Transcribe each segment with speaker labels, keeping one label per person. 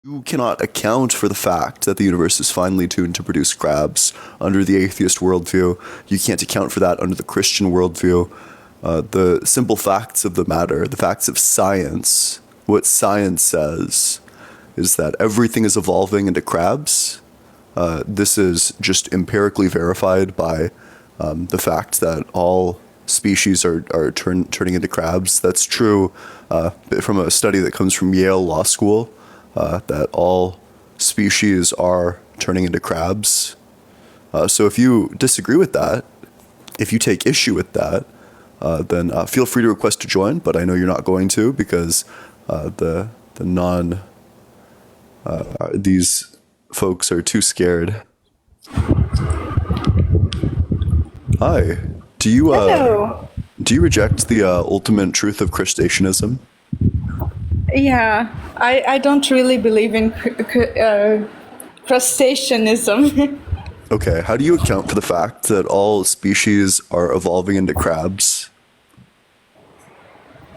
Speaker 1: You cannot account for the fact that the universe is finely tuned to produce crabs under the atheist worldview. You can't account for that under the Christian worldview. The simple facts of the matter, the facts of science, what science says is that everything is evolving into crabs. This is just empirically verified by the fact that all species are turning into crabs. That's true from a study that comes from Yale Law School. That all species are turning into crabs. So if you disagree with that, if you take issue with that, then feel free to request to join, but I know you're not going to because these folks are too scared. Hi. Do you reject the ultimate truth of Crustaceanism?
Speaker 2: Yeah, I don't really believe in crustaceanism.
Speaker 1: Okay, how do you account for the fact that all species are evolving into crabs?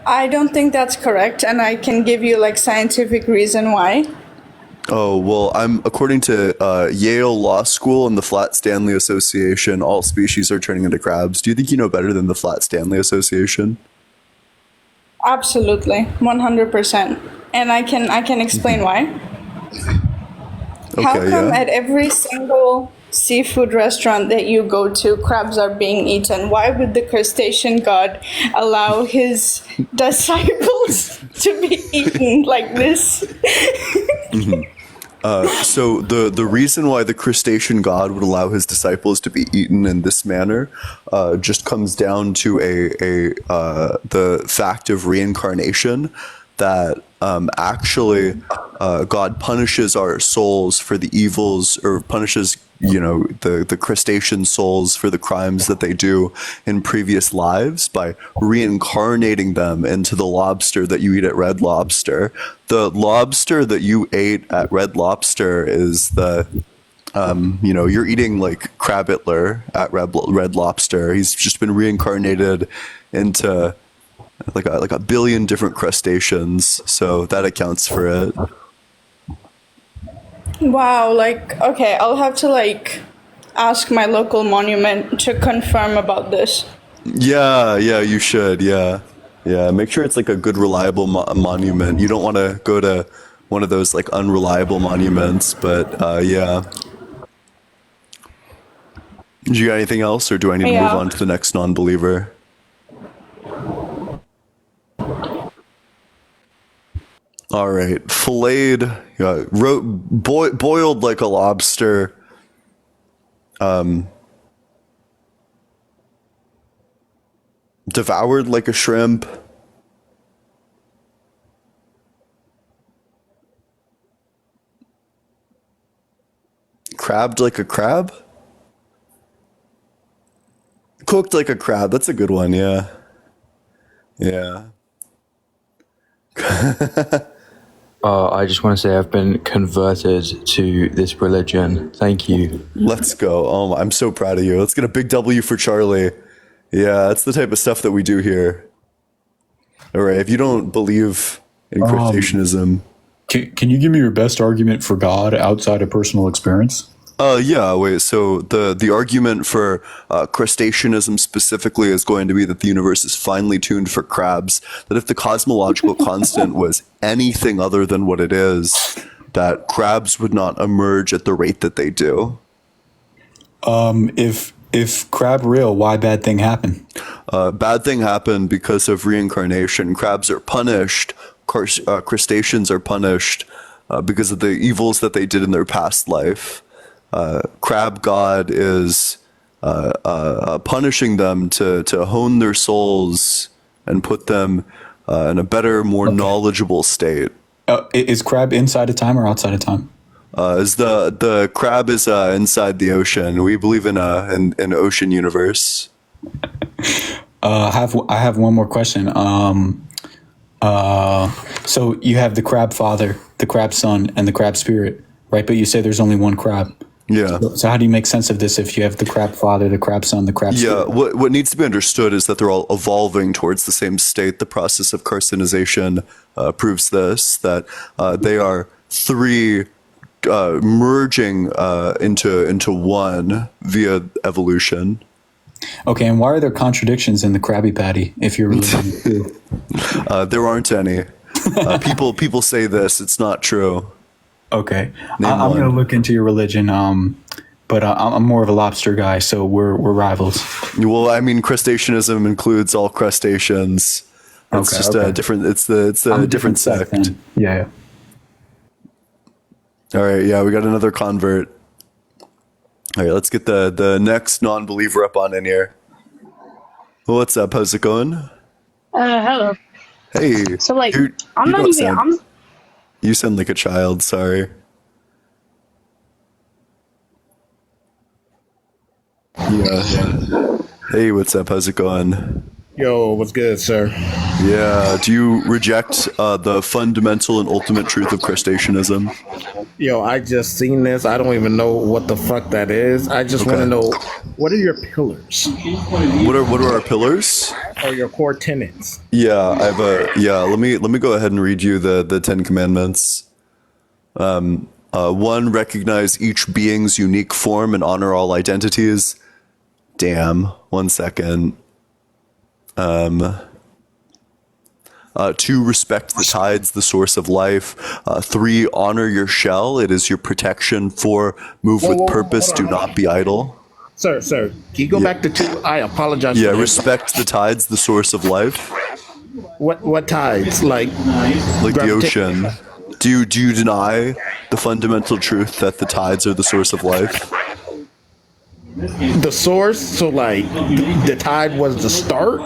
Speaker 2: I don't think that's correct, and I can give you like scientific reason why.
Speaker 1: Oh, well, according to Yale Law School and the Flat Stanley Association, all species are turning into crabs. Do you think you know better than the Flat Stanley Association?
Speaker 2: Absolutely, 100%. And I can explain why.
Speaker 1: Okay,
Speaker 2: How come
Speaker 1: yeah.
Speaker 2: at every single seafood restaurant that you go to, crabs are being eaten? Why would the crustacean god allow his disciples to be eaten like this?
Speaker 1: So the reason why the crustacean god would allow his disciples to be eaten in this manner just comes down to the fact of reincarnation, that actually God punishes our souls for the evils, or punishes the crustacean souls for the crimes that they do in previous lives by reincarnating them into the lobster that you eat at Red Lobster. The lobster that you ate at Red Lobster is you're eating like Crab Hitler at Red Lobster. He's just been reincarnated into like a billion different crustaceans, so that accounts for it.
Speaker 2: Wow, okay, I'll have to ask my local monument to confirm about this.
Speaker 1: Yeah, you should. Yeah. Make sure it's like a good, reliable monument. You don't want to go to one of those like unreliable monuments, but yeah. Do you got anything else, or do I need to move on to the next non-believer? All right, filleted, boiled like a lobster. Devoured like a shrimp. Crabbed like a crab. Cooked like a crab. That's a good one. Yeah.
Speaker 3: I just want to say I've been converted to this religion. Thank you.
Speaker 1: Let's go. Oh, I'm so proud of you. Let's get a big W for Charlie. Yeah, that's the type of stuff that we do here. All right, if you don't believe in crustaceanism...
Speaker 4: Can you give me your best argument for God outside of personal experience?
Speaker 1: Yeah, wait, so the argument for crustaceanism specifically is going to be that the universe is finely tuned for crabs, that if the cosmological constant was anything other than what it is, that crabs would not emerge at the rate that they do.
Speaker 4: If crab real, why bad thing happen?
Speaker 1: Bad thing happened because of reincarnation. Crabs are punished, crustaceans are punished because of the evils that they did in their past life. Crab God is punishing them to hone their souls and put them in a better, more knowledgeable state.
Speaker 4: Is crab inside of time or outside of time?
Speaker 1: Is the crab is inside the ocean. We believe in an ocean universe.
Speaker 4: I have one more question. So you have the crab father, the crab son, and the crab spirit, right? But you say there's only one crab.
Speaker 1: Yeah.
Speaker 4: So how do you make sense of this if you have the crab father, the crab son, the crab spirit?
Speaker 1: Yeah, what needs to be understood is that they're all evolving towards the same state. The process of carcinization proves this, that they are three merging into one via evolution.
Speaker 4: Okay, and why are there contradictions in the Krabby Patty if you're religion too?
Speaker 1: There aren't any. People say this. It's not true.
Speaker 4: Okay,
Speaker 1: Name
Speaker 4: I'm
Speaker 1: one.
Speaker 4: going to look into your religion. But I'm more of a lobster guy, so we're rivals.
Speaker 1: Well, I mean, crustaceanism includes all crustaceans. It's
Speaker 4: Okay,
Speaker 1: just
Speaker 4: okay.
Speaker 1: a different. It's a different sect.
Speaker 4: then. Yeah.
Speaker 1: All right, yeah, we got another convert. All right, let's get the next non-believer up on in here. What's up? How's it going?
Speaker 5: Hello.
Speaker 1: Hey.
Speaker 5: So, like,
Speaker 1: you
Speaker 5: I'm
Speaker 1: you
Speaker 5: not
Speaker 1: don't
Speaker 5: even.
Speaker 1: sound- You sound like a child. Sorry. Yeah. Hey, what's up? How's it going?
Speaker 6: Yo, what's good, sir?
Speaker 1: Yeah. Do you reject the fundamental and ultimate truth of crustaceanism?
Speaker 6: Yo, I just seen this. I don't even know what the fuck that is. I just want to know, what are your pillars
Speaker 1: What are our pillars?
Speaker 6: or your core tenets?
Speaker 1: Yeah, let me go ahead and read you the Ten Commandments. One, recognize each being's unique form and honor all identities. Damn. 1 second. Two, respect the tides, the source of life. Three, honor your shell. It is your protection. Four, move with purpose. Do not be idle.
Speaker 6: Sir, can you go back to 2? I apologize.
Speaker 1: Yeah,
Speaker 6: for this.
Speaker 1: respect the tides, the source of life.
Speaker 6: What tides? Like
Speaker 1: Like the ocean. Do you deny the fundamental truth that the tides are the source of life?
Speaker 6: the source? So, like, the tide was the start?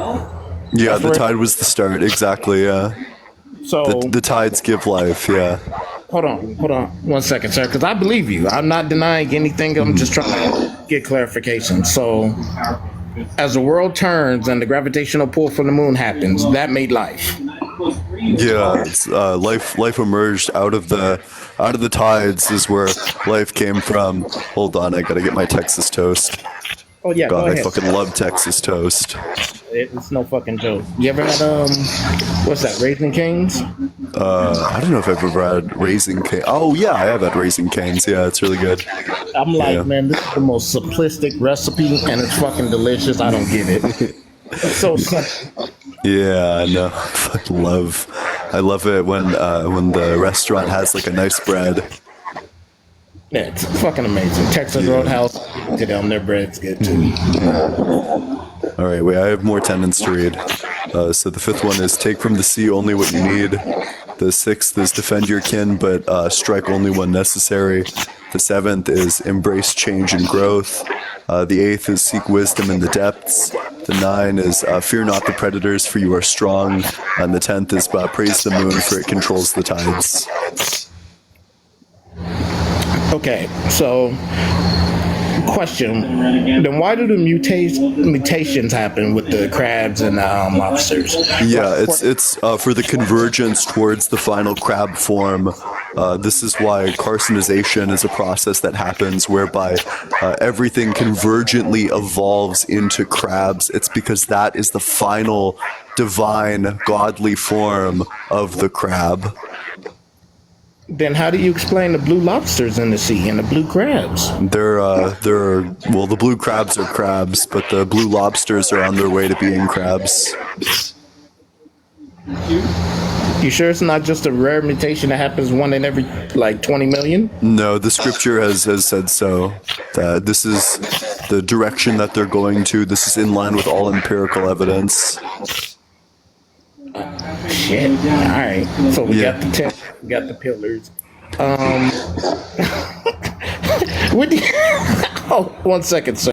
Speaker 1: Yeah, the tide was the start. Exactly, yeah.
Speaker 6: So,
Speaker 1: The tides give life, yeah.
Speaker 6: hold on 1 second, sir, because I believe you. I'm not denying anything. I'm just trying to get clarification. So, as the world turns and the gravitational pull from the moon happens, that made life.
Speaker 1: Yeah, it's, life emerged out of the tides is where life came from. Hold on, I gotta get my Texas toast.
Speaker 6: Oh yeah,
Speaker 1: God,
Speaker 6: go
Speaker 1: I
Speaker 6: ahead.
Speaker 1: fucking love Texas toast.
Speaker 6: It's no fucking joke. You ever had what's that? Raisin Canes?
Speaker 1: I don't know if I've ever had Raising Cane. Oh yeah, I have had Raising Canes. Yeah, it's really good.
Speaker 6: I'm like,
Speaker 1: Yeah.
Speaker 6: man, this is the most simplistic recipe, and it's fucking delicious. I don't get it. It's so simple.
Speaker 1: Yeah, I know. I love it when the restaurant has like a nice bread.
Speaker 6: Yeah, it's fucking amazing. Texas Roadhouse, to them, their bread's good too.
Speaker 1: All right, wait, I have more tenets to read. So the fifth one is take from the sea only what you need. The sixth is defend your kin, but strike only when necessary. The seventh is embrace change and growth. The eighth is seek wisdom in the depths. The nine is fear not the predators, for you are strong. And the 10th is praise the moon, for it controls the tides.
Speaker 6: Okay, so question: then why do the mutations happen with the crabs and the lobsters?
Speaker 1: Yeah, it's for the convergence towards the final crab form. This is why carcinization is a process that happens whereby everything convergently evolves into crabs. It's because that is the final divine, godly form of the crab.
Speaker 6: Then how do you explain the blue lobsters in the sea and the blue crabs?
Speaker 1: Well, the blue crabs are crabs, but the blue lobsters are on their way to being crabs.
Speaker 6: You sure it's not just a rare mutation that happens one in every like 20 million?
Speaker 1: No, the scripture has said so. That this is the direction that they're going to. This is in line with all empirical evidence.
Speaker 6: Shit. All right. So we
Speaker 1: Yeah.
Speaker 6: got the tent, we got the pillars. What do you, oh, 1 second, sir.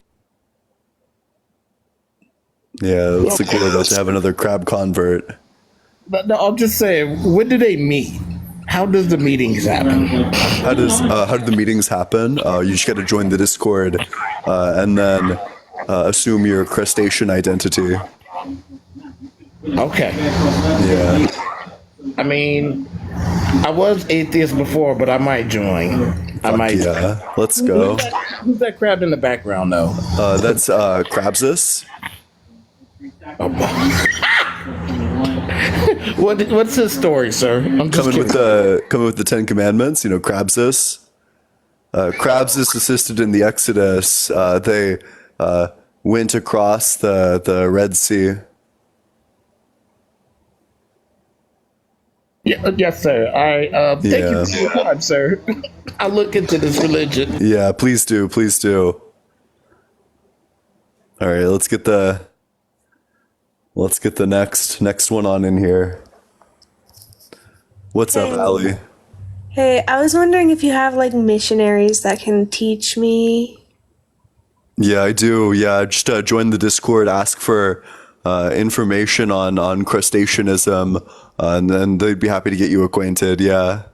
Speaker 1: Yeah, it looks like we're about to have another crab convert.
Speaker 6: But no, I'm just saying, when do they meet? How does the meetings happen?
Speaker 1: How do the meetings happen? You just got to join the Discord, and then assume your crustacean identity.
Speaker 6: Okay.
Speaker 1: Yeah.
Speaker 6: I mean, I was atheist before, but I might join. I might.
Speaker 1: Yeah. Let's go.
Speaker 6: Who's that crab in the background, though?
Speaker 1: That's Crabsus.
Speaker 6: What's his story, sir? I'm just
Speaker 1: coming with the Ten Commandments. You know, Crabsus. Crabsus assisted in the Exodus. They went across the Red Sea.
Speaker 6: Yeah, yes, sir. Thank you for your time, sir. I'll look into this religion.
Speaker 1: Yeah, please do, please do. All right, let's get the next one on in here. What's up, Allie?
Speaker 5: Hey, I was wondering if you have like missionaries that can teach me.
Speaker 1: Yeah, I do. Yeah, just join the Discord, ask for information on crustaceanism, and then they'd be happy to get you acquainted. Yeah.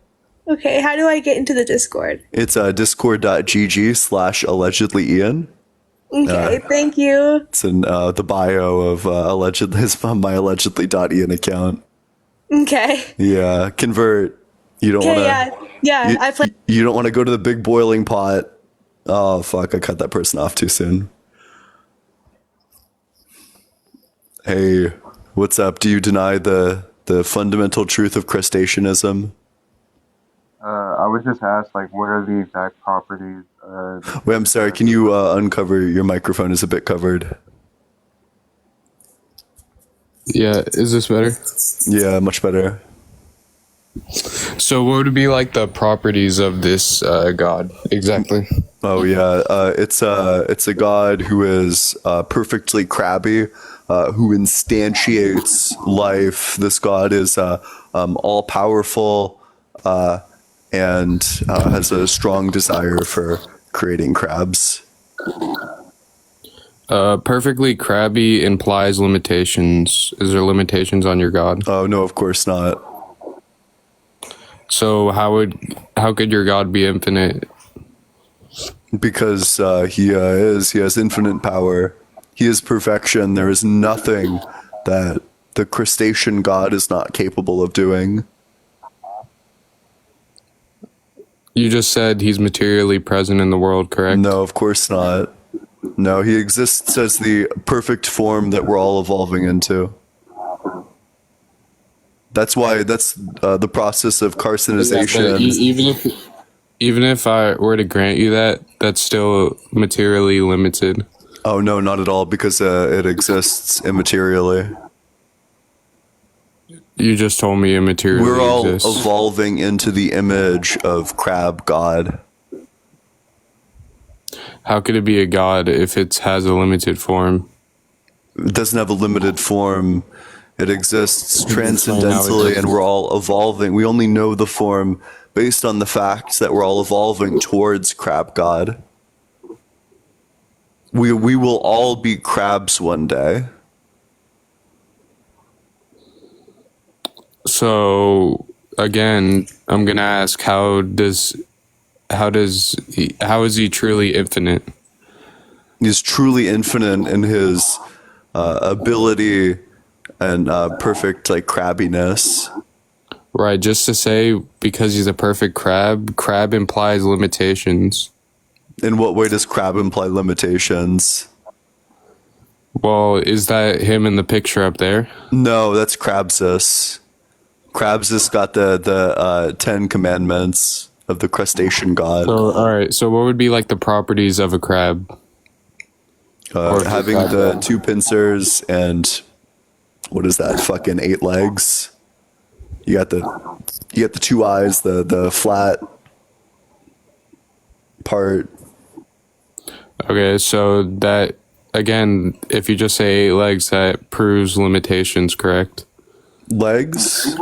Speaker 5: Okay, how do I get into the Discord?
Speaker 1: It's discord.gg/allegedlyian.
Speaker 5: Okay, thank you.
Speaker 1: It's in the bio of allegedly is from my allegedly.ian account.
Speaker 5: Okay.
Speaker 1: Yeah, convert. You don't want to.
Speaker 5: Yeah. I play.
Speaker 1: You don't want to go to the big boiling pot. Oh fuck! I cut that person off too soon. Hey, what's up? Do you deny the fundamental truth of crustaceanism?
Speaker 7: I was just asked, like, what are the exact properties?
Speaker 1: Wait, I'm sorry. Can you uncover your microphone? Is a bit covered.
Speaker 3: Yeah, is this better?
Speaker 1: Yeah, much better.
Speaker 3: So what would be like the properties of this god exactly?
Speaker 1: Oh yeah, it's a god who is perfectly crabby, who instantiates life. This god is all powerful and has a strong desire for creating crabs.
Speaker 3: Perfectly crabby implies limitations. Is there limitations on your god?
Speaker 1: Oh no, of course not.
Speaker 3: So how could your god be infinite?
Speaker 1: Because he has infinite power. He is perfection. There is nothing that the crustacean god is not capable of doing.
Speaker 3: You just said he's materially present in the world, correct?
Speaker 1: No, of course not. No, he exists as the perfect form that we're all evolving into. That's why the process of carcinization.
Speaker 3: Even if I were to grant you that, that's still materially limited.
Speaker 1: Oh no, not at all, because it exists immaterially.
Speaker 3: You just told me immaterially
Speaker 1: We're all
Speaker 3: exists.
Speaker 1: evolving into the image of crab god.
Speaker 3: How could it be a god if it has a limited form?
Speaker 1: It doesn't have a limited form. It exists transcendentally, and we're all evolving. We only know the form based on the fact that we're all evolving towards crab god. We will all be crabs one day.
Speaker 3: So again, I'm gonna ask, how is he truly infinite?
Speaker 1: He's truly infinite in his ability and perfect like crabbiness.
Speaker 3: Right, just to say because he's a perfect crab implies limitations.
Speaker 1: In what way does crab imply limitations?
Speaker 3: Well, is that him in the picture up there?
Speaker 1: No, that's Crabsus. Crabsus got the 10 commandments of the crustacean god.
Speaker 3: So, all right. So, what would be like the properties of a crab?
Speaker 1: Having the 2 pincers and what is that? Fucking 8 legs. You got the 2 eyes, the flat part.
Speaker 3: Okay, so that again, if you just say 8 legs, that proves limitations, correct?
Speaker 1: Legs.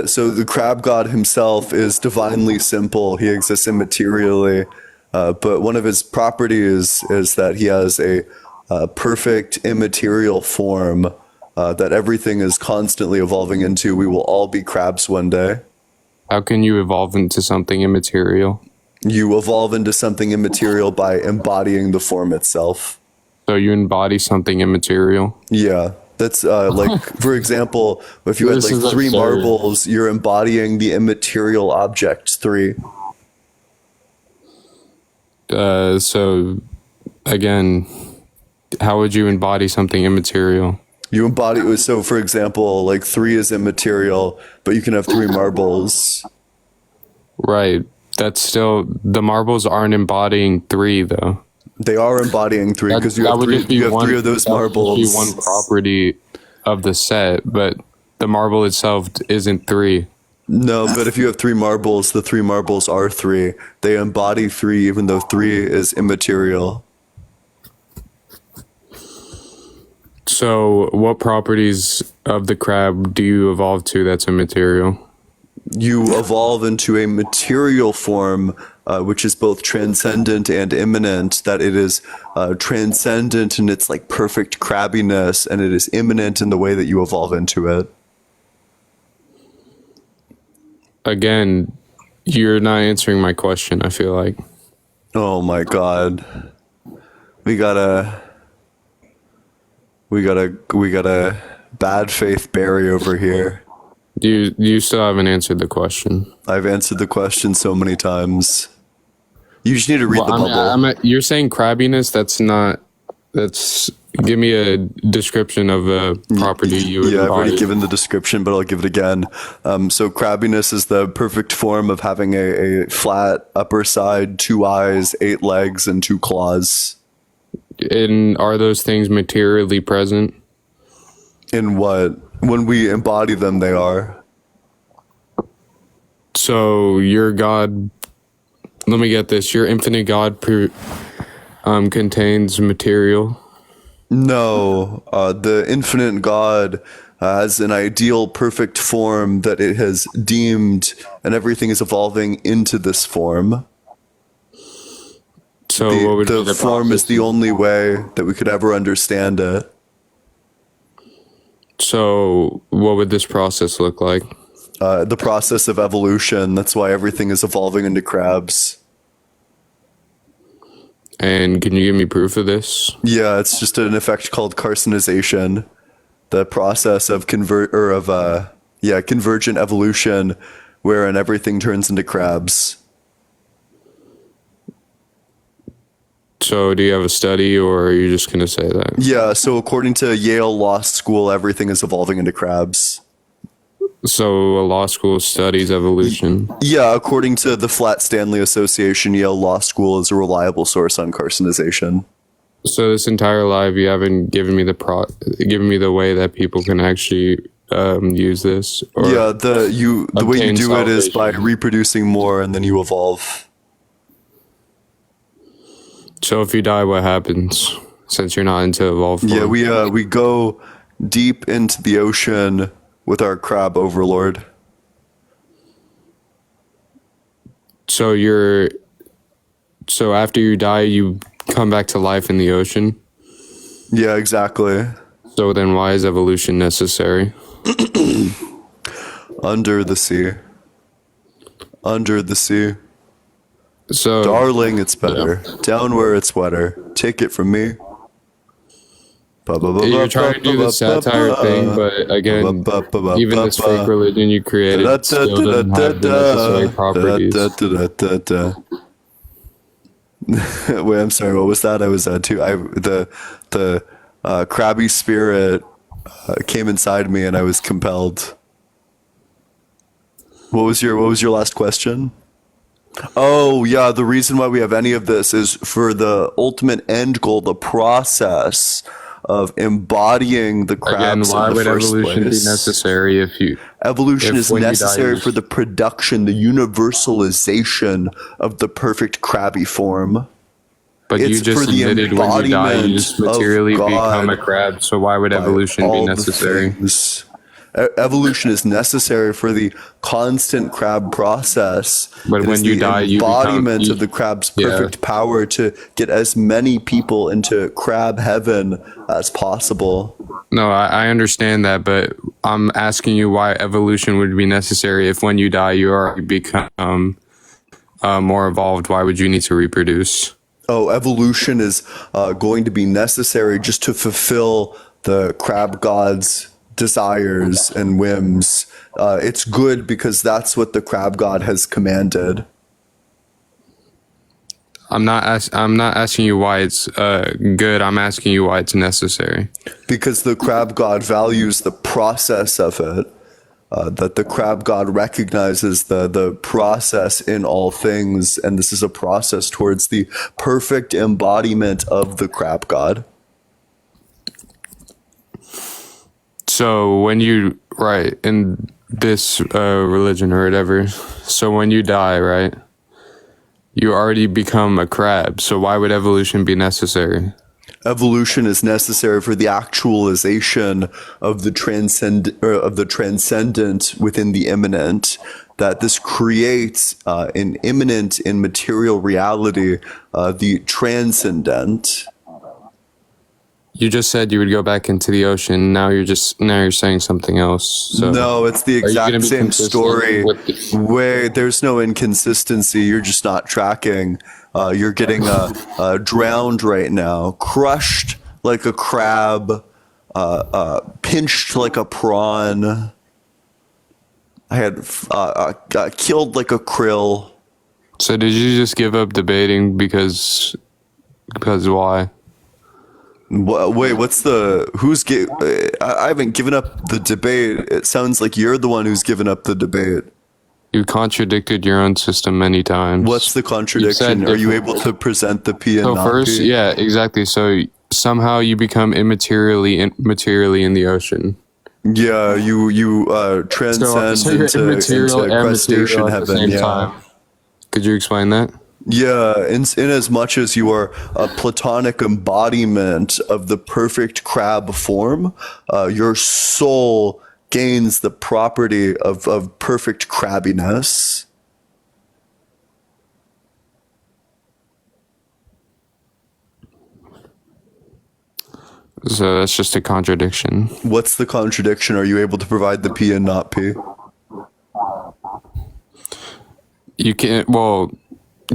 Speaker 1: So the crab god himself is divinely simple. He exists immaterially, but one of his properties is that he has a perfect immaterial form that everything is constantly evolving into. We will all be crabs one day.
Speaker 3: How can you evolve into something immaterial?
Speaker 1: You evolve into something immaterial by embodying the form itself.
Speaker 3: So you embody something immaterial?
Speaker 1: Yeah. That's like, for example, if you had like 3 marbles, you're embodying the immaterial object 3.
Speaker 3: So again, how would you embody something immaterial?
Speaker 1: You embody, so for example, like 3 is immaterial, but you can have 3 marbles.
Speaker 3: Right. That's still, the marbles aren't embodying 3 though.
Speaker 1: They are embodying 3 because you have 3 of those marbles.
Speaker 3: That would just be one property of the set, but the marble itself isn't 3.
Speaker 1: No, but if you have 3 marbles, the 3 marbles are 3. They embody 3 even though 3 is immaterial.
Speaker 3: So what properties of the crab do you evolve to that's immaterial?
Speaker 1: You evolve into a material form, which is both transcendent and immanent, that it is transcendent in its like perfect crabbiness, and it is immanent in the way that you evolve into it.
Speaker 3: Again, you're not answering my question, I feel like.
Speaker 1: Oh my god. We got a bad faith Barry over here.
Speaker 3: You still haven't answered the question.
Speaker 1: I've answered the question so many times. You just need to read the bubble.
Speaker 3: You're saying crabbiness, give me a description of a property you would
Speaker 1: Yeah, I've already
Speaker 3: embody.
Speaker 1: given the description, but I'll give it again. So crabbiness is the perfect form of having a flat upper side, 2 eyes, 8 legs, and 2 claws.
Speaker 3: And are those things materially present?
Speaker 1: In what? When we embody them, they are.
Speaker 3: So your God, let me get this, your infinite God contains material?
Speaker 1: No, the infinite God has an ideal perfect form that it has deemed, and everything is evolving into this form.
Speaker 3: So what would be
Speaker 1: The form is the only way that we could ever understand it.
Speaker 3: So what would this process look like?
Speaker 1: The process of evolution. That's why everything is evolving into crabs.
Speaker 3: And can you give me proof of this?
Speaker 1: Yeah, it's just an effect called carcinization. The process of convergent evolution, wherein everything turns into crabs.
Speaker 3: So do you have a study, or are you just going to say that?
Speaker 1: Yeah, so according to Yale Law School, everything is evolving into crabs.
Speaker 3: So a law school studies evolution.
Speaker 1: Yeah, according to the Flat Stanley Association, Yale Law School is a reliable source on carcinization.
Speaker 3: So this entire life, you haven't given me the way that people can actually use this. Or
Speaker 1: Yeah, the way you
Speaker 3: obtain
Speaker 1: do it is by
Speaker 3: salvation.
Speaker 1: reproducing more, and then you evolve.
Speaker 3: So if you die, what happens? Since you're not into evolve.
Speaker 1: Yeah,
Speaker 3: form?
Speaker 1: we go deep into the ocean with our crab overlord.
Speaker 3: So after you die, you come back to life in the ocean.
Speaker 1: Yeah, exactly.
Speaker 3: So then why is evolution necessary?
Speaker 1: Under the sea. Under the sea.
Speaker 3: So
Speaker 1: Darling, it's better. Down where it's wetter. Take it from me.
Speaker 3: you're trying to do the satire thing, but again, even this fake religion you created still doesn't have the necessary properties.
Speaker 1: Wait, I'm sorry. What was that? I was the crabby spirit came inside me, and I was compelled. What was your last question? Oh yeah, the reason why we have any of this is for the ultimate end goal, the process of embodying the crabs.
Speaker 3: Again, why
Speaker 1: in the
Speaker 3: would
Speaker 1: first
Speaker 3: evolution
Speaker 1: place.
Speaker 3: be necessary
Speaker 1: Evolution is
Speaker 3: when you die,
Speaker 1: necessary
Speaker 3: you
Speaker 1: for the production, the universalization of the perfect crabby form.
Speaker 3: But
Speaker 1: It's
Speaker 3: you just
Speaker 1: for the
Speaker 3: admitted when you die, you just
Speaker 1: embodiment of
Speaker 3: materially
Speaker 1: God
Speaker 3: become a crab. So why would
Speaker 1: by
Speaker 3: evolution be
Speaker 1: all the
Speaker 3: necessary?
Speaker 1: things. Evolution is necessary for the constant crab process.
Speaker 3: But
Speaker 1: It
Speaker 3: when
Speaker 1: is
Speaker 3: you
Speaker 1: the
Speaker 3: die, you become-
Speaker 1: embodiment of the crab's perfect power to get as many people into crab heaven as possible.
Speaker 3: No, I understand that, but I'm asking you why evolution would be necessary if when you die you already become more evolved. Why would you need to reproduce?
Speaker 1: Oh, evolution is going to be necessary just to fulfill the crab god's desires and whims. It's good because that's what the crab god has commanded.
Speaker 3: I'm not asking you why it's good. I'm asking you why it's necessary.
Speaker 1: Because the crab god values the process of it. That the crab god recognizes the process in all things, and this is a process towards the perfect embodiment of the crab god.
Speaker 3: So when you, right, in this religion or whatever, so when you die, right, you already become a crab. So why would evolution be necessary?
Speaker 1: Evolution is necessary for the actualization of the transcendent within the immanent. That this creates an immanent in material reality, the transcendent.
Speaker 3: You just said you would go back into the ocean. Now you're saying something else. So
Speaker 1: No, it's the
Speaker 3: are you gonna
Speaker 1: exact
Speaker 3: be
Speaker 1: same
Speaker 3: consistent
Speaker 1: story.
Speaker 3: with the-
Speaker 1: Where there's no inconsistency. You're just not tracking. You're getting drowned right now, crushed like a crab, pinched like a prawn. I had got killed like a krill.
Speaker 3: So did you just give up debating because why?
Speaker 1: Wait, I haven't given up the debate. It sounds like you're the one who's given up the debate.
Speaker 3: You contradicted your own system many times.
Speaker 1: What's the contradiction? Are you able to present the P and
Speaker 3: So
Speaker 1: not
Speaker 3: first,
Speaker 1: P?
Speaker 3: yeah, exactly. So somehow you become materially in the ocean.
Speaker 1: Yeah, you transcend
Speaker 3: So you're
Speaker 1: into
Speaker 3: immaterial and
Speaker 1: crustacean
Speaker 3: material at the
Speaker 1: heaven.
Speaker 3: same
Speaker 1: Yeah.
Speaker 3: time. Could you explain that?
Speaker 1: Yeah, in as much as you are a platonic embodiment of the perfect crab form, your soul gains the property of perfect crabbiness.
Speaker 3: So that's just a contradiction.
Speaker 1: What's the contradiction? Are you able to provide the P and not P?
Speaker 3: You can't. Well,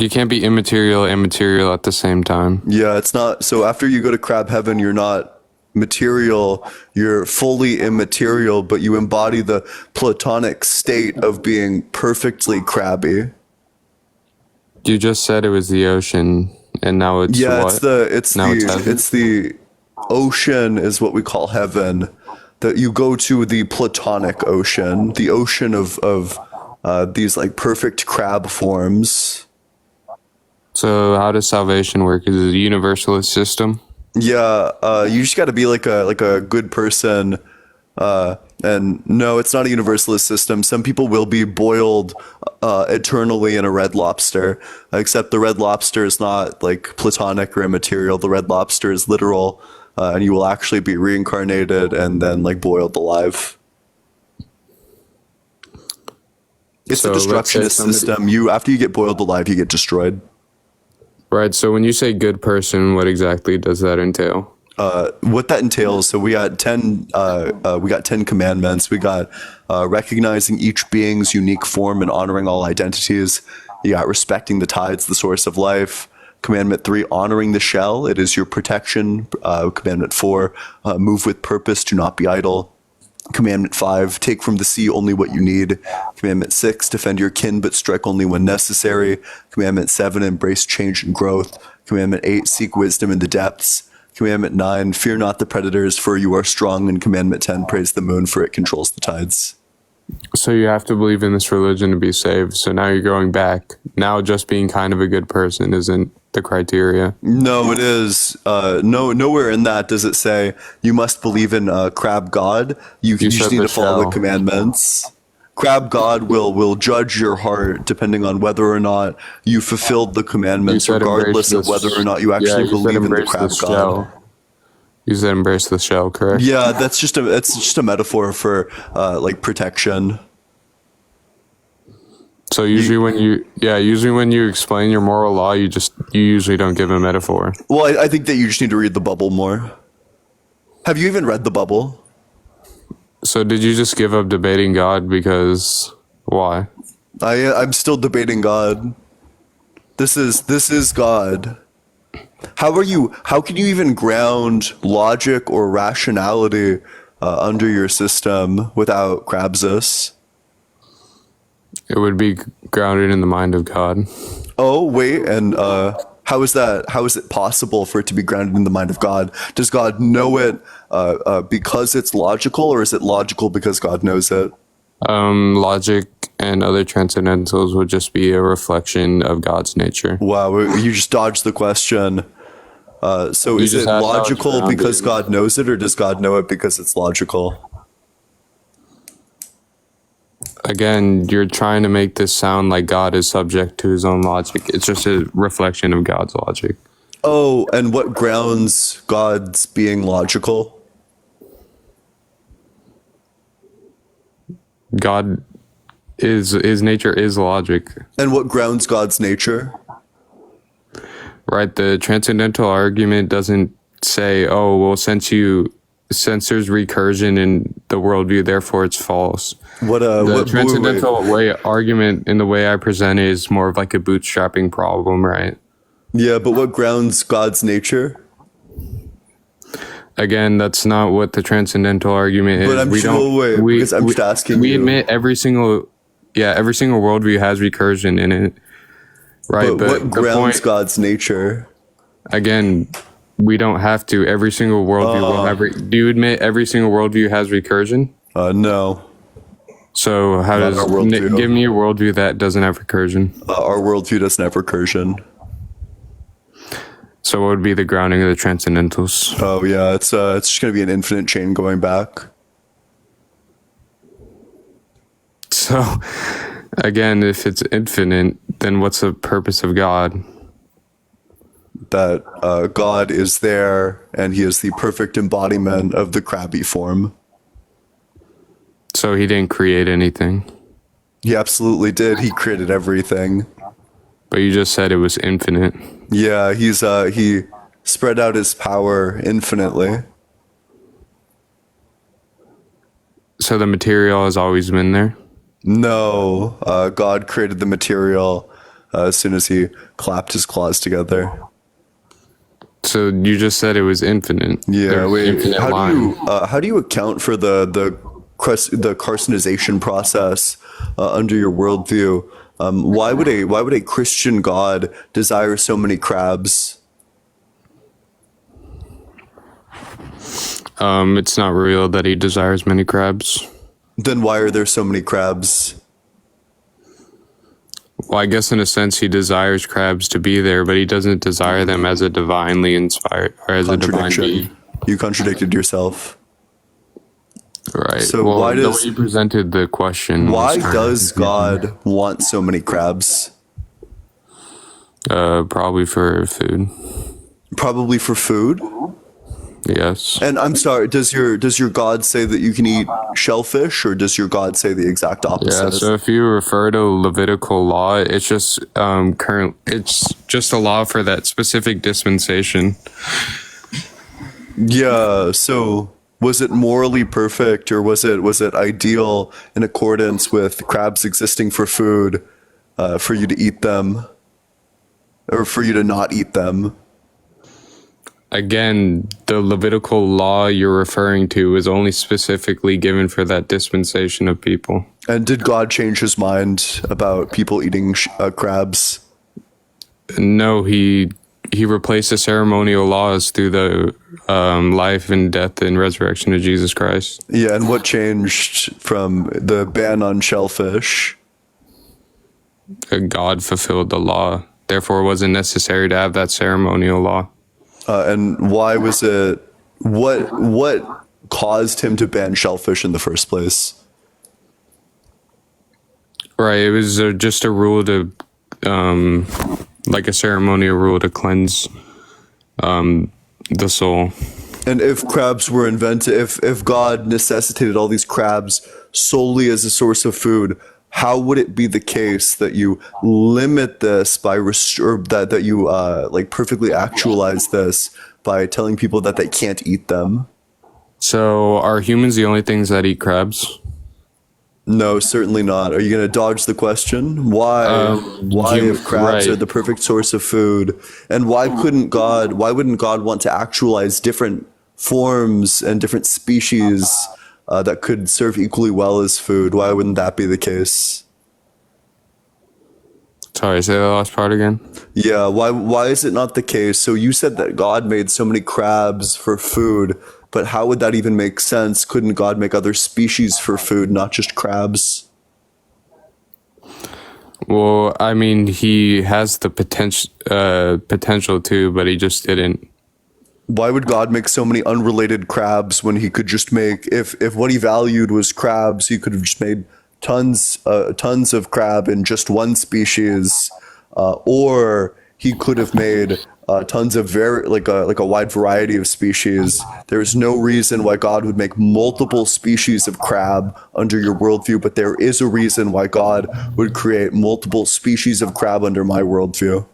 Speaker 3: you can't be immaterial and material at the same time.
Speaker 1: Yeah, it's not. So after you go to crab heaven, you're not material, you're fully immaterial, but you embody the platonic state of being perfectly crabby.
Speaker 3: You just said it was the ocean, and now it's
Speaker 1: Yeah,
Speaker 3: what?
Speaker 1: it's
Speaker 3: Now it's heaven?
Speaker 1: the ocean is what we call heaven. That you go to the platonic ocean, the ocean of these like perfect crab forms.
Speaker 3: So how does salvation work? Is it a universalist system?
Speaker 1: Yeah, you just got to be like a good person. And no, it's not a universalist system. Some people will be boiled eternally in a red lobster, except the red lobster is not like platonic or immaterial. The red lobster is literal, and you will actually be reincarnated and then like boiled alive. It's
Speaker 3: So
Speaker 1: a
Speaker 3: let's say
Speaker 1: destructionist
Speaker 3: somebody-
Speaker 1: system. You after you get boiled alive, you get destroyed.
Speaker 3: Right. So when you say good person, what exactly does that entail?
Speaker 1: What that entails, so we got 10 commandments. We got recognizing each being's unique form and honoring all identities. You got respecting the tides, the source of life. Commandment 3, honoring the shell. It is your protection. Commandment 4, move with purpose, do not be idle. Commandment 5, take from the sea only what you need. Commandment 6, defend your kin but strike only when necessary. Commandment 7, embrace change and growth. Commandment 8, seek wisdom in the depths. Commandment 9, fear not the predators, for you are strong. And Commandment 10, praise the moon, for it controls the tides.
Speaker 3: So you have to believe in this religion to be saved. So now you're going back. Now just being kind of a good person isn't the criteria.
Speaker 1: No, it is. Nowhere in that does it say you must believe in crab god. You just
Speaker 3: said
Speaker 1: need
Speaker 3: the
Speaker 1: to follow the
Speaker 3: shell.
Speaker 1: commandments. Crab god will judge your heart depending on whether or not you fulfilled the commandments,
Speaker 3: You said
Speaker 1: regardless of
Speaker 3: embrace
Speaker 1: whether or not you actually
Speaker 3: you said
Speaker 1: believe in the
Speaker 3: embrace
Speaker 1: crab god.
Speaker 3: shell. You said embrace the shell, correct?
Speaker 1: Yeah, it's just a metaphor for like protection.
Speaker 3: So usually when you explain your moral law, you usually don't give a metaphor.
Speaker 1: Well, I think that you just need to read the bubble more. Have you even read the bubble?
Speaker 3: So did you just give up debating God because why?
Speaker 1: I'm still debating God. This is God. How can you even ground logic or rationality under your system without Crabsus?
Speaker 3: It would be grounded in the mind of God.
Speaker 1: Oh, wait, and How is that? How is it possible for it to be grounded in the mind of God? Does God know it because it's logical, or is it logical because God knows it?
Speaker 3: Logic and other transcendentals would just be a reflection of God's nature.
Speaker 1: Wow, you just dodged the question. So is it
Speaker 3: just asked how it's
Speaker 1: logical
Speaker 3: grounded.
Speaker 1: because God knows it, or does God know it because it's logical?
Speaker 3: Again, you're trying to make this sound like God is subject to his own logic. It's just a reflection of God's logic.
Speaker 1: Oh, and what grounds God's being logical?
Speaker 3: God is, his nature is logic,
Speaker 1: And what grounds God's nature?
Speaker 3: right? The transcendental argument doesn't say, oh, well, since there's recursion in the worldview, therefore it's false. The transcendental way argument, in the way I present it, is more of like a bootstrapping problem, right?
Speaker 1: Yeah, but what grounds God's nature?
Speaker 3: Again, that's not what the transcendental argument is.
Speaker 1: But I'm because I'm just asking
Speaker 3: we
Speaker 1: you.
Speaker 3: admit every single worldview has recursion in it, right?
Speaker 1: But what
Speaker 3: the
Speaker 1: grounds
Speaker 3: point,
Speaker 1: God's nature?
Speaker 3: again, we don't have to. Every single worldview will have. Do you admit every single worldview has recursion?
Speaker 1: No.
Speaker 3: So how
Speaker 1: Not
Speaker 3: does
Speaker 1: our worldview.
Speaker 3: give me a worldview that doesn't have recursion?
Speaker 1: Our worldview doesn't have recursion.
Speaker 3: So what would be the grounding of the transcendentals?
Speaker 1: Oh yeah, it's just gonna be an infinite chain going back.
Speaker 3: So again, if it's infinite, then what's the purpose of God?
Speaker 1: That God is there, and He is the perfect embodiment of the crabby form.
Speaker 3: So he didn't create anything.
Speaker 1: He absolutely did. He created everything.
Speaker 3: But you just said it was infinite.
Speaker 1: Yeah, he spread out his power infinitely.
Speaker 3: So the material has always been there?
Speaker 1: No, God created the material as soon as He clapped His claws together.
Speaker 3: So you just said it was infinite.
Speaker 1: Yeah,
Speaker 3: There's
Speaker 1: wait.
Speaker 3: infinite line.
Speaker 1: How do you account for the carcinization process under your worldview? Why would a Christian God desire so many crabs?
Speaker 3: It's not real that he desires many crabs.
Speaker 1: Then why are there so many crabs?
Speaker 3: Well, I guess in a sense he desires crabs to be there, but he doesn't desire them as a divinely inspired or as a divine being.
Speaker 1: You contradicted yourself.
Speaker 3: Right.
Speaker 1: So
Speaker 3: well,
Speaker 1: why
Speaker 3: the
Speaker 1: does-
Speaker 3: way you presented the question?
Speaker 1: Why
Speaker 3: was kind of
Speaker 1: does
Speaker 3: confusing.
Speaker 1: God want so many crabs?
Speaker 3: Probably for food.
Speaker 1: Probably for food.
Speaker 3: Yes.
Speaker 1: And I'm sorry, does your God say that you can eat shellfish, or does your God say the exact opposite?
Speaker 3: Yeah, so if you refer to Levitical law, it's just it's just a law for that specific dispensation.
Speaker 1: Yeah, so was it morally perfect, or was it ideal in accordance with crabs existing for food, for you to eat them, or for you to not eat them?
Speaker 3: Again, the Levitical law you're referring to is only specifically given for that dispensation of people.
Speaker 1: And did God change His mind about people eating crabs?
Speaker 3: No, he replaced the ceremonial laws through the life and death and resurrection of Jesus Christ.
Speaker 1: Yeah, and what changed from the ban on shellfish?
Speaker 3: God fulfilled the law. Therefore, it wasn't necessary to have that ceremonial law.
Speaker 1: And why was it? What caused Him to ban shellfish in the first place?
Speaker 3: Right, it was just a rule to, like a ceremonial rule to cleanse the soul.
Speaker 1: And if crabs were invented, if God necessitated all these crabs solely as a source of food, how would it be the case that you limit this by that you like perfectly actualize this by telling people that they can't eat them?
Speaker 3: So, are humans the only things that eat crabs?
Speaker 1: No, certainly not. Are you going to dodge the question? Why? Why, if crabs
Speaker 3: right.
Speaker 1: are the perfect source of food, and why wouldn't God want to actualize different forms and different species that could serve equally well as food? Why wouldn't that be the case?
Speaker 3: Sorry, say the last part again.
Speaker 1: Yeah, why is it not the case? So you said that God made so many crabs for food, but how would that even make sense? Couldn't God make other species for food, not just crabs?
Speaker 3: Well, I mean, he has the potential to, but he just didn't.
Speaker 1: Why would God make so many unrelated crabs when he could just make, if what he valued was crabs, he could have just made tons of crab in just one species, or he could have made tons of like a wide variety of species. There's no reason why God would make multiple species of crab under your worldview, but there is a reason why God would create multiple species of crab under my worldview.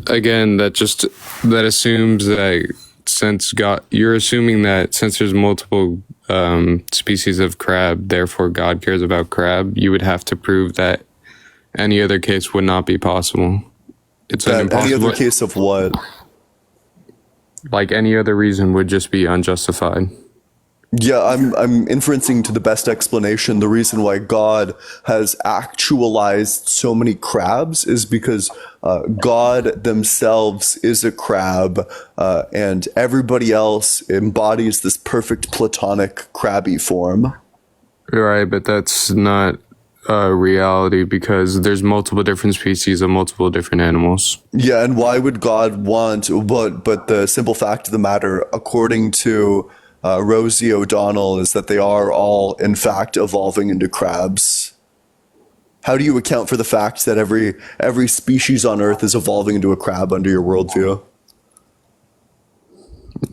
Speaker 3: Again, that assumes that you're assuming that since there's multiple species of crab, therefore God cares about crab. You would have to prove that any other case would not be possible. It's an impossible.
Speaker 1: Any other case of what?
Speaker 3: Like any other reason would just be unjustified.
Speaker 1: Yeah, I'm inferencing to the best explanation. The reason why God has actualized so many crabs is because God themselves is a crab, and everybody else embodies this perfect platonic crabby form.
Speaker 3: Right, but that's not reality because there's multiple different species of multiple different animals.
Speaker 1: Yeah, and why would God want? But the simple fact of the matter, according to Rosie O'Donnell, is that they are all, in fact, evolving into crabs. How do you account for the fact that every species on Earth is evolving into a crab under your worldview?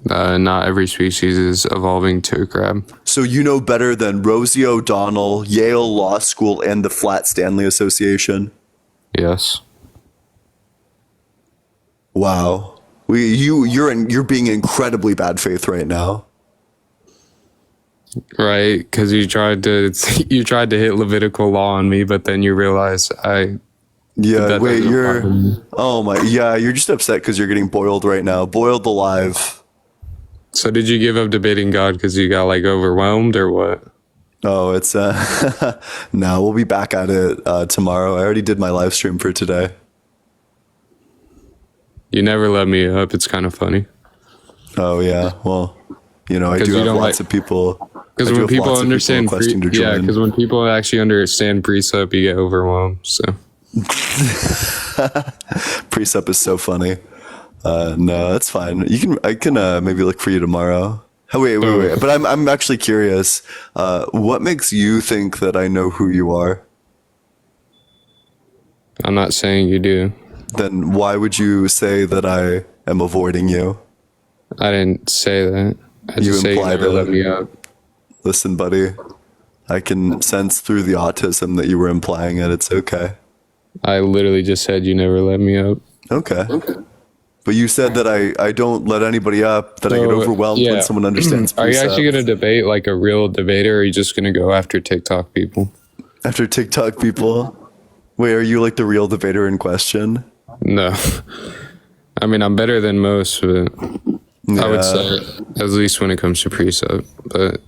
Speaker 3: Not every species is evolving to a crab.
Speaker 1: So you know better than Rosie O'Donnell, Yale Law School, and the Flat Stanley Association?
Speaker 3: Yes.
Speaker 1: Wow. You're being incredibly bad faith right now.
Speaker 3: Right, because you tried to hit Levitical law on me, but then you realize
Speaker 1: Yeah, wait, you're just upset because you're getting boiled right now. Boiled alive.
Speaker 3: So did you give up debating God because you got like overwhelmed or what?
Speaker 1: Oh, it's no, we'll be back at it tomorrow. I already did my live stream for today.
Speaker 3: You never let me up. It's kind of funny.
Speaker 1: Oh yeah, well, I do have lots of people.
Speaker 3: Because when people understand, because when people actually understand precept, you get overwhelmed. So
Speaker 1: precept is so funny. No, that's fine. I can maybe look for you tomorrow. Oh, wait. But I'm actually curious. What makes you think that I know who you are?
Speaker 3: I'm not saying you do.
Speaker 1: Then why would you say that I am avoiding you?
Speaker 3: I didn't say that. I just say you never let me up.
Speaker 1: Listen, buddy, I can sense through the autism that you were implying it. It's okay.
Speaker 3: I literally just said you never let me up.
Speaker 1: Okay. But you said that I don't let anybody up, that I get overwhelmed when someone understands precept.
Speaker 3: Are you actually going to debate like a real debater, or are you just going to go after TikTok people?
Speaker 1: After TikTok people? Wait, are you like the real debater in question?
Speaker 3: No. I mean, I'm better than most, but I would say, at least when it comes to precept. But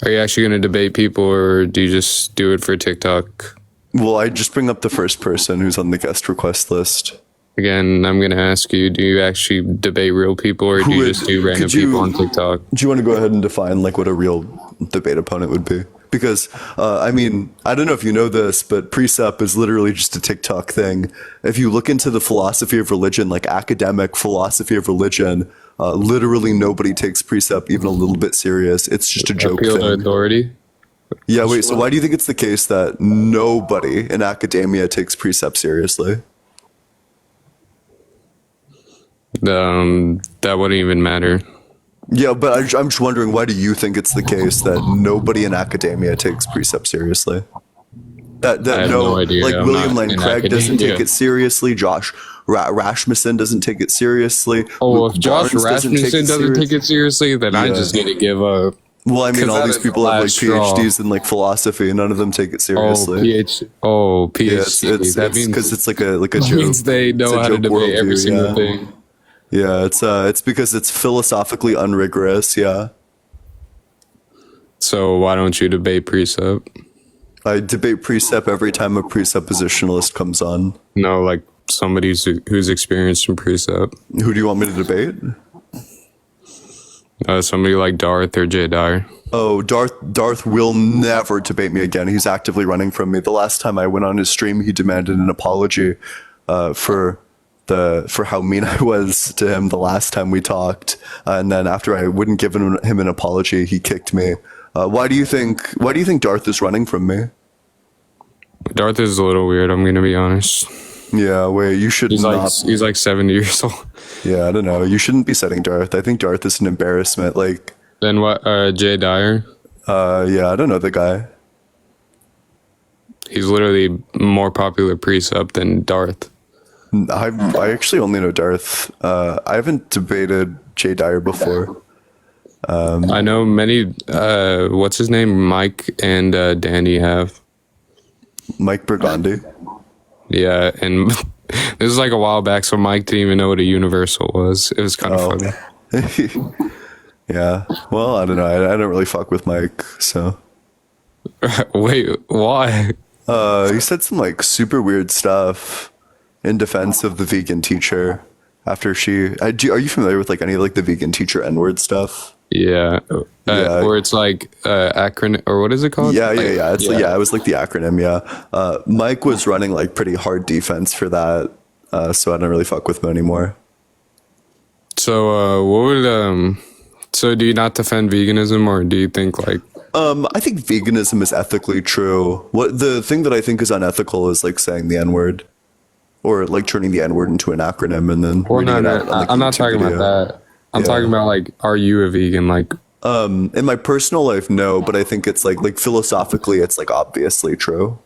Speaker 3: are you actually going to debate people, or do you just do it for TikTok?
Speaker 1: Well, I just bring up the first person who's on the guest request list.
Speaker 3: Again, I'm going to ask you, do you actually debate real people, or do you just do random people on TikTok?
Speaker 1: Do you want to go ahead and define like what a real debate opponent would be? Because, I mean, I don't know if you know this, but precept is literally just a TikTok thing. If you look into the philosophy of religion, like academic philosophy of religion, literally nobody takes precept even a little bit serious. It's just a joke
Speaker 3: Appeal
Speaker 1: thing.
Speaker 3: to authority?
Speaker 1: Yeah, wait, so why do you think it's the case that nobody in academia takes precept seriously?
Speaker 3: That wouldn't even matter.
Speaker 1: Yeah, but I'm just wondering, why do you think it's the case that nobody in academia takes precept seriously? That
Speaker 3: I have no idea.
Speaker 1: Like
Speaker 3: I'm
Speaker 1: William
Speaker 3: not
Speaker 1: Lane
Speaker 3: in
Speaker 1: Craig doesn't
Speaker 3: academia.
Speaker 1: take it seriously. Josh Rasmussen doesn't take it seriously.
Speaker 3: Oh,
Speaker 1: Luke
Speaker 3: if Josh
Speaker 1: Barnes
Speaker 3: Rasmussen doesn't take it seriously, then I just need to give up.
Speaker 1: Well, I mean,
Speaker 3: 'Cause
Speaker 1: all
Speaker 3: that
Speaker 1: these
Speaker 3: is
Speaker 1: people
Speaker 3: the
Speaker 1: have like
Speaker 3: last straw.
Speaker 1: PhDs in like philosophy, and none of them take it seriously.
Speaker 3: PhD.
Speaker 1: Yeah,
Speaker 3: That means
Speaker 1: because it's like a
Speaker 3: that
Speaker 1: joke.
Speaker 3: means they know how to
Speaker 1: joke
Speaker 3: debate every
Speaker 1: worldview,
Speaker 3: single thing.
Speaker 1: Yeah, it's because it's philosophically unrigorous. Yeah.
Speaker 3: So why don't you debate precept?
Speaker 1: I debate precept every time a presuppositionalist comes on.
Speaker 3: No, like somebody who's experienced in precept.
Speaker 1: Who do you want me to debate?
Speaker 3: Somebody like Darth or Jay Dyer.
Speaker 1: Oh, Darth will never debate me again. He's actively running from me. The last time I went on his stream, he demanded an apology for how mean I was to him the last time we talked. And then after I wouldn't give him an apology, he kicked me. Why do you think Darth is running from me?
Speaker 3: Darth is a little weird, I'm gonna be honest.
Speaker 1: Yeah, wait, you should not.
Speaker 3: He's like 70 years old.
Speaker 1: Yeah, I don't know. You shouldn't be setting Darth. I think Darth is an embarrassment. Like,
Speaker 3: Then what, Jay Dyer?
Speaker 1: yeah, I don't know the guy.
Speaker 3: He's literally more popular precept than Darth.
Speaker 1: I actually only know Darth. I haven't debated Jay Dyer before.
Speaker 3: I know many, what's his name? Mike and Danny have.
Speaker 1: Mike Burgundy.
Speaker 3: Yeah, and this is like a while back, so Mike didn't even know what a universal was. It was kind of funny.
Speaker 1: Yeah. Well, I don't know. I don't really fuck with Mike, so.
Speaker 3: Wait, why?
Speaker 1: He said some like super weird stuff in defense of the vegan teacher after she. Are you familiar with like any of like the vegan teacher N-word stuff?
Speaker 3: Yeah. Or it's like acronym, or what is it called?
Speaker 1: Yeah. It was like the acronym. Yeah. Mike was running like pretty hard defense for that, so I don't really fuck with him anymore.
Speaker 3: So what would so do you not defend veganism, or do you think like?
Speaker 1: I think veganism is ethically true. What the thing that I think is unethical is like saying the N-word, or like turning the N-word into an acronym and then.
Speaker 3: Well, no, I'm not talking about that. I'm talking about like, are you a vegan? Like,
Speaker 1: in my personal life, no, but I think it's like philosophically, it's like obviously true.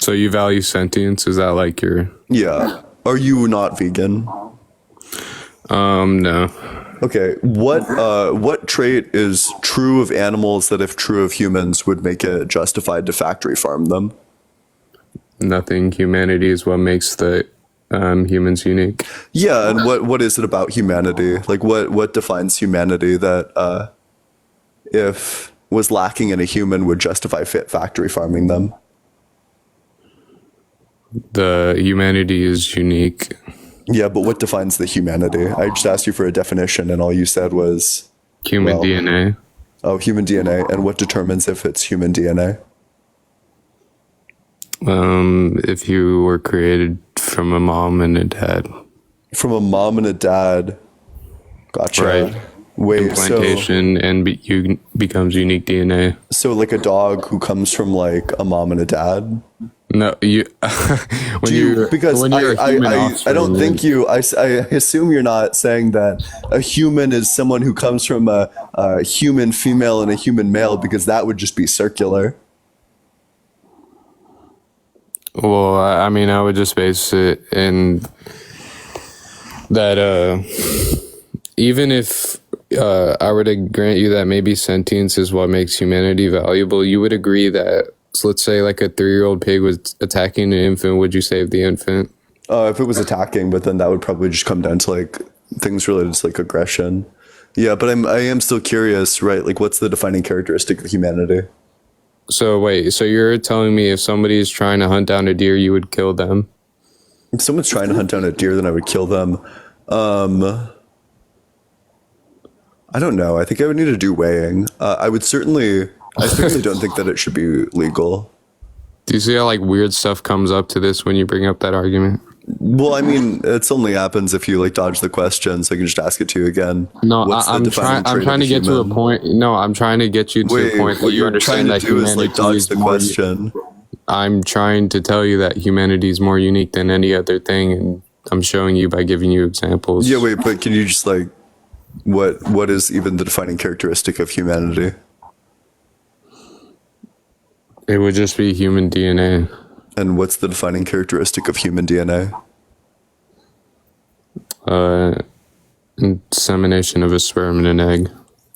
Speaker 3: so you value sentience? Is that like your?
Speaker 1: Yeah. Are you not vegan?
Speaker 3: No.
Speaker 1: Okay. What trait is true of animals that, if true of humans, would make it justified to factory farm them?
Speaker 3: Nothing. Humanity is what makes the humans unique.
Speaker 1: Yeah, and what is it about humanity? Like what defines humanity that if was lacking in a human would justify factory farming them?
Speaker 3: The humanity is unique.
Speaker 1: Yeah, but what defines the humanity? I just asked you for a definition and all you said was
Speaker 3: Human DNA.
Speaker 1: Oh, human DNA. And what determines if it's human DNA?
Speaker 3: If you were created from a mom and a dad.
Speaker 1: From a mom and a dad. Gotcha.
Speaker 3: Right.
Speaker 1: Wait,
Speaker 3: Implantation you becomes unique DNA.
Speaker 1: so like a dog who comes from like a mom and a dad?
Speaker 3: No, you.
Speaker 1: Because I don't think I assume you're not saying that a human is someone who comes from a human female and a human male, because that would just be circular.
Speaker 3: Well, I mean, I would just base it in that even if I were to grant you that maybe sentience is what makes humanity valuable, you would agree that, so let's say like a 3-year-old pig was attacking an infant, would you save the infant?
Speaker 1: If it was attacking, but then that would probably just come down to like things related to like aggression. Yeah, but I am still curious, right? Like, what's the defining characteristic of humanity?
Speaker 3: So wait, so you're telling me if somebody is trying to hunt down a deer, you would kill them?
Speaker 1: If someone's trying to hunt down a deer, then I would kill them. I don't know. I think I would need to do weighing. I certainly don't think that it should be legal.
Speaker 3: Do you see how like weird stuff comes up to this when you bring up that argument?
Speaker 1: Well, I mean, it only happens if you like dodge the question, so I can just ask it to you again.
Speaker 3: No, I'm trying to get to a point. No, I'm trying to get you to a point where you understand that humanity is the question. I'm trying to tell you that humanity is more unique than any other thing, and I'm showing you by giving you examples.
Speaker 1: Yeah, wait, but can you just like, what is even the defining characteristic of humanity?
Speaker 3: It would just be human DNA.
Speaker 1: And what's the defining characteristic of human DNA?
Speaker 3: Insemination of a sperm and an egg.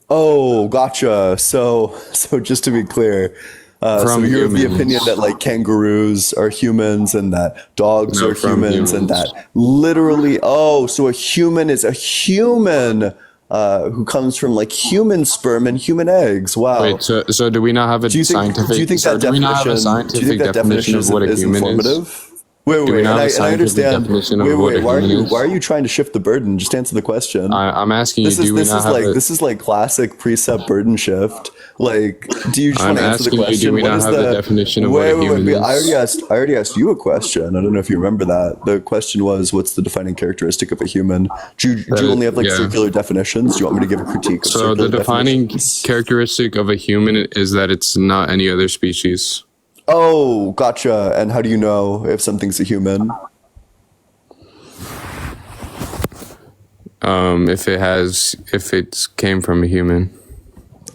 Speaker 1: Oh, gotcha. So just to be clear, so you're of the opinion that like kangaroos are humans and that dogs are humans and that literally, so a human is a human. who comes from like human sperm and human eggs. Wow.
Speaker 3: Wait, so do we not have a scientific?
Speaker 1: Do you think
Speaker 3: so
Speaker 1: that
Speaker 3: do we not have a
Speaker 1: definition? Do you
Speaker 3: scientific
Speaker 1: think that
Speaker 3: definition of what a
Speaker 1: is
Speaker 3: human
Speaker 1: informative?
Speaker 3: is?
Speaker 1: Wait,
Speaker 3: Do we
Speaker 1: wait,
Speaker 3: not have a
Speaker 1: and I
Speaker 3: scientific
Speaker 1: understand.
Speaker 3: definition of
Speaker 1: Wait,
Speaker 3: what a
Speaker 1: why are
Speaker 3: human
Speaker 1: you
Speaker 3: is?
Speaker 1: why are you trying to shift the burden? Just answer the question.
Speaker 3: I'm asking you. Do we not have a?
Speaker 1: This is like classic precept burden shift. Like, do you just
Speaker 3: I'm
Speaker 1: want to answer the
Speaker 3: asking you,
Speaker 1: question?
Speaker 3: do we
Speaker 1: What
Speaker 3: not
Speaker 1: is
Speaker 3: have the definition of what a human is?
Speaker 1: I already asked you a question. I don't know if you remember that. The question was, what's the defining characteristic of a human? Do you only have like
Speaker 3: Yeah.
Speaker 1: circular definitions? Do you want me to give a critique of
Speaker 3: So
Speaker 1: circular
Speaker 3: the defining
Speaker 1: definitions?
Speaker 3: characteristic of a human is that it's not any other species.
Speaker 1: Oh, gotcha. And how do you know if something's a human?
Speaker 3: If it came from a human.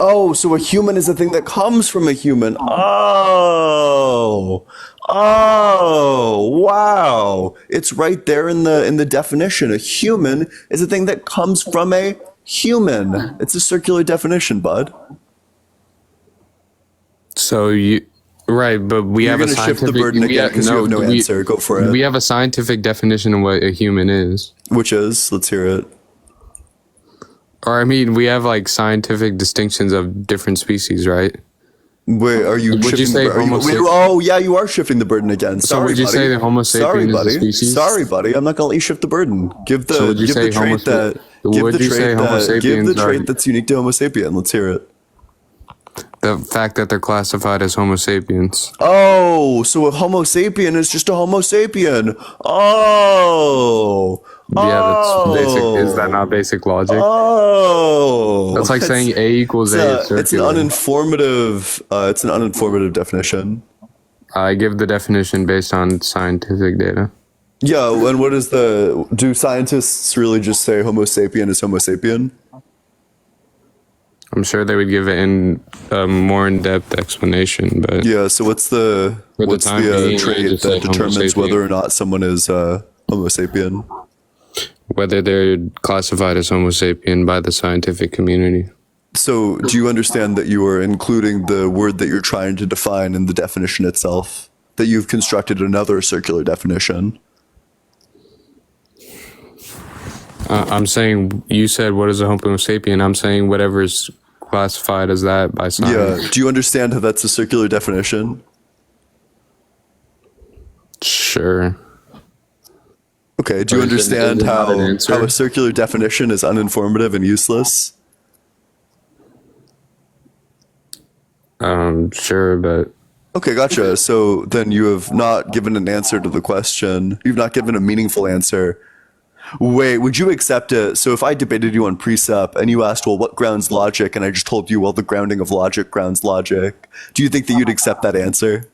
Speaker 1: Oh, so a human is a thing that comes from a human. Oh, wow! It's right there in the definition. A human is a thing that comes from a human. It's a circular definition, bud.
Speaker 3: So right, but we
Speaker 1: You're
Speaker 3: have a
Speaker 1: gonna shift
Speaker 3: scientific.
Speaker 1: the burden again because you have no answer. Go for it.
Speaker 3: We have a scientific definition of what a human is.
Speaker 1: Which is, let's hear it.
Speaker 3: Or I mean, we have like scientific distinctions of different species, right?
Speaker 1: Wait, are you?
Speaker 3: Would you
Speaker 1: shifting
Speaker 3: say
Speaker 1: the, are you
Speaker 3: Homo
Speaker 1: wait, oh, yeah, you are shifting the burden again.
Speaker 3: So
Speaker 1: Sorry,
Speaker 3: would you
Speaker 1: buddy.
Speaker 3: say that Homo
Speaker 1: Sorry,
Speaker 3: sapien is a
Speaker 1: buddy.
Speaker 3: species?
Speaker 1: Sorry, buddy. I'm not gonna let you shift the burden. Give the
Speaker 3: So would you
Speaker 1: give the
Speaker 3: say Homo
Speaker 1: trait that
Speaker 3: sap-
Speaker 1: give
Speaker 3: would
Speaker 1: the
Speaker 3: you say
Speaker 1: trait
Speaker 3: Homo
Speaker 1: that give the
Speaker 3: sapiens
Speaker 1: trait
Speaker 3: are-
Speaker 1: that's unique to Homo sapien. Let's hear it.
Speaker 3: The fact that they're classified as Homo sapiens.
Speaker 1: Oh, so a Homo sapien is just a Homo sapien. Oh.
Speaker 3: Yeah, that's basic. Is that not basic logic?
Speaker 1: Oh.
Speaker 3: That's like saying A equals A. Is
Speaker 1: It's an
Speaker 3: circular.
Speaker 1: uninformative definition.
Speaker 3: I give the definition based on scientific data.
Speaker 1: Yeah, and do scientists really just say Homo sapien is Homo sapien?
Speaker 3: I'm sure they would give it in a more in-depth explanation, but
Speaker 1: Yeah, so what's the
Speaker 3: For the time being, I
Speaker 1: trait
Speaker 3: just say
Speaker 1: that
Speaker 3: Homo
Speaker 1: determines
Speaker 3: sapien.
Speaker 1: whether or not someone is Homo sapien?
Speaker 3: whether they're classified as Homo sapien by the scientific community.
Speaker 1: So, do you understand that you are including the word that you're trying to define in the definition itself? That you've constructed another circular definition?
Speaker 3: I'm saying, you said, what is a Homo sapien? I'm saying whatever is classified as that by science.
Speaker 1: Yeah. Do you understand how that's a circular definition?
Speaker 3: Sure.
Speaker 1: Okay. Do you
Speaker 3: But is it
Speaker 1: understand
Speaker 3: not an answer?
Speaker 1: how a circular definition is uninformative and useless?
Speaker 3: Sure, but
Speaker 1: Okay, gotcha. So then you have not given an answer to the question. You've not given a meaningful answer. Wait, would you accept it? So if I debated you on precept and you asked, well, what grounds logic? And I just told you, well, the grounding of logic grounds logic. Do you think that you'd accept that answer?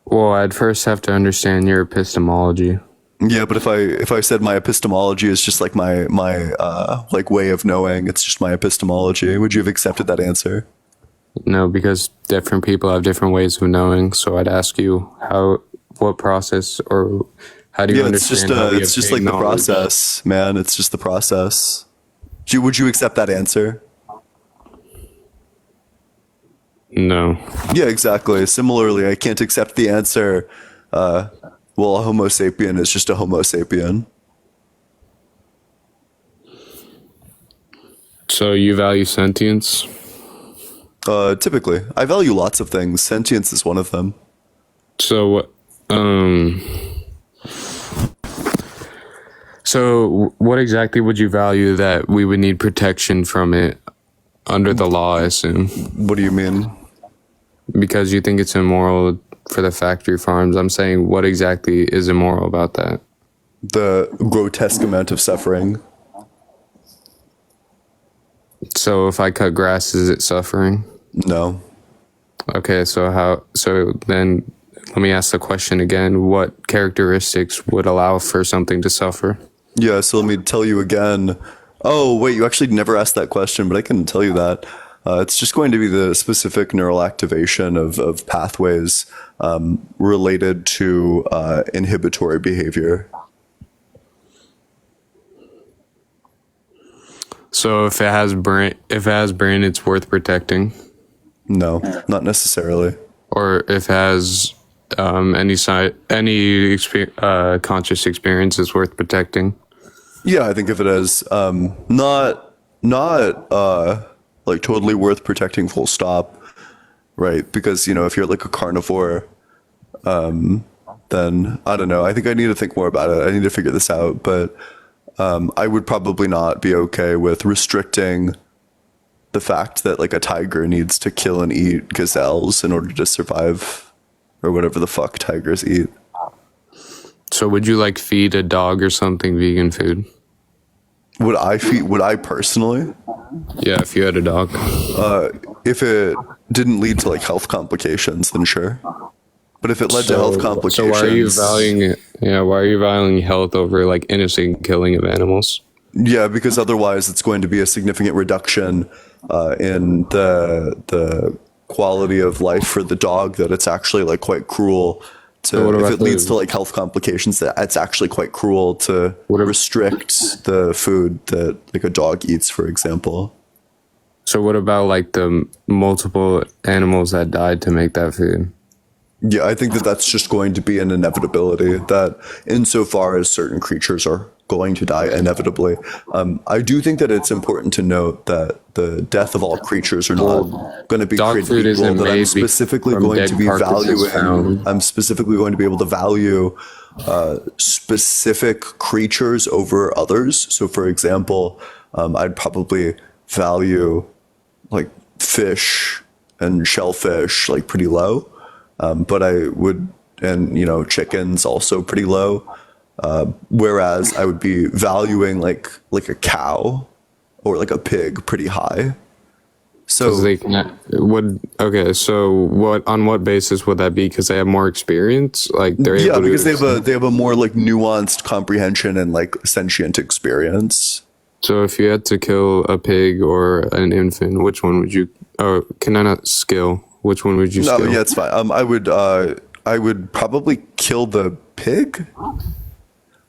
Speaker 3: well, I'd first have to understand your epistemology.
Speaker 1: Yeah, but if I said my epistemology is just like my like way of knowing, it's just my epistemology, would you have accepted that answer?
Speaker 3: No, because different people have different ways of knowing. So I'd ask you what process, or how do you
Speaker 1: Yeah, it's just
Speaker 3: understand? how we
Speaker 1: it's just
Speaker 3: obtain
Speaker 1: like the
Speaker 3: knowledge?
Speaker 1: process, man. It's just the process. Would you accept that answer?
Speaker 3: No.
Speaker 1: Yeah, exactly. Similarly, I can't accept the answer. Well, a Homo sapien is just a Homo sapien.
Speaker 3: So you value sentience?
Speaker 1: Typically, I value lots of things. Sentience is one of them.
Speaker 3: So, so what exactly would you value that we would need protection from it under the law, I assume?
Speaker 1: What do you mean?
Speaker 3: Because you think it's immoral for the factory farms. I'm saying, what exactly is immoral about that?
Speaker 1: The grotesque amount of suffering.
Speaker 3: So if I cut grass, is it suffering?
Speaker 1: No.
Speaker 3: Okay, so then let me ask the question again. What characteristics would allow for something to suffer?
Speaker 1: Yeah, so let me tell you again. Oh, wait, you actually never asked that question, but I can tell you that. It's just going to be the specific neural activation of pathways related to inhibitory behavior.
Speaker 3: So if it has brain, it's worth protecting.
Speaker 1: No, not necessarily.
Speaker 3: Or if it has any conscious experience is worth protecting.
Speaker 1: Yeah, I think of it as not like totally worth protecting full stop, right? Because, you know, if you're like a carnivore, then I don't know. I think I need to think more about it. I need to figure this out, but I would probably not be okay with restricting the fact that like a tiger needs to kill and eat gazelles in order to survive, or whatever the fuck tigers eat.
Speaker 3: So would you like feed a dog or something vegan food?
Speaker 1: Would I personally?
Speaker 3: Yeah, if you had a dog.
Speaker 1: If it didn't lead to like health complications, then sure. But if it led to health complications,
Speaker 3: so why are you valuing it? Yeah, why are you valuing health over like innocent killing of animals?
Speaker 1: Yeah, because otherwise it's going to be a significant reduction in the quality of life for the dog. That it's actually like quite cruel to.
Speaker 3: So
Speaker 1: if it leads to like health complications, that it's actually quite cruel to restrict the food that like a dog eats, for example.
Speaker 3: So what about like the multiple animals that died to make that food?
Speaker 1: Yeah, I think that that's just going to be an inevitability, that insofar as certain creatures are going to die inevitably. I do think that it's important to note that the death of all creatures are not going to be
Speaker 3: Dog
Speaker 1: created
Speaker 3: food
Speaker 1: equal,
Speaker 3: isn't
Speaker 1: that I'm
Speaker 3: made
Speaker 1: specifically
Speaker 3: from
Speaker 1: going
Speaker 3: dead
Speaker 1: to be
Speaker 3: carcasses
Speaker 1: valuing,
Speaker 3: found.
Speaker 1: I'm specifically going to be able to value specific creatures over others. So for example, I'd probably value like fish and shellfish like pretty low. But I would, and you know, chickens also pretty low. Whereas I would be valuing like a cow or like a pig pretty high. So
Speaker 3: They can, okay, so what on what basis would that be? Because they have more experience, like they're
Speaker 1: yeah,
Speaker 3: able
Speaker 1: because
Speaker 3: to,
Speaker 1: they have a more like nuanced comprehension and like sentient experience.
Speaker 3: So if you had to kill a pig or an infant, which one would you? Oh, can I not skill? Which one would you
Speaker 1: No,
Speaker 3: skill?
Speaker 1: yeah, it's fine. I would probably kill the pig.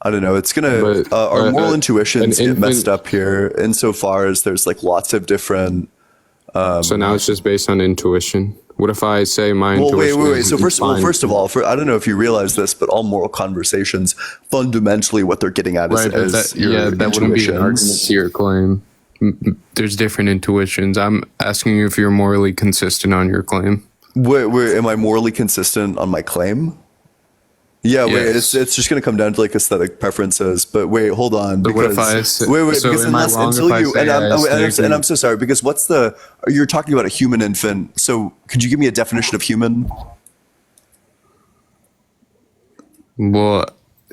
Speaker 1: I don't know. It's gonna
Speaker 3: But,
Speaker 1: our moral intuitions
Speaker 3: an
Speaker 1: get messed
Speaker 3: infant-
Speaker 1: up here insofar as there's like lots of different.
Speaker 3: So now it's just based on intuition. What if I say my
Speaker 1: Well,
Speaker 3: intuition?
Speaker 1: wait.
Speaker 3: is
Speaker 1: So first
Speaker 3: fine?
Speaker 1: of all, I don't know if you realize this, but all moral conversations, fundamentally, what they're getting at
Speaker 3: Right, but
Speaker 1: is
Speaker 3: that,
Speaker 1: your
Speaker 3: yeah, that wouldn't be an argument
Speaker 1: intuitions.
Speaker 3: to your claim. There's different intuitions. I'm asking you if you're morally consistent on your claim.
Speaker 1: Wait, am I morally consistent on my claim? Yeah, wait,
Speaker 3: Yes.
Speaker 1: it's just gonna come down to like aesthetic preferences. But wait, hold on.
Speaker 3: But what if
Speaker 1: Because,
Speaker 3: I
Speaker 1: wait,
Speaker 3: so
Speaker 1: because
Speaker 3: am I
Speaker 1: unless
Speaker 3: wrong
Speaker 1: until
Speaker 3: if I
Speaker 1: you
Speaker 3: say
Speaker 1: and I'm,
Speaker 3: aesthetically-
Speaker 1: and I'm so sorry because you're talking about a human infant. So could you give me a definition of human?
Speaker 3: Well,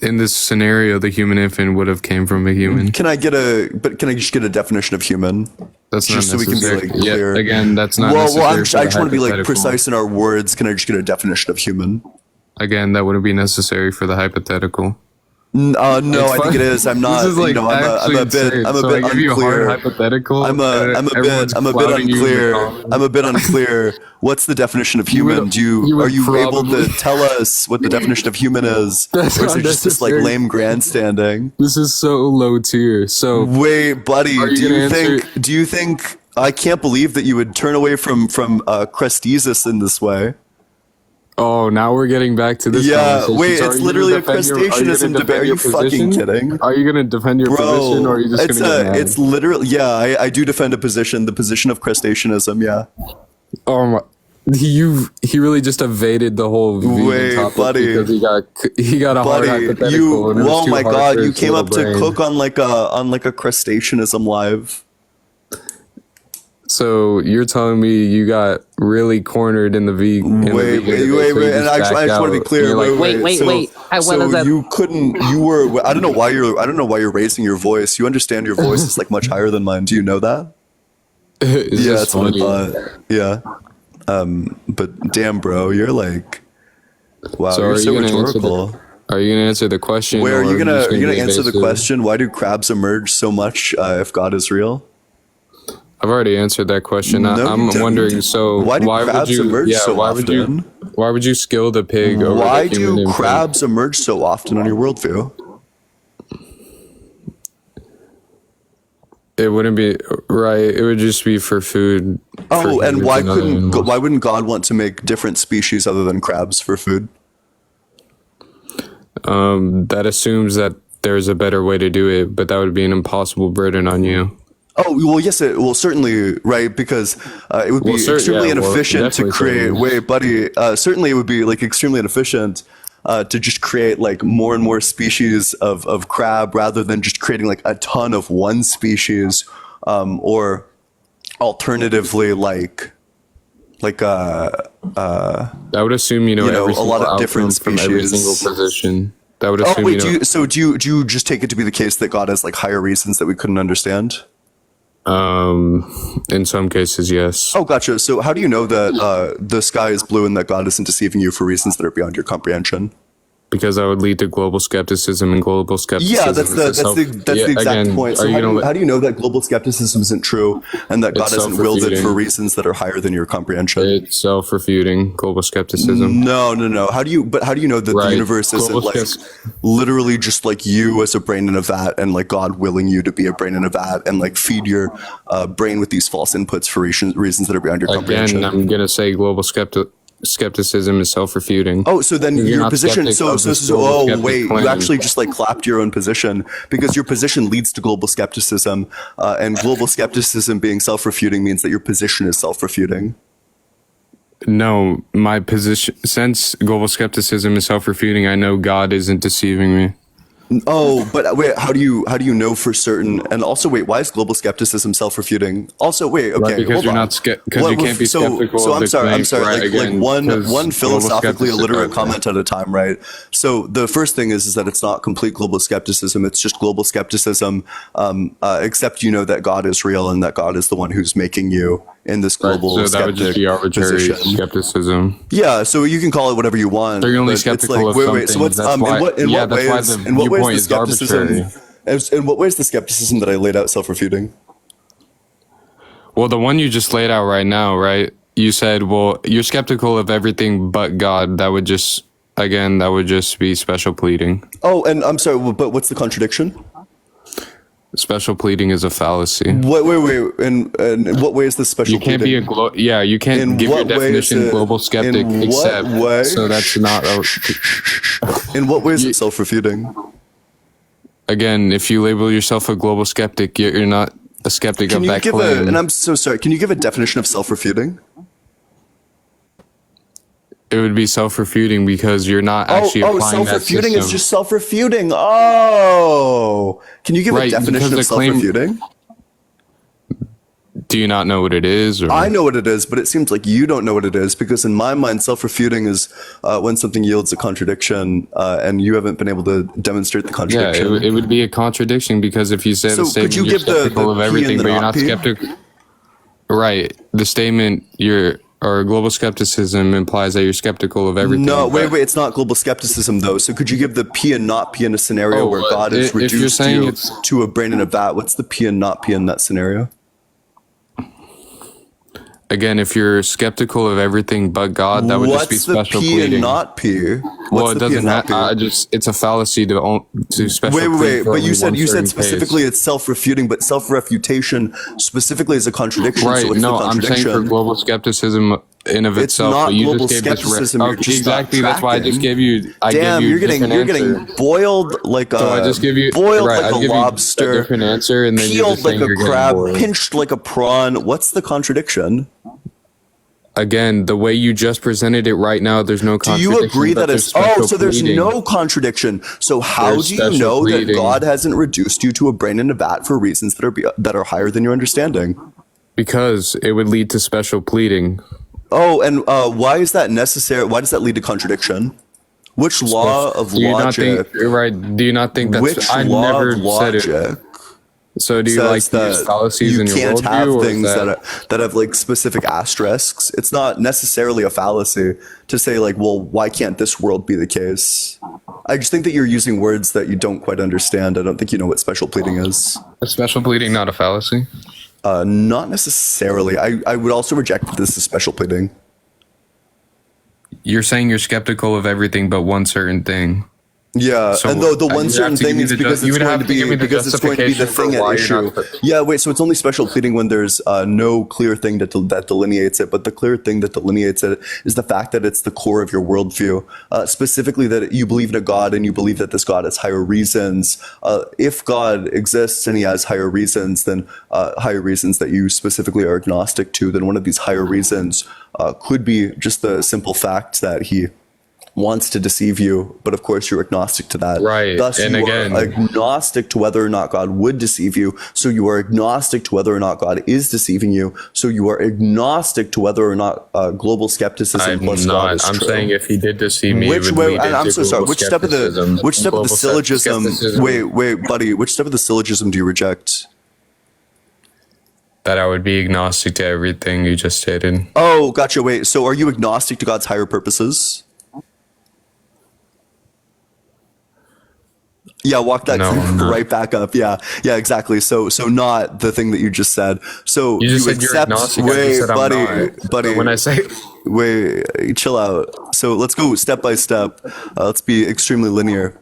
Speaker 3: in this scenario, the human infant would have came from a human.
Speaker 1: Can I just get a definition of human?
Speaker 3: That's
Speaker 1: Just
Speaker 3: not
Speaker 1: so we can be
Speaker 3: necessary.
Speaker 1: like clear.
Speaker 3: Yeah, again, that's not
Speaker 1: Well,
Speaker 3: necessary.
Speaker 1: I
Speaker 3: for
Speaker 1: just
Speaker 3: the
Speaker 1: want to be like
Speaker 3: hypothetical.
Speaker 1: precise in our words. Can I just get a definition of human?
Speaker 3: Again, that wouldn't be necessary for the hypothetical.
Speaker 1: No, I think
Speaker 3: fine.
Speaker 1: it is. I'm not.
Speaker 3: This is like
Speaker 1: you know, I'm a bit
Speaker 3: insane. So I give you a hard
Speaker 1: unclear.
Speaker 3: hypothetical.
Speaker 1: I'm a bit
Speaker 3: everyone's clouding you in the
Speaker 1: unclear.
Speaker 3: comments.
Speaker 1: I'm a bit unclear. What's the definition of human?
Speaker 3: would-
Speaker 1: Do you
Speaker 3: you would
Speaker 1: are you able
Speaker 3: probably-
Speaker 1: to tell us what the definition of human is, or
Speaker 3: That's
Speaker 1: is
Speaker 3: not
Speaker 1: it just this like
Speaker 3: necessary.
Speaker 1: lame grandstanding?
Speaker 3: This is so low tier. So
Speaker 1: Wait, buddy,
Speaker 3: Are you gonna answer-
Speaker 1: do you think I can't believe that you would turn away from Crustaceanism in this way?
Speaker 3: oh, now we're getting back to this.
Speaker 1: Yeah,
Speaker 3: conversation.
Speaker 1: wait,
Speaker 3: So
Speaker 1: it's
Speaker 3: are you
Speaker 1: literally
Speaker 3: gonna
Speaker 1: a
Speaker 3: defend your- are you gonna
Speaker 1: Crustaceanism
Speaker 3: defend
Speaker 1: debate. Are
Speaker 3: your
Speaker 1: you fucking
Speaker 3: position?
Speaker 1: kidding?
Speaker 3: Are you going to defend your position, or are you just going to get mad?
Speaker 1: It's literally, yeah, I do defend a position, the position of Crustaceanism, yeah.
Speaker 3: Oh my! He really just evaded the whole vegan
Speaker 1: Wait,
Speaker 3: topic
Speaker 1: buddy.
Speaker 3: because he got a hard
Speaker 1: Buddy,
Speaker 3: hypothetical. and it was
Speaker 1: oh
Speaker 3: too
Speaker 1: my
Speaker 3: hard
Speaker 1: god,
Speaker 3: for
Speaker 1: you
Speaker 3: his
Speaker 1: came
Speaker 3: little
Speaker 1: up to
Speaker 3: brain.
Speaker 1: cook on like a Crustaceanism live.
Speaker 3: So you're telling me you got really cornered in the vegan?
Speaker 1: Wait, and I just want to be clear.
Speaker 8: Wait.
Speaker 1: You couldn't. You were. I don't know why you're raising your voice. You understand your voice is like much higher than mine. Do you know that?
Speaker 3: It's
Speaker 1: Yeah,
Speaker 3: just
Speaker 1: that's what I
Speaker 3: funny.
Speaker 1: thought. Yeah. But damn, bro, you're like, wow,
Speaker 3: So
Speaker 1: you're
Speaker 3: are
Speaker 1: so
Speaker 3: you gonna answer
Speaker 1: rhetorical.
Speaker 3: Are you gonna answer the question?
Speaker 1: Where are
Speaker 3: or
Speaker 1: you gonna
Speaker 3: just be
Speaker 1: answer the
Speaker 3: evasive?
Speaker 1: question? Why do crabs emerge so much if God is real?
Speaker 3: I've already answered that question.
Speaker 1: No, you
Speaker 3: I'm
Speaker 1: didn't.
Speaker 3: wondering. So
Speaker 1: Why do
Speaker 3: would
Speaker 1: crabs
Speaker 3: you?
Speaker 1: emerge
Speaker 3: Yeah,
Speaker 1: so
Speaker 3: why would you?
Speaker 1: often?
Speaker 3: Why would you skill the pig over
Speaker 1: Why
Speaker 3: the human
Speaker 1: do
Speaker 3: infant?
Speaker 1: crabs emerge so often on your worldview?
Speaker 3: It wouldn't be right. It would just be for food.
Speaker 1: Oh,
Speaker 3: for
Speaker 1: and
Speaker 3: humans
Speaker 1: why
Speaker 3: other animals.
Speaker 1: why wouldn't God want to make different species other than crabs for food?
Speaker 3: That assumes that there's a better way to do it, but that would be an impossible burden on you.
Speaker 1: Oh, well, yes, it will certainly, right? Because it would be extremely inefficient to create. Wait, buddy, certainly it would be like extremely inefficient to just create like more and more species of crab rather than just creating like a ton of one species, or alternatively like
Speaker 3: I would assume every
Speaker 1: a lot of different species
Speaker 3: from every single position. That would assume.
Speaker 1: Oh wait, do you just take it to be the case that God has like higher reasons that we couldn't understand?
Speaker 3: In some cases, yes.
Speaker 1: Oh, gotcha. So how do you know that the sky is blue and that God isn't deceiving you for reasons that are beyond your comprehension?
Speaker 3: Because that would lead to global skepticism, and global skepticism.
Speaker 1: Yeah, that's the exact point. So how do you know that global skepticism isn't true and that God hasn't willed it for reasons that are higher than your comprehension?
Speaker 3: It's self-refuting, global skepticism.
Speaker 1: No. How do you know that the universe isn't like literally just like you as a brain in a vat and like God willing you to be a brain in a vat and like feed your brain with these false inputs for reasons that are beyond your comprehension?
Speaker 3: Again, I'm gonna say global skepticism is self-refuting.
Speaker 1: Oh, so then your position. You actually just like clapped your own position because your position leads to global skepticism, and global skepticism being self-refuting means that your position is self-refuting.
Speaker 3: No, my position, since global skepticism is self-refuting, I know God isn't deceiving me.
Speaker 1: Oh, but wait, how do you know for certain? And also, wait, why is global skepticism self-refuting? Also, wait, okay,
Speaker 3: because you're not because you can't be skeptical.
Speaker 1: So I'm sorry,
Speaker 3: right,
Speaker 1: like one philosophically illiterate comment at a time, right? So the first thing is that it's not complete global skepticism; it's just global skepticism, except you know that God is real and that God is the one who's making you in this global
Speaker 3: so that would just be arbitrary skepticism.
Speaker 1: Yeah, so you can call it whatever you want.
Speaker 3: So you're only skeptical of something.
Speaker 1: Wait, so what's in what ways the skepticism? In what ways the skepticism that I laid out self-refuting?
Speaker 3: Well, the one you just laid out right now, right? You said, well, you're skeptical of everything but God. That would just be special pleading.
Speaker 1: Oh, and I'm sorry, but what's the contradiction?
Speaker 3: Special pleading is a fallacy.
Speaker 1: Wait. In what way is this special
Speaker 3: pleading? You can't be you can't give your definition global skeptic except. So that's not
Speaker 1: In what way is it self-refuting?
Speaker 3: Again, if you label yourself a global skeptic, you're not a skeptic of that claim.
Speaker 1: And I'm so sorry, can you give a definition of self-refuting?
Speaker 3: It would be self-refuting because you're not actually applying that system.
Speaker 1: Self-refuting is just self-refuting. Oh, can you give a definition of self-refuting?
Speaker 3: Do you not know what it is? Or?
Speaker 1: I know what it is, but it seems like you don't know what it is because in my mind, self-refuting is when something yields a contradiction and you haven't been able to demonstrate the contradiction.
Speaker 3: Yeah, it would be a contradiction because if you say the statement you're skeptical of everything, but you're not skeptical. Right. The statement or global skepticism implies that you're skeptical of everything.
Speaker 1: No, wait, it's not global skepticism though. So could you give the P and not P in a scenario where God has reduced you to a brain in a vat? What's the P and not P in that scenario?
Speaker 3: Again, if you're skeptical of everything but God, that would just be special pleading.
Speaker 1: What's the P and not P?
Speaker 3: Well, it doesn't matter. It's a fallacy to special plead.
Speaker 1: Wait, but you said specifically it's self-refuting, but self-refutation specifically is a contradiction.
Speaker 3: Right,
Speaker 1: so what's the contradiction?
Speaker 3: I'm saying for global skepticism in of itself.
Speaker 1: Not
Speaker 3: but you
Speaker 1: global
Speaker 3: just
Speaker 1: skepticism.
Speaker 3: Gave this exactly. That's why I just gave you.
Speaker 1: You're getting boiled like a.
Speaker 3: So I just give you
Speaker 1: like a lobster.
Speaker 3: A different answer, and then
Speaker 1: peeled
Speaker 3: you're just
Speaker 1: like a crab, pinched like a prawn. What's the contradiction?
Speaker 3: Again, the way you just presented it right now, there's no contradiction.
Speaker 1: Do you agree that it's... Oh, so there's no contradiction. So how do you know that God hasn't reduced you to a brain in a vat for reasons that are higher than your understanding?
Speaker 3: Because it would lead to special pleading.
Speaker 1: Oh, and why is that necessary? Why does that lead to contradiction? Which law of logic...
Speaker 3: Do you not think that's...
Speaker 1: Which law of logic...
Speaker 3: So do you like these fallacies in your worldview? You can't have things
Speaker 1: that have like specific asterisks. It's not necessarily a fallacy to say like, well, why can't this world be the case? I just think that you're using words that you don't quite understand. I don't think you know what special pleading is.
Speaker 3: Is special pleading not a fallacy?
Speaker 1: Not necessarily. I would also reject that this is special pleading.
Speaker 3: You're saying you're skeptical of everything but one certain thing.
Speaker 1: Yeah,
Speaker 3: So
Speaker 1: and the
Speaker 3: you'd
Speaker 1: one
Speaker 3: have
Speaker 1: certain
Speaker 3: to give
Speaker 1: thing
Speaker 3: me
Speaker 1: is
Speaker 3: the
Speaker 1: because
Speaker 3: you
Speaker 1: it's
Speaker 3: would
Speaker 1: going
Speaker 3: have
Speaker 1: to
Speaker 3: to give
Speaker 1: be
Speaker 3: me the
Speaker 1: because it's going to be the
Speaker 3: justification
Speaker 1: thing
Speaker 3: for
Speaker 1: at
Speaker 3: why you're
Speaker 1: issue.
Speaker 3: not.
Speaker 1: Yeah, wait. So it's only special pleading when there's no clear thing that delineates it. But the clear thing that delineates it is the fact that it's the core of your worldview. Specifically, that you believe in a God and you believe that this God has higher reasons. If God exists and He has higher reasons, then higher reasons that you specifically are agnostic to, then one of these higher reasons could be just the simple fact that He wants to deceive you, but of course you're agnostic to that.
Speaker 3: Right.
Speaker 1: Thus,
Speaker 3: And
Speaker 1: you
Speaker 3: again,
Speaker 1: are agnostic to whether or not God would deceive you. So you are agnostic to whether or not God is deceiving you. So you are agnostic to whether or not global skepticism
Speaker 3: I'm
Speaker 1: plus God
Speaker 3: not.
Speaker 1: is
Speaker 3: I'm
Speaker 1: true.
Speaker 3: saying if He did deceive me,
Speaker 1: Which
Speaker 3: it would
Speaker 1: way?
Speaker 3: lead
Speaker 1: And I'm
Speaker 3: into
Speaker 1: so sorry.
Speaker 3: global
Speaker 1: Which step of
Speaker 3: skepticism.
Speaker 1: the
Speaker 3: Global
Speaker 1: syllogism?
Speaker 3: skepticism
Speaker 1: Wait, buddy. Which step of the syllogism do you reject?
Speaker 3: that I would be agnostic to everything you just stated.
Speaker 1: Oh, gotcha. Wait. So are you agnostic to God's higher purposes? Yeah, walk that
Speaker 3: No, I'm not.
Speaker 1: right back up. Yeah, exactly. So not the thing that you just said. So
Speaker 3: You just said you're
Speaker 1: accept.
Speaker 3: agnostic. I just
Speaker 1: Wait,
Speaker 3: said I'm
Speaker 1: buddy,
Speaker 3: not.
Speaker 1: buddy.
Speaker 3: So when I say
Speaker 1: Wait, chill out. So let's go step by step. Let's be extremely linear.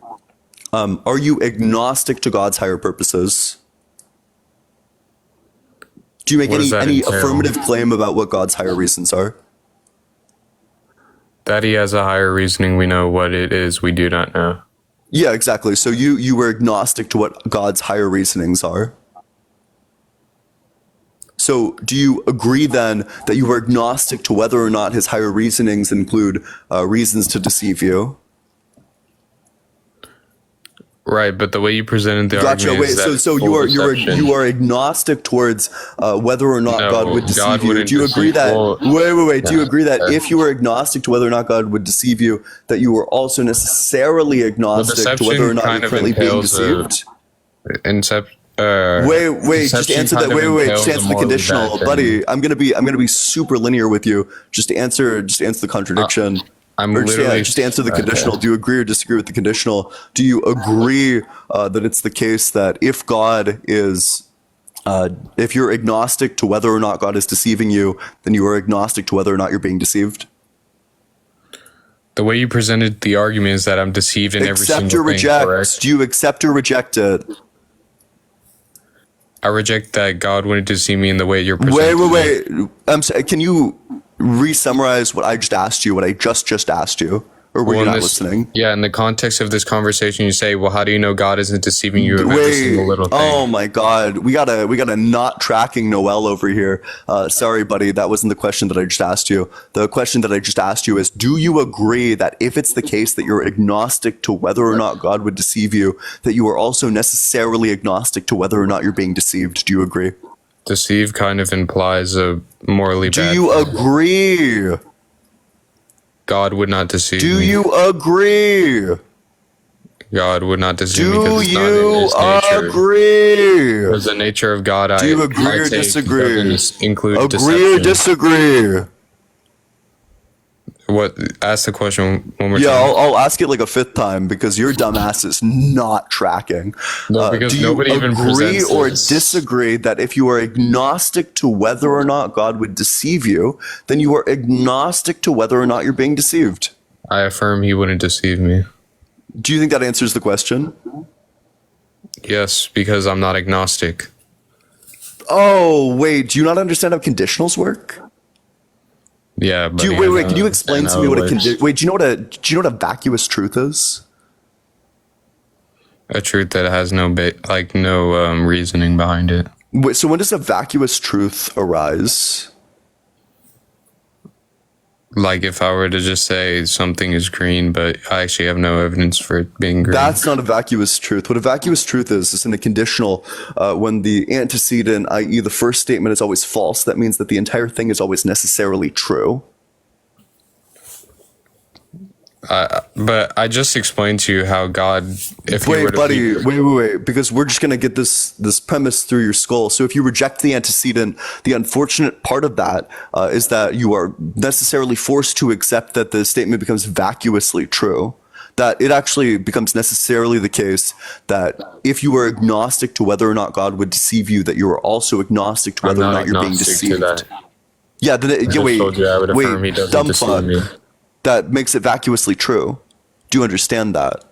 Speaker 1: Are you agnostic to God's higher purposes? Do you make
Speaker 3: What does that
Speaker 1: any
Speaker 3: entail?
Speaker 1: affirmative claim about what God's higher reasons are?
Speaker 3: that He has a higher reasoning, we know what it is. We do not know.
Speaker 1: Yeah, exactly. So you were agnostic to what God's higher reasonings are. So do you agree then that you were agnostic to whether or not His higher reasonings include reasons to deceive you?
Speaker 3: Right, but the way you presented the
Speaker 1: Gotcha.
Speaker 3: argument
Speaker 1: Wait.
Speaker 3: is that
Speaker 1: So
Speaker 3: full
Speaker 1: you
Speaker 3: deception.
Speaker 1: are agnostic towards whether or not
Speaker 3: No,
Speaker 1: God would deceive
Speaker 3: God
Speaker 1: you.
Speaker 3: wouldn't
Speaker 1: Do you agree
Speaker 3: deceive-
Speaker 1: that?
Speaker 3: well,
Speaker 1: Wait. Do you agree that
Speaker 3: yeah.
Speaker 1: if you were agnostic to whether or not God would deceive you, that you were also necessarily agnostic to
Speaker 3: deception
Speaker 1: whether or not
Speaker 3: kind
Speaker 1: you're
Speaker 3: of
Speaker 1: currently being
Speaker 3: entails a-
Speaker 1: deceived? Wait, just
Speaker 3: deception
Speaker 1: answer that.
Speaker 3: kind of
Speaker 1: Wait,
Speaker 3: entails
Speaker 1: just
Speaker 3: a
Speaker 1: answer the
Speaker 3: morally
Speaker 1: conditional,
Speaker 3: bad thing.
Speaker 1: buddy. I'm gonna be super linear with you. Just answer the contradiction.
Speaker 3: I'm
Speaker 1: Or just,
Speaker 3: literally
Speaker 1: just answer the
Speaker 3: okay.
Speaker 1: conditional. Do you agree or disagree with the conditional? Do you agree that it's the case that if God is, if you're agnostic to whether or not God is deceiving you, then you are agnostic to whether or not you're being deceived?
Speaker 3: The way you presented the argument is that I'm deceived in every
Speaker 1: Accept
Speaker 3: single
Speaker 1: or
Speaker 3: thing,
Speaker 1: reject.
Speaker 3: correct?
Speaker 1: Do you accept or reject it?
Speaker 3: I reject that God wouldn't deceive me in the way you're presenting.
Speaker 1: Wait. I'm sorry, can you re-summarize what I just asked you? What I just asked you, or were you
Speaker 3: in
Speaker 1: not
Speaker 3: this-
Speaker 1: listening?
Speaker 3: Yeah, in the context of this conversation, you say, "Well, how do you know God isn't deceiving you of every single little thing?"
Speaker 1: Oh my God, we got a not tracking Noel over here. Sorry, buddy, that wasn't the question that I just asked you. The question that I just asked you is: do you agree that if it's the case that you're agnostic to whether or not God would deceive you, that you are also necessarily agnostic to whether or not you're being deceived? Do you agree?
Speaker 3: Deceive kind of implies a morally
Speaker 1: Do
Speaker 3: bad.
Speaker 1: you agree?
Speaker 3: God would not deceive
Speaker 1: Do
Speaker 3: me.
Speaker 1: you agree?
Speaker 3: God would not deceive me
Speaker 1: Do
Speaker 3: because it's not in
Speaker 1: you
Speaker 3: His nature.
Speaker 1: agree?
Speaker 3: Because the nature of God,
Speaker 1: Do you agree
Speaker 3: I
Speaker 1: or
Speaker 3: take
Speaker 1: disagree?
Speaker 3: doesn't include
Speaker 1: Agree or
Speaker 3: deception.
Speaker 1: disagree?
Speaker 3: What? Ask the question one more
Speaker 1: Yeah,
Speaker 3: time.
Speaker 1: I'll ask it like a fifth time because your dumbass is not tracking.
Speaker 3: No, because
Speaker 1: do you
Speaker 3: nobody even
Speaker 1: agree
Speaker 3: presents
Speaker 1: or
Speaker 3: this.
Speaker 1: disagree that if you are agnostic to whether or not God would deceive you, then you are agnostic to whether or not you're being deceived?
Speaker 3: I affirm He wouldn't deceive me.
Speaker 1: Do you think that answers the question?
Speaker 3: Yes, because I'm not agnostic.
Speaker 1: Oh, wait, do you not understand how conditionals work?
Speaker 3: Yeah, but
Speaker 1: Do you, wait, can you explain to me what a wait, do you know what a vacuous truth is?
Speaker 3: a truth that has no reasoning behind it?
Speaker 1: Wait, so when does a vacuous truth arise?
Speaker 3: Like if I were to just say something is green, but I actually have no evidence for it being green.
Speaker 1: That's not a vacuous truth. What a vacuous truth is in a conditional, when the antecedent, i.e. the first statement, is always false, that means that the entire thing is always necessarily true.
Speaker 3: But I just explained to you how God, if he were
Speaker 1: Wait,
Speaker 3: to
Speaker 1: buddy,
Speaker 3: be,
Speaker 1: wait, because we're just gonna get this premise through your skull. So if you reject the antecedent, the unfortunate part of that is that you are necessarily forced to accept that the statement becomes vacuously true. That it actually becomes necessarily the case that if you are agnostic to whether or not God would deceive you, that you are also agnostic to whether or not you're being
Speaker 3: agnostic to
Speaker 1: deceived.
Speaker 3: that.
Speaker 1: Yeah, then
Speaker 3: I just told you I would affirm he doesn't
Speaker 1: dumb
Speaker 3: deceive
Speaker 1: fuck.
Speaker 3: me.
Speaker 1: That makes it vacuously true. Do you understand that?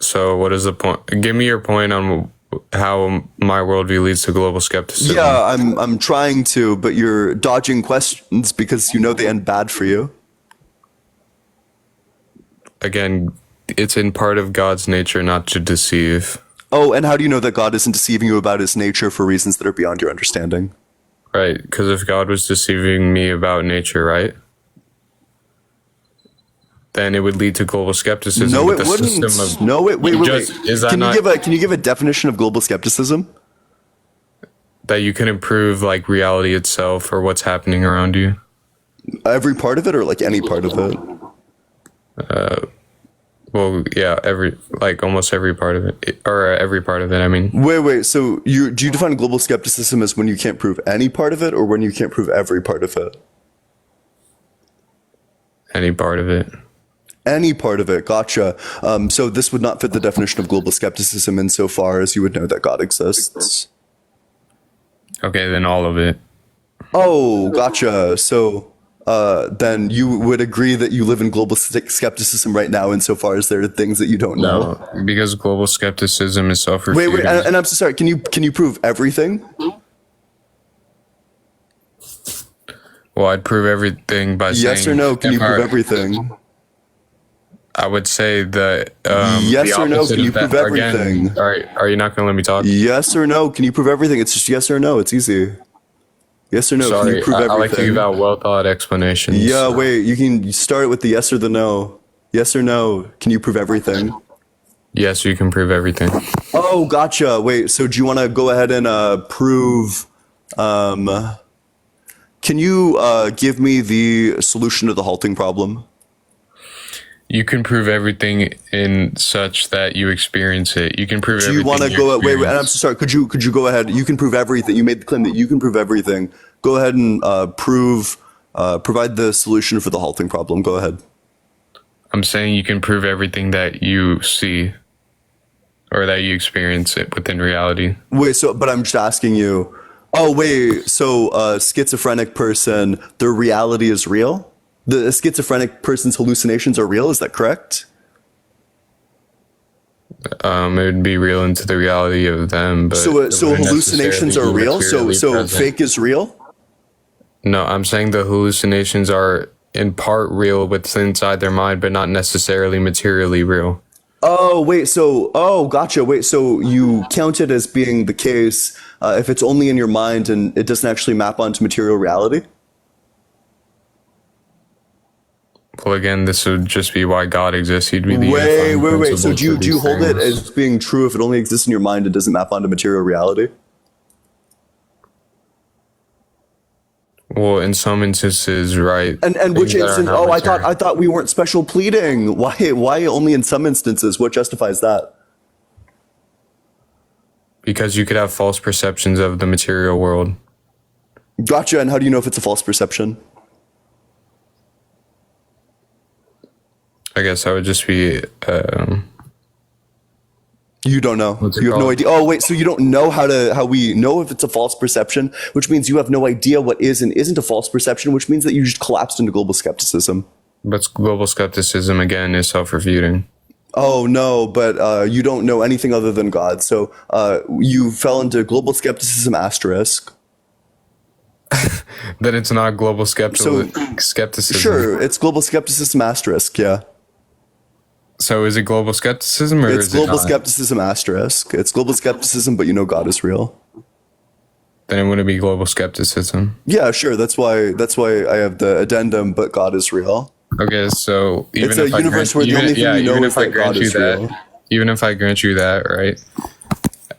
Speaker 3: So what is the point? Give me your point on how my worldview leads to global skepticism.
Speaker 1: Yeah, I'm trying to, but you're dodging questions because you know they end bad for you.
Speaker 3: Again, it's in part of God's nature not to deceive.
Speaker 1: Oh, and how do you know that God isn't deceiving you about his nature for reasons that are beyond your understanding?
Speaker 3: Right, because if God was deceiving me about nature, right, then it would lead to global skepticism.
Speaker 1: No,
Speaker 3: with
Speaker 1: it
Speaker 3: the
Speaker 1: wouldn't.
Speaker 3: system of-
Speaker 1: No, it wait.
Speaker 3: Is that
Speaker 1: Can
Speaker 3: not
Speaker 1: you give a definition of global skepticism?
Speaker 3: that you can improve like reality itself or what's happening around you?
Speaker 1: Every part of it, or like any part of it?
Speaker 3: Well, yeah, almost every part of it, or every part of it. I mean,
Speaker 1: Wait. So do you define global skepticism as when you can't prove any part of it, or when you can't prove every part of it?
Speaker 3: any part of it.
Speaker 1: Any part of it, gotcha. So this would not fit the definition of global skepticism insofar as you would know that God exists.
Speaker 3: Okay, then all of it.
Speaker 1: Oh, gotcha. So then you would agree that you live in global skepticism right now insofar as there are things that you don't know.
Speaker 3: No, because global skepticism is self-refuting.
Speaker 1: Wait, and I'm so sorry. Can you prove everything?
Speaker 3: Well, I'd prove everything by saying
Speaker 1: Yes or no? Can you prove everything?
Speaker 3: I would say that
Speaker 1: Yes
Speaker 3: the
Speaker 1: or no?
Speaker 3: opposite
Speaker 1: Can you
Speaker 3: of that-
Speaker 1: prove everything?
Speaker 3: Again, are you not going to let me talk?
Speaker 1: Yes or no? Can you prove everything? It's just yes or no. It's easy. Yes or no? Can
Speaker 3: Sorry,
Speaker 1: you prove everything?
Speaker 3: I like to give out well-thought explanations.
Speaker 1: Yeah, wait. You can start with the yes or the no. Yes or no? Can you prove everything?
Speaker 3: Yes, you can prove everything.
Speaker 1: Oh, gotcha. Wait. So do you want to go ahead and prove? Can you give me the solution to the halting problem?
Speaker 3: You can prove everything in such that you experience it. You can prove
Speaker 1: Do
Speaker 3: everything.
Speaker 1: you want to go? Wait. And I'm so sorry. Could you go ahead? You can prove everything. You made the claim that you can prove everything. Go ahead and provide the solution for the halting problem. Go ahead.
Speaker 3: I'm saying you can prove everything that you see or that you experience it within reality.
Speaker 1: Wait. But I'm just asking you. Oh, wait. So a schizophrenic person, their reality is real? The schizophrenic person's hallucinations are real? Is that correct?
Speaker 3: It would be real into the reality of them, but
Speaker 1: So
Speaker 3: it wouldn't
Speaker 1: hallucinations are
Speaker 3: necessarily be
Speaker 1: real? So
Speaker 3: materially present.
Speaker 1: fake is real?
Speaker 3: No, I'm saying the hallucinations are in part real within inside their mind, but not necessarily materially real.
Speaker 1: Oh, wait. Gotcha. Wait, so you count it as being the case if it's only in your mind and it doesn't actually map onto material reality?
Speaker 3: Well, again, this would just be why God exists. He'd be the
Speaker 1: Wait.
Speaker 3: unifying
Speaker 1: So
Speaker 3: principle
Speaker 1: do
Speaker 3: for
Speaker 1: you
Speaker 3: these
Speaker 1: hold it
Speaker 3: things.
Speaker 1: as being true if it only exists in your mind and doesn't map onto material reality?
Speaker 3: Well, in some instances, right?
Speaker 1: And which
Speaker 3: Things that are
Speaker 1: instance?
Speaker 3: not
Speaker 1: Oh,
Speaker 3: material.
Speaker 1: I thought we weren't special pleading. Why only in some instances? What justifies that?
Speaker 3: Because you could have false perceptions of the material world.
Speaker 1: Gotcha. And how do you know if it's a false perception?
Speaker 3: I guess I would just be.
Speaker 1: You don't know.
Speaker 3: What's it
Speaker 1: You have no
Speaker 3: called?
Speaker 1: idea. Oh, wait. So you don't know how we know if it's a false perception, which means you have no idea what is and isn't a false perception, which means that you just collapsed into global skepticism.
Speaker 3: But global skepticism again is self-refuting.
Speaker 1: Oh, no, but you don't know anything other than God. So you fell into global skepticism asterisk.
Speaker 3: Then it's not global skepticism.
Speaker 1: Sure, it's global skepticism asterisk, yeah.
Speaker 3: So is it global skepticism or
Speaker 1: It's
Speaker 3: is it
Speaker 1: global
Speaker 3: not?
Speaker 1: skepticism asterisk. It's global skepticism, but you know God is real.
Speaker 3: Then it wouldn't be global skepticism.
Speaker 1: Yeah, sure. That's why I have the addendum, but God is real.
Speaker 3: Okay, so even
Speaker 1: It's a
Speaker 3: if I
Speaker 1: universe
Speaker 3: grant,
Speaker 1: where the only thing you know
Speaker 3: even
Speaker 1: is
Speaker 3: if I
Speaker 1: that
Speaker 3: grant
Speaker 1: God
Speaker 3: you
Speaker 1: is
Speaker 3: that,
Speaker 1: real.
Speaker 3: even if I grant you that, right?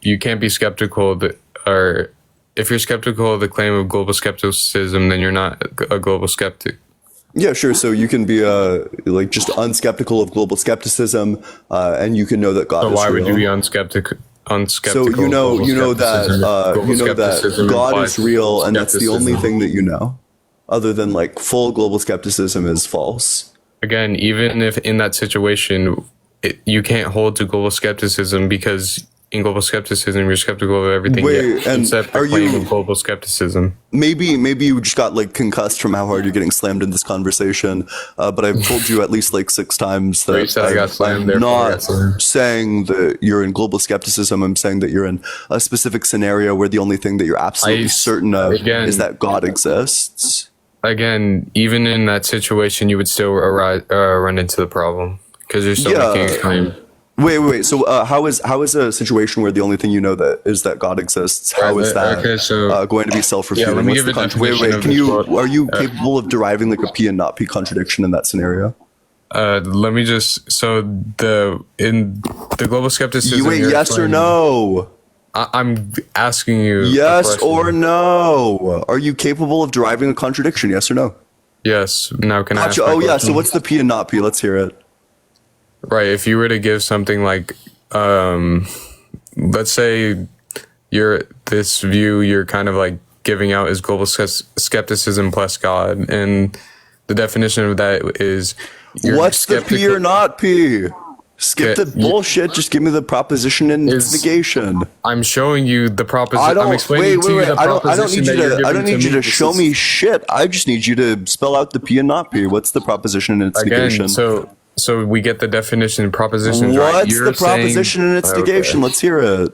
Speaker 3: You can't be skeptical or if you're skeptical of the claim of global skepticism, then you're not a global skeptic.
Speaker 1: Yeah, sure. So you can be like just unskeptical of global skepticism, and you can know that God
Speaker 3: So
Speaker 1: is
Speaker 3: why
Speaker 1: real.
Speaker 3: would you be unskeptical?
Speaker 1: So you know that God is real, and that's the only thing that you know, other than like full global skepticism is false.
Speaker 3: Again, even if in that situation, you can't hold to global skepticism because in global skepticism, you're skeptical of everything
Speaker 1: Wait, and
Speaker 3: except the
Speaker 1: are
Speaker 3: claim
Speaker 1: you-
Speaker 3: of global skepticism.
Speaker 1: Maybe you just got like concussed from how hard you're getting slammed in this conversation. But I've told you at least like 6 times
Speaker 3: You
Speaker 1: that
Speaker 3: said I got slammed,
Speaker 1: I'm
Speaker 3: therefore I got
Speaker 1: not
Speaker 3: slammed.
Speaker 1: saying that you're in global skepticism. I'm saying that you're in a specific scenario where the only thing that you're absolutely certain of
Speaker 3: again-
Speaker 1: is that God exists.
Speaker 3: Again, even in that situation, you would still run into the problem because you're still
Speaker 1: Yeah.
Speaker 3: making a claim.
Speaker 1: Wait. So how is a situation where the only thing you know that is that God exists? How is that
Speaker 3: Okay, so-
Speaker 1: going to be self-refuting?
Speaker 3: Yeah, let me
Speaker 1: What's
Speaker 3: give
Speaker 1: the
Speaker 3: a definition
Speaker 1: Wait.
Speaker 3: of
Speaker 1: Can
Speaker 3: this
Speaker 1: you?
Speaker 3: word.
Speaker 1: Are you capable of deriving like a P and not P contradiction in that scenario?
Speaker 3: Let me just in the global skepticism.
Speaker 1: You wait.
Speaker 3: you're
Speaker 1: Yes or
Speaker 3: explaining-
Speaker 1: no?
Speaker 3: I'm asking you. a
Speaker 1: Yes
Speaker 3: question.
Speaker 1: or no? Are you capable of deriving a contradiction? Yes or no?
Speaker 3: Yes. Now can I ask
Speaker 1: Gotcha.
Speaker 3: my
Speaker 1: Oh yeah.
Speaker 3: question?
Speaker 1: So what's the P and not P? Let's hear it.
Speaker 3: Right. If you were to give something like, let's say this view you're kind of like giving out is global skepticism plus God, and the definition of that is you're
Speaker 1: What's the P
Speaker 3: skeptical-
Speaker 1: or not P? Skip the
Speaker 3: Okay,
Speaker 1: bullshit. Just give me the proposition and its
Speaker 3: Is-
Speaker 1: negation.
Speaker 3: I'm showing you the proposition.
Speaker 1: I don't.
Speaker 3: I'm explaining to you the
Speaker 1: I don't
Speaker 3: proposition
Speaker 1: need you
Speaker 3: that you're
Speaker 1: to. I
Speaker 3: giving
Speaker 1: don't need you
Speaker 3: me.
Speaker 1: to show me shit. I just need you to spell out the P and not P. What's the proposition and its negation?
Speaker 3: Again. So we get the definition and propositions right.
Speaker 1: What's
Speaker 3: You're
Speaker 1: the proposition
Speaker 3: saying,
Speaker 1: and its
Speaker 3: Okay.
Speaker 1: negation? Let's hear it.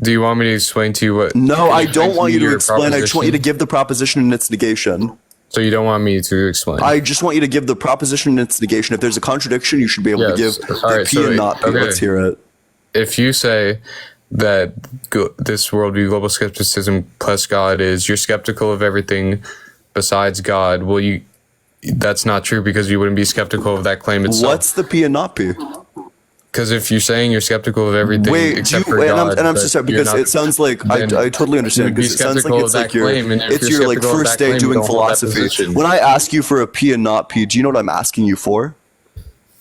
Speaker 3: Do you want me to explain to you what?
Speaker 1: No,
Speaker 3: can
Speaker 1: I
Speaker 3: explain
Speaker 1: don't want
Speaker 3: me
Speaker 1: you to
Speaker 3: your
Speaker 1: explain. I just want you to
Speaker 3: proposition?
Speaker 1: give the proposition and its negation.
Speaker 3: So you don't want me to explain?
Speaker 1: I just want you to give the proposition and its negation. If there's a contradiction, you should be able to
Speaker 3: Yes.
Speaker 1: give
Speaker 3: All
Speaker 1: the
Speaker 3: right,
Speaker 1: P
Speaker 3: so
Speaker 1: and not P.
Speaker 3: okay.
Speaker 1: Let's hear it.
Speaker 3: If you say that this worldview, global skepticism plus God, is you're skeptical of everything besides God, well, that's not true because you wouldn't be skeptical of that claim itself.
Speaker 1: What's the P and not P?
Speaker 3: Because if you're saying you're skeptical of everything
Speaker 1: Wait,
Speaker 3: except
Speaker 1: do you,
Speaker 3: for
Speaker 1: and
Speaker 3: God,
Speaker 1: I'm so
Speaker 3: but
Speaker 1: sorry
Speaker 3: you're
Speaker 1: because
Speaker 3: not-
Speaker 1: it sounds like
Speaker 3: then
Speaker 1: I totally understand
Speaker 3: you'd be
Speaker 1: because it sounds like
Speaker 3: skeptical
Speaker 1: it's
Speaker 3: of
Speaker 1: like
Speaker 3: that
Speaker 1: your
Speaker 3: claim, and if
Speaker 1: it's
Speaker 3: you're
Speaker 1: your like
Speaker 3: skeptical of
Speaker 1: first
Speaker 3: that
Speaker 1: day
Speaker 3: claim,
Speaker 1: doing
Speaker 3: you don't hold that
Speaker 1: philosophy.
Speaker 3: position.
Speaker 1: When I ask you for a P and not P, do you know what I'm asking you for?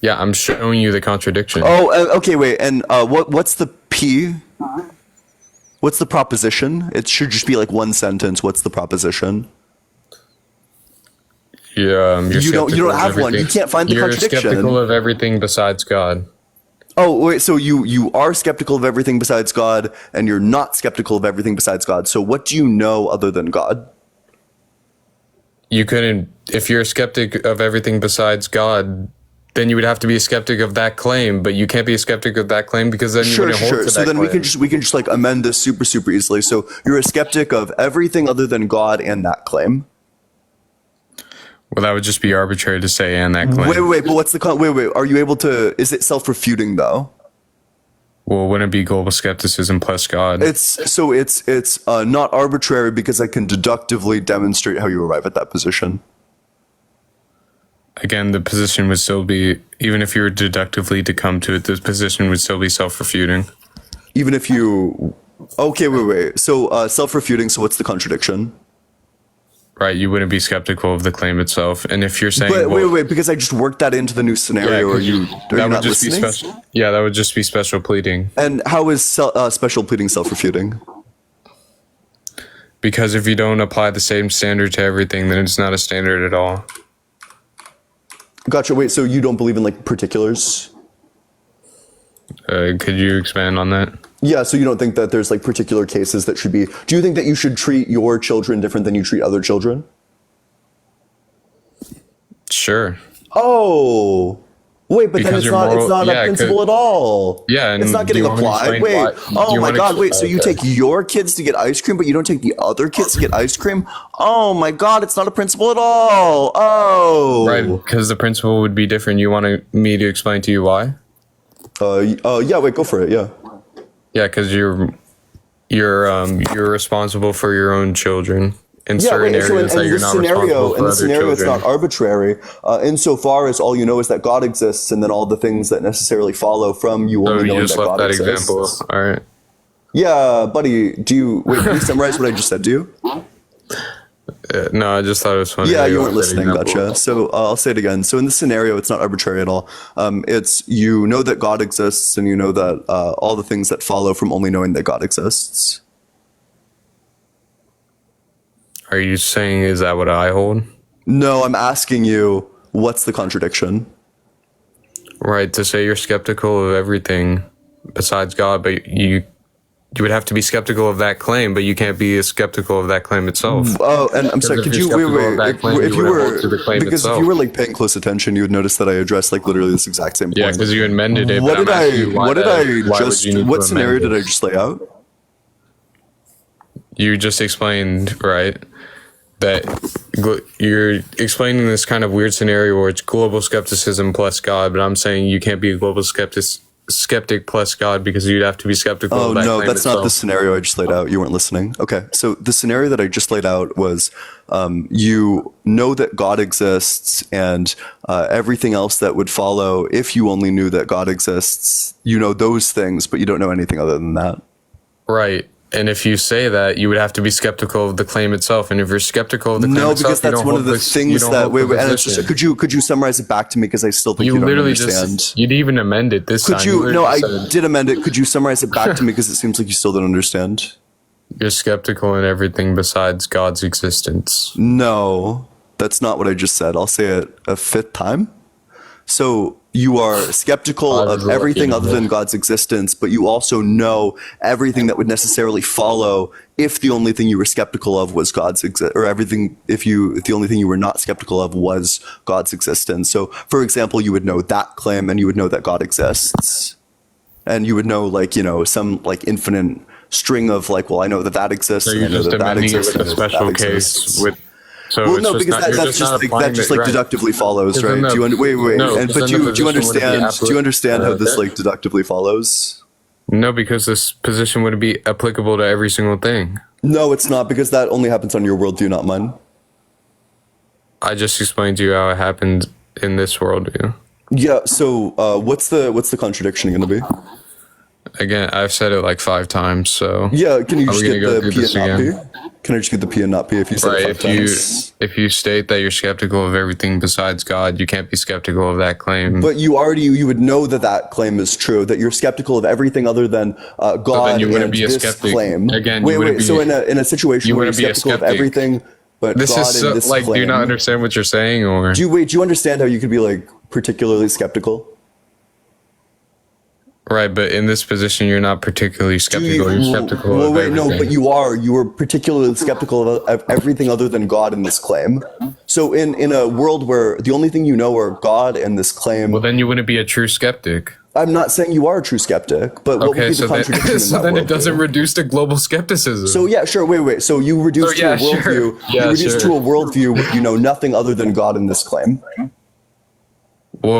Speaker 3: Yeah, I'm showing you the contradiction.
Speaker 1: Oh, okay, wait, and what's the P? What's the proposition? It should just be like one sentence. What's the proposition?
Speaker 3: Yeah,
Speaker 1: You don't
Speaker 3: skeptical of
Speaker 1: have one. You
Speaker 3: everything.
Speaker 1: can't find the
Speaker 3: You're
Speaker 1: contradiction.
Speaker 3: skeptical of everything besides God.
Speaker 1: Oh, wait, so you are skeptical of everything besides God, and you're not skeptical of everything besides God. So what do you know other than God?
Speaker 3: You couldn't, if you're a skeptic of everything besides God, then you would have to be a skeptic of that claim, but you can't be a skeptic of that claim because then you
Speaker 1: Sure,
Speaker 3: wouldn't hold
Speaker 1: sure.
Speaker 3: to
Speaker 1: So
Speaker 3: that
Speaker 1: then
Speaker 3: claim.
Speaker 1: we can just like amend this super easily. So you're a skeptic of everything other than God and that claim.
Speaker 3: Well, that would just be arbitrary to say and that claim.
Speaker 1: Wait, but what's the wait? Are you able to? Is it self-refuting though?
Speaker 3: Well, wouldn't it be global skepticism plus God?
Speaker 1: It's not arbitrary because I can deductively demonstrate how you arrive at that position.
Speaker 3: Again, the position would still be, even if you were deductively to come to it, the position would still be self-refuting.
Speaker 1: Even if you, okay, wait. So self-refuting. So what's the contradiction?
Speaker 3: Right, you wouldn't be skeptical of the claim itself. And if you're saying,
Speaker 1: But
Speaker 3: well,
Speaker 1: wait, because I just worked that into the new scenario. Are you not
Speaker 3: just
Speaker 1: listening?
Speaker 3: be special. Yeah, that would just be special pleading.
Speaker 1: And how is special pleading self-refuting?
Speaker 3: Because if you don't apply the same standard to everything, then it's not a standard at all.
Speaker 1: Gotcha. Wait, so you don't believe in like particulars?
Speaker 3: Could you expand on that?
Speaker 1: Yeah, so you don't think that there's like particular cases that should be. Do you think that you should treat your children different than you treat other children?
Speaker 3: Sure.
Speaker 1: Oh. Wait, but then
Speaker 3: Because
Speaker 1: it's
Speaker 3: you're
Speaker 1: not
Speaker 3: moral-
Speaker 1: a
Speaker 3: yeah,
Speaker 1: principle at all.
Speaker 3: Yeah, and
Speaker 1: it's not
Speaker 3: do
Speaker 1: getting
Speaker 3: you want me to
Speaker 1: applied.
Speaker 3: explain
Speaker 1: Wait.
Speaker 3: why- do
Speaker 1: Oh
Speaker 3: you
Speaker 1: my
Speaker 3: wanna
Speaker 1: God.
Speaker 3: ex-
Speaker 1: Wait. So you
Speaker 3: okay.
Speaker 1: take your kids to get ice cream, but you don't take the other kids to get ice cream? Oh my God. It's not a principle at all. Oh.
Speaker 3: Right, because the principle would be different. You want me to explain to you why?
Speaker 1: Yeah. Wait. Go for it. Yeah.
Speaker 3: Yeah, because you're responsible for your own children in certain areas that you're not responsible for
Speaker 1: in
Speaker 3: other
Speaker 1: this scenario, it's
Speaker 3: children.
Speaker 1: not arbitrary. Insofar as all you know is that God exists, and then all the things that necessarily follow from you
Speaker 3: So
Speaker 1: only
Speaker 3: you
Speaker 1: knowing
Speaker 3: just
Speaker 1: that
Speaker 3: left
Speaker 1: God
Speaker 3: that
Speaker 1: exists.
Speaker 3: example. All right.
Speaker 1: Yeah, buddy. Do you can you summarize what I just said? Do you?
Speaker 3: No, I just thought it was funny.
Speaker 1: Yeah,
Speaker 3: that
Speaker 1: you
Speaker 3: left
Speaker 1: weren't
Speaker 3: that
Speaker 1: listening.
Speaker 3: example.
Speaker 1: Gotcha. So I'll say it again. So in this scenario, it's not arbitrary at all. It's you know that God exists, and you know that all the things that follow from only knowing that God exists.
Speaker 3: Are you saying, is that what I hold?
Speaker 1: No, I'm asking you, what's the contradiction?
Speaker 3: Right, to say you're skeptical of everything besides God, but you would have to be skeptical of that claim, but you can't be skeptical of that claim itself.
Speaker 1: Oh, and I'm sorry,
Speaker 3: if
Speaker 1: could
Speaker 3: you're
Speaker 1: you wait?
Speaker 3: skeptical of that claim,
Speaker 1: If
Speaker 3: you
Speaker 1: you
Speaker 3: would hold to the
Speaker 1: were
Speaker 3: claim
Speaker 1: because if
Speaker 3: itself.
Speaker 1: you were like paying close attention, you would notice that I addressed like literally this exact same point.
Speaker 3: Yeah, because you amended it.
Speaker 1: What
Speaker 3: but
Speaker 1: did
Speaker 3: I'm asking you why
Speaker 1: What did
Speaker 3: that-
Speaker 1: I
Speaker 3: why would
Speaker 1: just?
Speaker 3: you need
Speaker 1: What
Speaker 3: to
Speaker 1: scenario
Speaker 3: amend
Speaker 1: did I
Speaker 3: it?
Speaker 1: just lay out?
Speaker 3: You just explained, right, that you're explaining this kind of weird scenario where it's global skepticism plus God, but I'm saying you can't be a global skeptic plus God because you'd have to be skeptical
Speaker 1: Oh
Speaker 3: of that
Speaker 1: no,
Speaker 3: claim
Speaker 1: that's not the
Speaker 3: itself.
Speaker 1: scenario I just laid out. You weren't listening. Okay, so the scenario that I just laid out was you know that God exists, and everything else that would follow if you only knew that God exists. You know those things, but you don't know anything other than that.
Speaker 3: Right. And if you say that, you would have to be skeptical of the claim itself. And if you're skeptical of the claim
Speaker 1: No,
Speaker 3: itself,
Speaker 1: because that's one of the things that. Wait, and it's just, could you summarize it back to me? Because I still think you don't
Speaker 3: literally
Speaker 1: understand.
Speaker 3: you'd even amend it this time.
Speaker 1: Could you? No,
Speaker 3: literally
Speaker 1: I
Speaker 3: said
Speaker 1: did amend it. Could you summarize it back to me? Because it seems like you still don't understand.
Speaker 3: You're skeptical in everything besides God's existence.
Speaker 1: No, that's not what I just said. I'll say it a fifth time. So you are skeptical of everything other than God's existence, but you also know everything that would necessarily follow if the only thing you were skeptical of was God's or everything if the only thing you were not skeptical of was God's existence. So, for example, you would know that claim, and you would know that God exists, and you would know some infinite string of well, I know that exists.
Speaker 3: So
Speaker 1: and
Speaker 3: you're
Speaker 1: I know
Speaker 3: just
Speaker 1: that
Speaker 3: amending it
Speaker 1: exists,
Speaker 3: with a
Speaker 1: and I know
Speaker 3: special
Speaker 1: that
Speaker 3: case
Speaker 1: exists.
Speaker 3: with. So
Speaker 1: Well,
Speaker 3: it's
Speaker 1: no,
Speaker 3: just
Speaker 1: because
Speaker 3: not, you're
Speaker 1: that
Speaker 3: not applying
Speaker 1: just
Speaker 3: it, right.
Speaker 1: deductively follows,
Speaker 3: Because
Speaker 1: right?
Speaker 3: then
Speaker 1: Do you
Speaker 3: wait, no,
Speaker 1: and,
Speaker 3: because
Speaker 1: but
Speaker 3: then
Speaker 1: do
Speaker 3: the
Speaker 1: you
Speaker 3: position wouldn't be
Speaker 1: understand how this
Speaker 3: okay.
Speaker 1: deductively follows?
Speaker 3: No, because this position wouldn't be applicable to every single thing.
Speaker 1: No, it's not, because that only happens on your worldview, not mine.
Speaker 3: I just explained to you how it happened in this worldview.
Speaker 1: Yeah. So, what's the contradiction going to be?
Speaker 3: Again, I've said it like 5 times, so
Speaker 1: Yeah. Can you
Speaker 3: Are we
Speaker 1: just
Speaker 3: gonna
Speaker 1: get
Speaker 3: go
Speaker 1: the
Speaker 3: through
Speaker 1: P
Speaker 3: this
Speaker 1: and not
Speaker 3: again?
Speaker 1: P? Can I just get the P and not P if you said
Speaker 3: right.
Speaker 1: it 5 times?
Speaker 3: If you state that you're skeptical of everything besides God, you can't be skeptical of that claim.
Speaker 1: But you would know that claim is true. That you're skeptical of everything other than God
Speaker 3: you wouldn't
Speaker 1: and
Speaker 3: be a
Speaker 1: this
Speaker 3: skeptic.
Speaker 1: claim.
Speaker 3: Again, you
Speaker 1: wait.
Speaker 3: wouldn't be-
Speaker 1: So in a situation
Speaker 3: you
Speaker 1: where you're
Speaker 3: wouldn't be a
Speaker 1: skeptical of
Speaker 3: skeptic.
Speaker 1: everything, but
Speaker 3: this
Speaker 1: God
Speaker 3: is so,
Speaker 1: and this
Speaker 3: like,
Speaker 1: claim,
Speaker 3: do you not understand what you're saying, or
Speaker 1: do you understand how you could be particularly skeptical?
Speaker 3: right? But in this position, you're not particularly skeptical. You're skeptical.
Speaker 1: Well,
Speaker 3: of
Speaker 1: wait, no,
Speaker 3: everything.
Speaker 1: but you are. You were particularly skeptical of everything other than God in this claim. So in a world where the only thing you know are God and this claim,
Speaker 3: Well, then you wouldn't be a true skeptic.
Speaker 1: I'm not saying you are a true skeptic, but what would
Speaker 3: Okay,
Speaker 1: be
Speaker 3: so
Speaker 1: the contradiction
Speaker 3: then,
Speaker 1: in
Speaker 3: so
Speaker 1: that
Speaker 3: then it
Speaker 1: worldview?
Speaker 3: doesn't reduce to global skepticism.
Speaker 1: So yeah, sure. Wait. So you reduce
Speaker 3: So, yeah,
Speaker 1: to a worldview.
Speaker 3: sure. Yeah,
Speaker 1: you reduce
Speaker 3: sure.
Speaker 1: to a worldview where you know nothing other than God in this claim.
Speaker 3: Well,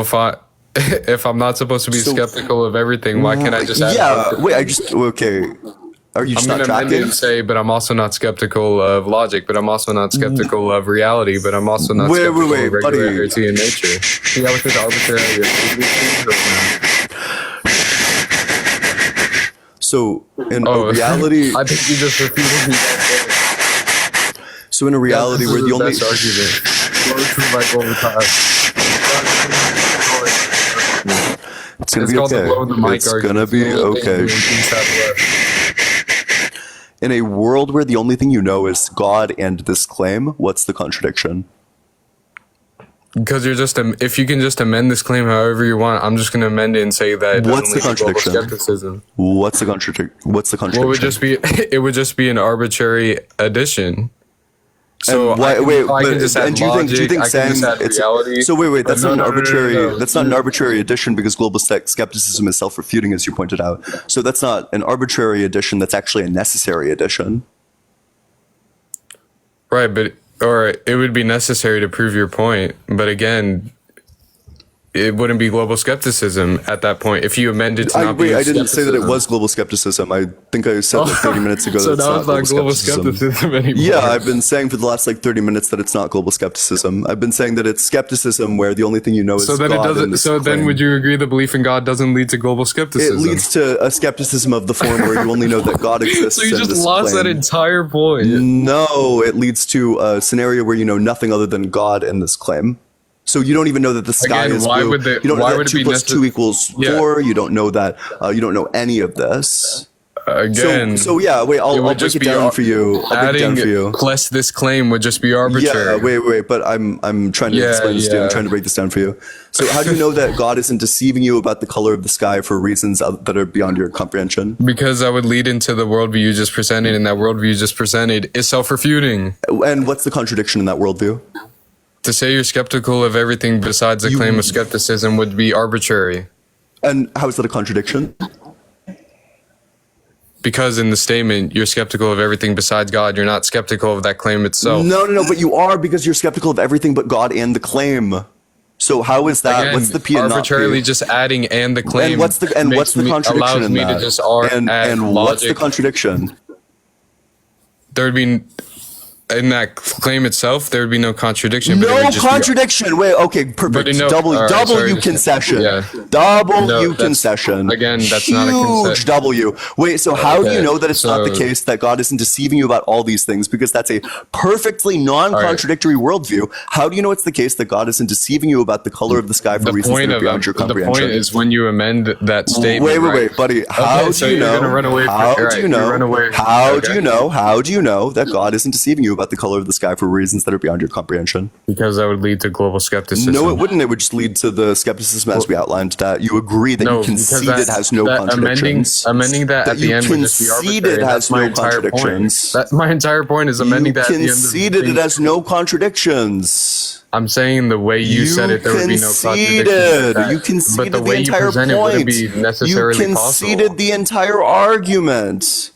Speaker 3: if I'm not supposed to be
Speaker 1: So-
Speaker 3: skeptical of everything, why can't I just add
Speaker 1: Yeah. Wait. Okay. Are you just
Speaker 3: I'm
Speaker 1: not
Speaker 3: gonna amend it
Speaker 1: tracking?
Speaker 3: and say, but I'm also not skeptical of logic, but I'm also not skeptical of reality, but I'm also not
Speaker 1: Wait,
Speaker 3: skeptical
Speaker 1: wait,
Speaker 3: of
Speaker 1: buddy.
Speaker 3: regularity in nature. See how it's just arbitrary.
Speaker 1: So in
Speaker 3: Oh,
Speaker 1: a reality,
Speaker 3: I think you just repeated me.
Speaker 1: so in a reality where the only
Speaker 3: best argument. Go through like all the time.
Speaker 1: it's gonna
Speaker 3: It's
Speaker 1: be
Speaker 3: called the
Speaker 1: okay.
Speaker 3: blow the mic
Speaker 1: It's
Speaker 3: argument.
Speaker 1: gonna be
Speaker 3: It's the only thing
Speaker 1: okay.
Speaker 3: we have left.
Speaker 1: In a world where the only thing you know is God and this claim, what's the contradiction?
Speaker 3: Because you're just if you can just amend this claim however you want, I'm just going to amend it and say that it
Speaker 1: What's
Speaker 3: doesn't
Speaker 1: the
Speaker 3: lead to global
Speaker 1: contradiction?
Speaker 3: skepticism.
Speaker 1: What's the contradiction?
Speaker 3: Well, it would just be an arbitrary addition. So
Speaker 1: And why,
Speaker 3: I can,
Speaker 1: wait,
Speaker 3: I can
Speaker 1: but
Speaker 3: just add
Speaker 1: and do you think
Speaker 3: logic, I can
Speaker 1: saying
Speaker 3: just add
Speaker 1: it's
Speaker 3: reality.
Speaker 1: so wait, that's
Speaker 3: But
Speaker 1: not an arbitrary
Speaker 3: no.
Speaker 1: that's not an arbitrary addition because global skepticism is self-refuting, as you pointed out. So that's not an arbitrary addition, that's actually a necessary addition.
Speaker 3: Right, or it would be necessary to prove your point. But again, it wouldn't be global skepticism at that point if you amended to not be
Speaker 1: I didn't say that it
Speaker 3: skepticism.
Speaker 1: was global skepticism. I think I said that 30 minutes ago.
Speaker 3: So
Speaker 1: that
Speaker 3: now
Speaker 1: it's
Speaker 3: it's not global skepticism anymore.
Speaker 1: Yeah, I've been saying for the last 30 minutes that it's not global skepticism. I've been saying that it's skepticism where the only thing you know is
Speaker 3: So then
Speaker 1: God
Speaker 3: it
Speaker 1: and
Speaker 3: doesn't.
Speaker 1: this
Speaker 3: So then,
Speaker 1: claim.
Speaker 3: would you agree the belief in God doesn't lead to global
Speaker 1: It
Speaker 3: skepticism?
Speaker 1: leads to a skepticism of the form where you only know that God exists.
Speaker 3: So you
Speaker 1: and
Speaker 3: just
Speaker 1: this
Speaker 3: lost that
Speaker 1: claim.
Speaker 3: entire point.
Speaker 1: No, it leads to a scenario where you know nothing other than God and this claim. So you don't even know that the sky
Speaker 3: Again,
Speaker 1: is
Speaker 3: why
Speaker 1: blue.
Speaker 3: would
Speaker 1: You don't know
Speaker 3: why
Speaker 1: that
Speaker 3: would it
Speaker 1: 2
Speaker 3: be
Speaker 1: plus 2 equals 4.
Speaker 3: Yeah.
Speaker 1: You don't know that. You don't know any of this.
Speaker 3: again.
Speaker 1: So yeah, wait, I'll break it down for you. I'll break it down for you.
Speaker 3: Plus this claim would just be arbitrary.
Speaker 1: Yeah, wait, but I'm trying to explain this to you. I'm trying to break this down for you. So how do you know that God isn't deceiving you about the color of the sky for reasons that are beyond your comprehension?
Speaker 3: Because that would lead into the worldview you just presented, and that worldview you just presented is self-refuting.
Speaker 1: And what's the contradiction in that worldview?
Speaker 3: To say you're skeptical of everything besides the claim of skepticism would be arbitrary.
Speaker 1: And how is that a contradiction?
Speaker 3: Because in the statement, you're skeptical of everything besides God, you're not skeptical of that claim itself.
Speaker 1: No, but you are, because you're skeptical of everything but God and the claim. So how is that?
Speaker 3: Again,
Speaker 1: what's the P and not P?
Speaker 3: arbitrarily just adding and the claim.
Speaker 1: And what's the contradiction in that?
Speaker 3: To just
Speaker 1: and what's the contradiction?
Speaker 3: There would be, in that claim itself, there would be no contradiction.
Speaker 1: No contradiction. Wait, okay, perfect. W concession.
Speaker 3: Yeah.
Speaker 1: W concession.
Speaker 3: Again, that's not a
Speaker 1: huge
Speaker 3: concession.
Speaker 1: W. Wait, so how do you know that it's not the case that God isn't deceiving you about all these things? Because that's a perfectly non-contradictory worldview. How do you know it's the case that God isn't deceiving you about the color of the sky for reasons that are beyond your comprehension?
Speaker 3: The point is when you amend that statement.
Speaker 1: Wait, buddy. How do you know? How do you know that God isn't deceiving you about the color of the sky for reasons that are beyond your comprehension?
Speaker 3: Because that would lead to global skepticism.
Speaker 1: No, it wouldn't. It would just lead to the skepticism as we outlined, that you agree that you concede it has no contradictions.
Speaker 3: Amending that at the end would just be arbitrary.
Speaker 1: It has no contradictions.
Speaker 3: That's my entire point, is amending that at the end.
Speaker 1: You conceded it has no contradictions.
Speaker 3: I'm saying the way you said it, there would be no contradictions.
Speaker 1: You conceded
Speaker 3: the way
Speaker 1: the entire
Speaker 3: you presented
Speaker 1: point.
Speaker 3: Wouldn't be necessarily
Speaker 1: you conceded the entire argument.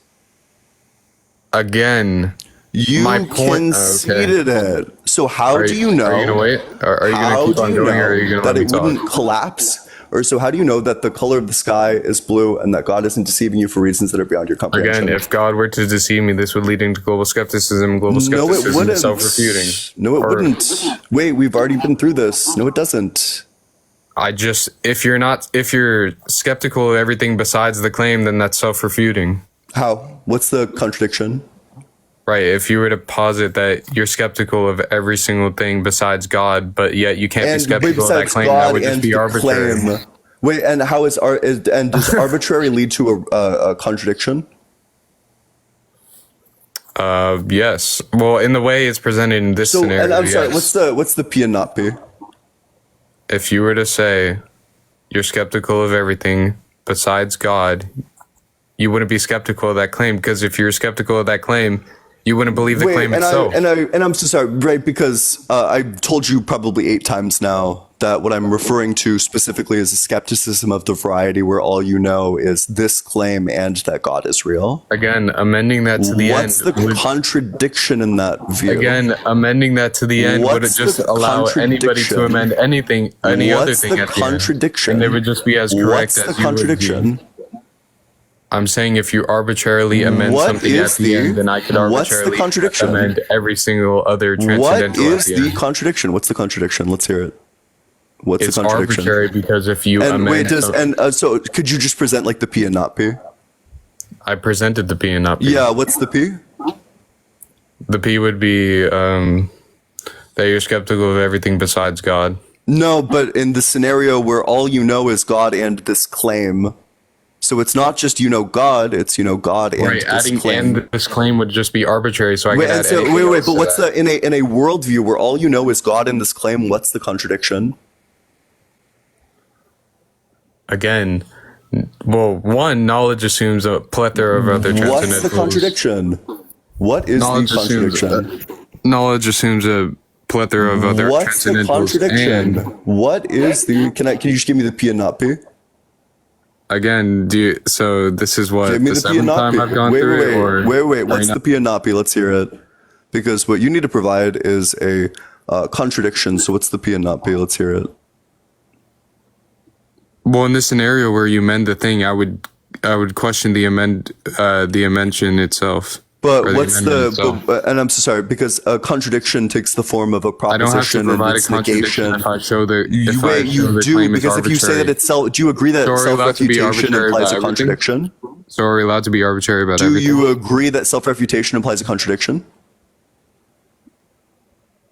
Speaker 3: Again.
Speaker 1: You conceded it. So how do you know?
Speaker 3: Are you gonna wait? Are you gonna keep on going, or are you gonna
Speaker 1: that
Speaker 3: let me
Speaker 1: it
Speaker 3: talk?
Speaker 1: wouldn't collapse? Or so how do you know that the color of the sky is blue and that God isn't deceiving you for reasons that are beyond your comprehension?
Speaker 3: Again, if God were to deceive me, this would lead into global skepticism. Global skepticism is self-refuting.
Speaker 1: No, it wouldn't. Wait, we've already been through this. No, it doesn't.
Speaker 3: If you're skeptical of everything besides the claim, then that's self-refuting.
Speaker 1: How? What's the contradiction?
Speaker 3: Right, if you were to posit that you're skeptical of every single thing besides God, but yet you can't be skeptical of that claim, that would just be arbitrary.
Speaker 1: Wait, and how does arbitrary lead to a contradiction?
Speaker 3: Yes. Well, in the way it's presented in this scenario.
Speaker 1: And I'm sorry,
Speaker 3: yes.
Speaker 1: what's the P and not P?
Speaker 3: If you were to say you're skeptical of everything besides God, you wouldn't be skeptical of that claim, because if you're skeptical of that claim, you wouldn't believe the claim itself.
Speaker 1: And I'm so sorry, right? Because I told you probably 8 times now that what I'm referring to specifically is a skepticism of the variety, where all you know is this claim and that God is real.
Speaker 3: Again, amending that to the
Speaker 1: What's
Speaker 3: end.
Speaker 1: What's the contradiction in that view?
Speaker 3: Again, amending that to the end would just allow anybody to amend anything, any other thing at the end.
Speaker 1: What's the contradiction?
Speaker 3: And they would just be as correct as you would be.
Speaker 1: What's the contradiction?
Speaker 3: I'm saying if you arbitrarily amend something at the end, then I could arbitrarily amend every single other transcendental.
Speaker 1: What is the contradiction? What's the contradiction? Let's hear it. What's the contradiction?
Speaker 3: It's arbitrary because if you amend...
Speaker 1: so could you just present like the P and not P?
Speaker 3: I presented the P and not P.
Speaker 1: Yeah, what's the P?
Speaker 3: The P would be that you're skeptical of everything besides God.
Speaker 1: No, but in the scenario where all you know is God and this claim... So it's not just God, it's God and this claim.
Speaker 3: And this claim would just be arbitrary, so I could add
Speaker 1: but what's in a worldview where all you know is God and this claim, what's the contradiction?
Speaker 3: Again, well, one, knowledge assumes a plethora of other transcendentals.
Speaker 1: What's the contradiction? What is the contradiction?
Speaker 3: Knowledge assumes a plethora of other
Speaker 1: What's the contradiction? What is the... Can you just give me the P and not P?
Speaker 3: Again, so this is what,
Speaker 1: Give me
Speaker 3: the
Speaker 1: the P and
Speaker 3: seventh
Speaker 1: not
Speaker 3: time
Speaker 1: P.
Speaker 3: I've gone through it?
Speaker 1: Wait, what's the P and not P? Let's hear it. Because what you need to provide is a contradiction, so what's the P and not P? Let's hear it.
Speaker 3: Well, in this scenario where you amend the thing, I would question the amendment itself.
Speaker 1: But what's and I'm so sorry, because a contradiction takes the form of a proposition and its negation.
Speaker 3: If I show the
Speaker 1: you do, because if you say that do you agree that self-refutation implies a contradiction?
Speaker 3: So are we allowed to be arbitrary about everything?
Speaker 1: Do you agree that self-refutation implies a contradiction?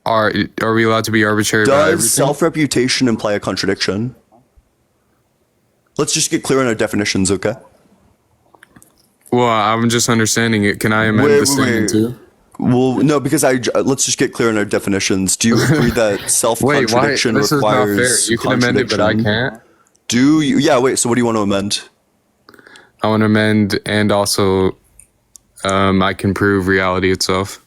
Speaker 3: Are we allowed to be arbitrary about everything?
Speaker 1: Does self-refutation imply a contradiction? Let's just get clear on our definitions, okay?
Speaker 3: Well, I'm just understanding it. Can I amend the statement too?
Speaker 1: Well, no, because let's just get clear on our definitions. Do you agree that self-contradiction
Speaker 3: This is not fair.
Speaker 1: requires
Speaker 3: You can amend it, but I can't.
Speaker 1: Do you? Yeah, wait, so what do you want to amend?
Speaker 3: I want to amend, and also I can prove reality itself.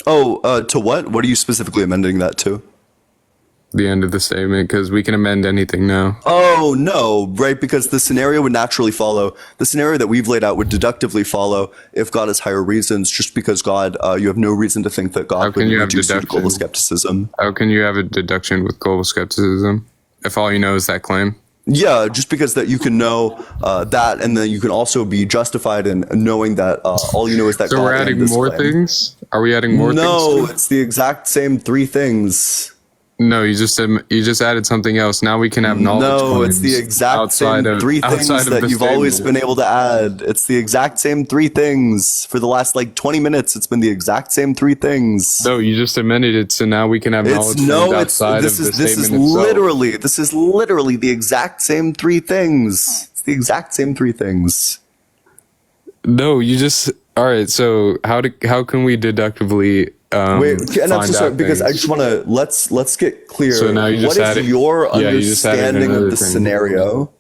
Speaker 1: Oh, to what? What are you specifically amending that to?
Speaker 3: The end of the statement, because we can amend anything now.
Speaker 1: Oh, no, right, because the scenario would naturally follow. The scenario that we've laid out would deductively follow if God has higher reasons, just because God, you have no reason to think that God would reduce you to global skepticism.
Speaker 3: How can you have a deduction with global skepticism if all you know is that claim?
Speaker 1: Yeah, just because that you can know that, and then you can also be justified in knowing that all you know is that
Speaker 3: So
Speaker 1: God.
Speaker 3: we're adding more things? Are we adding more things?
Speaker 1: No, it's the exact same three things.
Speaker 3: No, you just added something else. Now we can have knowledge.
Speaker 1: No, it's the exact same three things that you've always been able to add. It's the exact same three things. For the last 20 minutes, it's been the exact same three things.
Speaker 3: No, you just amended it, so now we can have knowledge outside of the statement itself.
Speaker 1: This is literally the exact same three things. It's the exact same three things.
Speaker 3: No, you just all right. So how can we deductively?
Speaker 1: Wait, and I'm so sorry because I just want to let's get clear.
Speaker 3: So now you just
Speaker 1: what is your understanding of the scenario?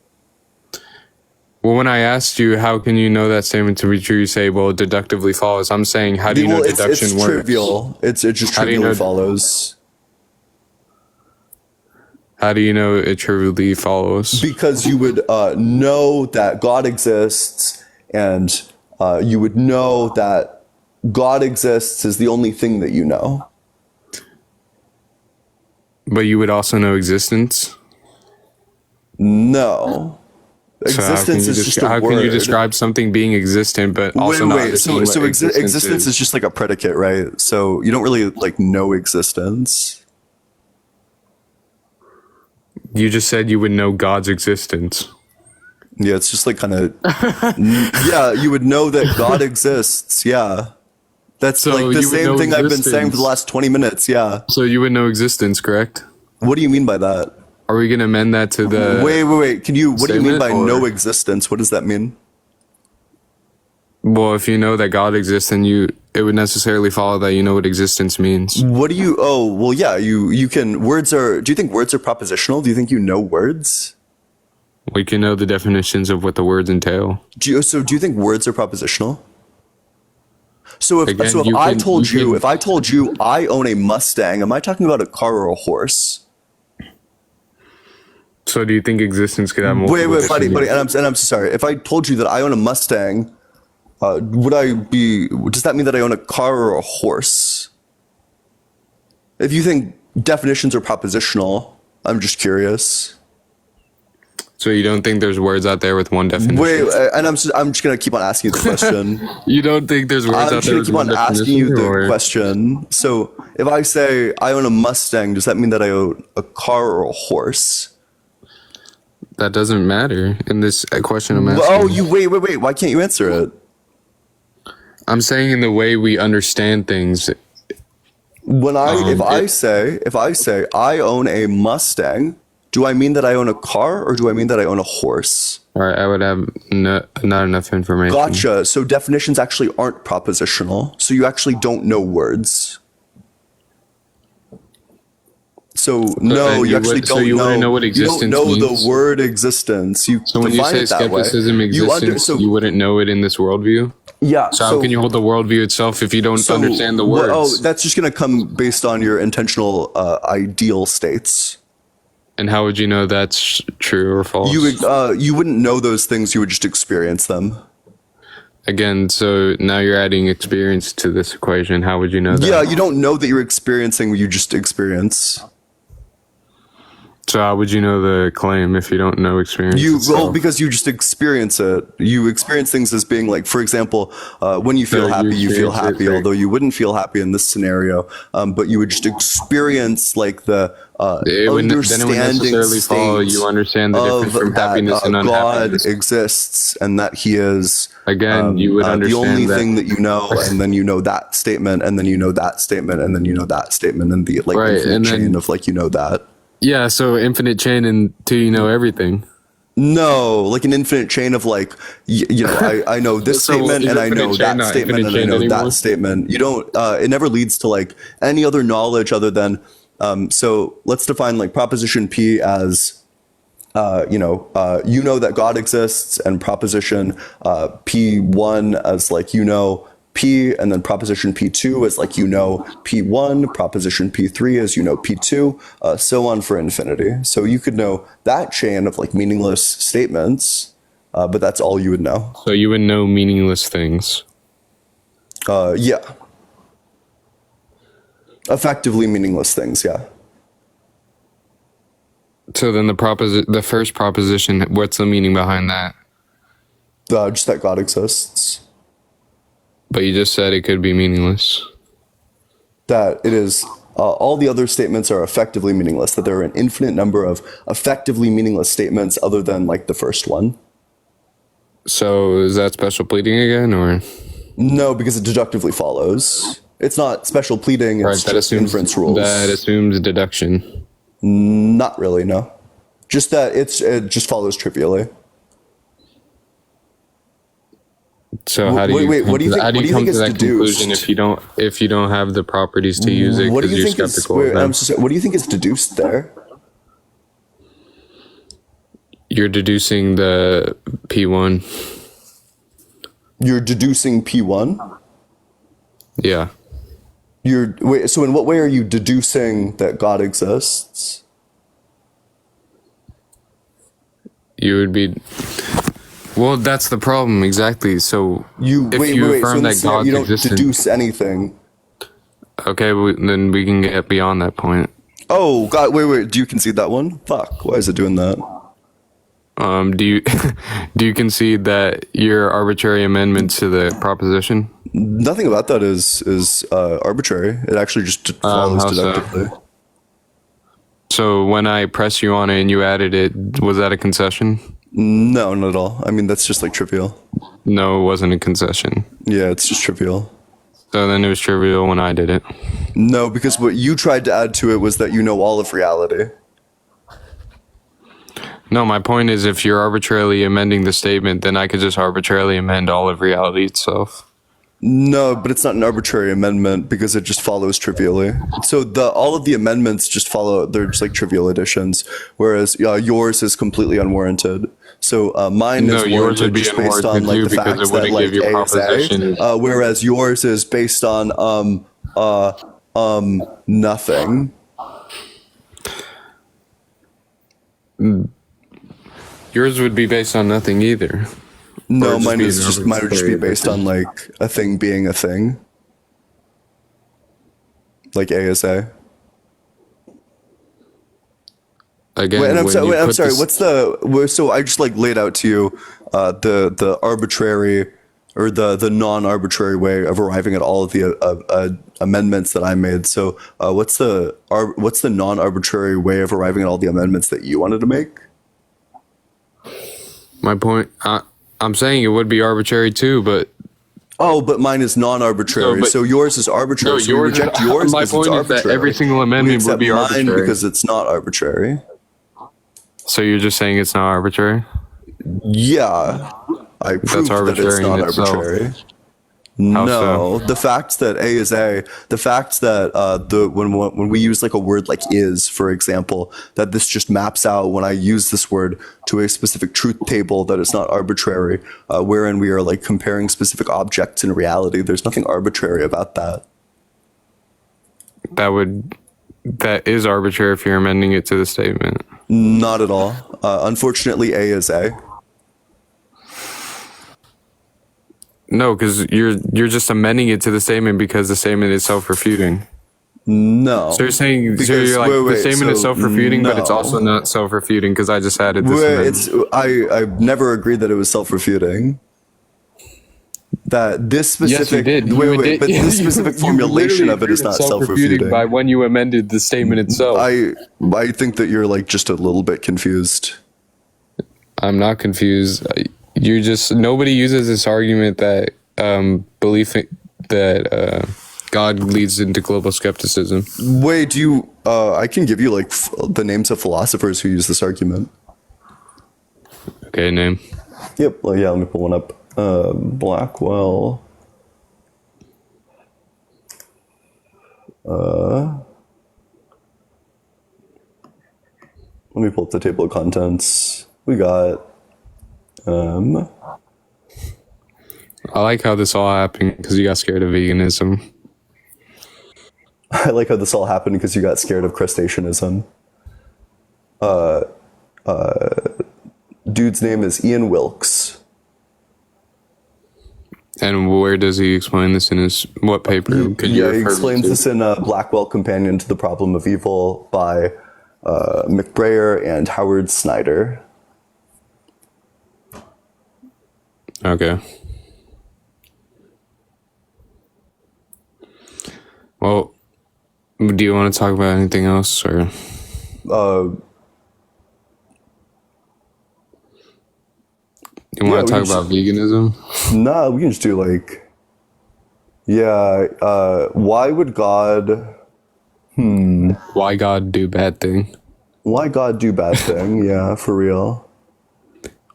Speaker 3: Well, when I asked you how can you know that statement to be true, you say, well, it deductively follows. I'm saying, how do you know deduction works?
Speaker 1: Trivial. It just trivially follows.
Speaker 3: How do you know it trivially follows?
Speaker 1: Because you would know that God exists, and you would know that God exists is the only thing that you know.
Speaker 3: But you would also know existence?
Speaker 1: No. Existence is just a word.
Speaker 3: How can you describe something being existent, but also not understanding what
Speaker 1: existence is just like a predicate, right? So you don't really know existence.
Speaker 3: You just said you would know God's existence.
Speaker 1: Yeah, it's just kind of... yeah, you would know that God exists, yeah. That's
Speaker 3: so
Speaker 1: the same thing I've been saying for the last 20 minutes, yeah.
Speaker 3: So you would know existence, correct?
Speaker 1: What do you mean by that?
Speaker 3: Are we going to amend that to the...
Speaker 1: Wait. What do you mean by no existence? What does that mean?
Speaker 3: Well, if you know that God exists, then it would necessarily follow that you know what existence means.
Speaker 1: What do you... Oh, well, yeah, you can... Words are... Do you think words are propositional? Do you think you know words?
Speaker 3: We can know the definitions of what the words entail.
Speaker 1: Do you think words are propositional? So if I told you I own a Mustang, am I talking about a car or a horse?
Speaker 3: So do you think existence could have multiple?
Speaker 1: Wait, buddy, and I'm so sorry. If I told you that I own a Mustang, does that mean that I own a car or a horse? If you think definitions are propositional, I'm just curious.
Speaker 3: So you don't think there's words out there with one definition?
Speaker 1: Wait, and I'm just gonna keep on asking you the question.
Speaker 3: You don't think there's words out there with one definition? I'm just gonna keep on asking you the
Speaker 1: question. So if I say I own a Mustang, does that mean that I own a car or a horse?
Speaker 3: That doesn't matter in this question I'm asking.
Speaker 1: Oh, wait. Why can't you answer it?
Speaker 3: I'm saying in the way we understand things.
Speaker 1: If I say I own a Mustang, do I mean that I own a car or do I mean that I own a horse?
Speaker 3: All right, I would have not enough information.
Speaker 1: Gotcha. So definitions actually aren't propositional. So you actually don't know words. So no, you actually don't know. So you wouldn't know what existence means? You don't know the word existence. So when you say
Speaker 3: skepticism existence, you wouldn't know it in this worldview?
Speaker 1: Yeah.
Speaker 3: So how can you hold the worldview itself if you don't understand the words?
Speaker 1: Oh, that's just going to come based on your intentional ideal states.
Speaker 3: And how would you know that's true or false?
Speaker 1: You wouldn't know those things. You would just experience them.
Speaker 3: Again, so now you're adding experience to this equation. How would you know that?
Speaker 1: Yeah, you don't know that you're experiencing what you just experience.
Speaker 3: So how would you know the claim if you don't know experience?
Speaker 1: Because you just experience it. You experience things as being for example, when you feel happy, you feel happy, although you wouldn't feel happy in this scenario. But you would just experience the understanding state
Speaker 3: you understand the difference from happiness and unhappiness.
Speaker 1: God exists and that He is.
Speaker 3: Again, you would understand
Speaker 1: the only thing that you know, and then you know that statement, and then you know that statement, and then you know that statement, and the infinite chain of you know that.
Speaker 3: Yeah, so infinite chain until you know everything.
Speaker 1: No, like an infinite chain of like, I know this
Speaker 3: So
Speaker 1: statement
Speaker 3: is
Speaker 1: and I
Speaker 3: infinite
Speaker 1: know
Speaker 3: chain
Speaker 1: that
Speaker 3: not
Speaker 1: statement and
Speaker 3: infinite
Speaker 1: I
Speaker 3: chain
Speaker 1: know
Speaker 3: anymore?
Speaker 1: that statement. You don't, it never leads to like any other knowledge other than, so let's define like proposition P as, that God exists, and proposition P1 as like, P, and then proposition P2 as like, P1, proposition P3 as P2, so on for infinity. So you could know that chain of like meaningless statements, but that's all you would know.
Speaker 3: So you would know meaningless things.
Speaker 1: Yeah. Effectively meaningless things, yeah.
Speaker 3: So then the first proposition, what's the meaning behind that?
Speaker 1: Just that God exists.
Speaker 3: But you just said it could be meaningless.
Speaker 1: That it is, all the other statements are effectively meaningless, that there are an infinite number of effectively meaningless statements other than like the first one.
Speaker 3: So is that special pleading again, or?
Speaker 1: No, because it deductively follows. It's not special pleading, it's
Speaker 3: That
Speaker 1: just
Speaker 3: assumes
Speaker 1: inference rules.
Speaker 3: That assumes deduction.
Speaker 1: Not really, no. Just that it just follows trivially.
Speaker 3: So how do you
Speaker 1: Wait, what do you think?
Speaker 3: how do
Speaker 1: What do
Speaker 3: you
Speaker 1: you
Speaker 3: come
Speaker 1: think
Speaker 3: to
Speaker 1: is
Speaker 3: that conclusion
Speaker 1: deduced?
Speaker 3: if you don't have the properties to use it
Speaker 1: What do
Speaker 3: because
Speaker 1: you
Speaker 3: you're
Speaker 1: think is?
Speaker 3: skeptical
Speaker 1: Wait,
Speaker 3: of them?
Speaker 1: I'm so sorry, what do you think is deduced there?
Speaker 3: You're deducing the P1.
Speaker 1: You're deducing P1.
Speaker 3: Yeah.
Speaker 1: So in what way are you deducing that God exists?
Speaker 3: You would be. Well, that's the problem exactly. So if
Speaker 1: Wait.
Speaker 3: you
Speaker 1: So
Speaker 3: affirm
Speaker 1: in
Speaker 3: that
Speaker 1: this scenario,
Speaker 3: God's
Speaker 1: you don't
Speaker 3: existence,
Speaker 1: deduce anything.
Speaker 3: okay, then we can get beyond that point.
Speaker 1: Oh God! Wait. Do you concede that one? Fuck! Why is it doing that?
Speaker 3: Do you do you concede that your arbitrary amendments to the proposition?
Speaker 1: Nothing about that is arbitrary. It actually just follows
Speaker 3: how so?
Speaker 1: deductively.
Speaker 3: So when I press you on it and you added it, was that a concession?
Speaker 1: No, not at all. I mean, that's just like trivial.
Speaker 3: No, it wasn't a concession.
Speaker 1: Yeah, it's just trivial.
Speaker 3: So then it was trivial when I did it.
Speaker 1: No, because what you tried to add to it was that you know all of reality.
Speaker 3: No, my point is if you're arbitrarily amending the statement, then I could just arbitrarily amend all of reality itself.
Speaker 1: No, but it's not an arbitrary amendment because it just follows trivially. So all of the amendments just follow, they're just like trivial additions, whereas yours is completely unwarranted. So mine is
Speaker 3: yours would
Speaker 1: warranted
Speaker 3: be
Speaker 1: just based on
Speaker 3: unwarranted
Speaker 1: like
Speaker 3: too,
Speaker 1: the
Speaker 3: because
Speaker 1: facts
Speaker 3: it wouldn't
Speaker 1: that like
Speaker 3: give you
Speaker 1: A is
Speaker 3: propositions.
Speaker 1: A, whereas yours is based on nothing.
Speaker 3: Yours would be based on nothing either.
Speaker 1: No,
Speaker 3: just
Speaker 1: mine
Speaker 3: be
Speaker 1: is
Speaker 3: an
Speaker 1: just mine would just be based on like a thing being a thing. Like A is A.
Speaker 3: Again,
Speaker 1: Wait, and I'm
Speaker 3: when
Speaker 1: sorry.
Speaker 3: you
Speaker 1: Wait, I'm
Speaker 3: put
Speaker 1: sorry.
Speaker 3: this-
Speaker 1: So I just like laid out to you the arbitrary or the non-arbitrary way of arriving at all of the amendments that I made. So what's the non-arbitrary way of arriving at all the amendments that you wanted to make?
Speaker 3: My point, I'm saying it would be arbitrary too, but
Speaker 1: Oh, but mine is non-arbitrary. So yours is arbitrary.
Speaker 3: No,
Speaker 1: so we
Speaker 3: yours-
Speaker 1: reject yours
Speaker 3: my
Speaker 1: because
Speaker 3: point
Speaker 1: it's
Speaker 3: is that
Speaker 1: arbitrary.
Speaker 3: every single
Speaker 1: We
Speaker 3: amendment would
Speaker 1: accept
Speaker 3: be
Speaker 1: mine
Speaker 3: arbitrary.
Speaker 1: because it's not arbitrary.
Speaker 3: so you're just saying it's not arbitrary?
Speaker 1: Yeah, I proved that it's
Speaker 3: arbitrary
Speaker 1: not
Speaker 3: in itself.
Speaker 1: arbitrary.
Speaker 3: How
Speaker 1: No,
Speaker 3: so?
Speaker 1: the fact that A is A, the fact that when we use like a word like is, for example, that this just maps out when I use this word to a specific truth table that is not arbitrary, wherein we are like comparing specific objects in reality. There's nothing arbitrary about that.
Speaker 3: That is arbitrary if you're amending it to the statement.
Speaker 1: Not at all. Unfortunately, A is A.
Speaker 3: No, because you're just amending it to the statement because the statement is self-refuting.
Speaker 1: No.
Speaker 3: So you're saying
Speaker 1: Because-
Speaker 3: you're like
Speaker 1: wait,
Speaker 3: the statement is
Speaker 1: so
Speaker 3: self-refuting, but it's
Speaker 1: no.
Speaker 3: also not self-refuting because I just added this.
Speaker 1: I've never agreed that it was self-refuting. That this specific but this specific formulation of it is not self-refuting.
Speaker 3: by when you amended the statement itself.
Speaker 1: I think that you're like just a little bit confused.
Speaker 3: I'm not confused. Nobody uses this argument that belief that God leads into global skepticism.
Speaker 1: Wait, I can give you like the names of philosophers who use this argument.
Speaker 3: okay name.
Speaker 1: Yep. Well, yeah. Let me pull one up. Blackwell. Let me pull up the table of contents. We got.
Speaker 3: I like how this all happened because you got scared of veganism.
Speaker 1: I like how this all happened because you got scared of crustaceanism. Dude's name is Ian Wilkes.
Speaker 3: And where does he explain this in his what paper? Could you
Speaker 1: Yeah, he
Speaker 3: refer me
Speaker 1: explains
Speaker 3: to?
Speaker 1: this in Blackwell Companion to the Problem of Evil by McBrayer and Howard Snyder.
Speaker 3: Okay. Well, do you want to talk about anything else, or? You
Speaker 1: Yeah,
Speaker 3: want to
Speaker 1: we
Speaker 3: talk
Speaker 1: can
Speaker 3: about veganism?
Speaker 1: Nah, we can just do like, why would God,
Speaker 3: Why God do bad thing?
Speaker 1: why God do bad thing? Yeah, for real.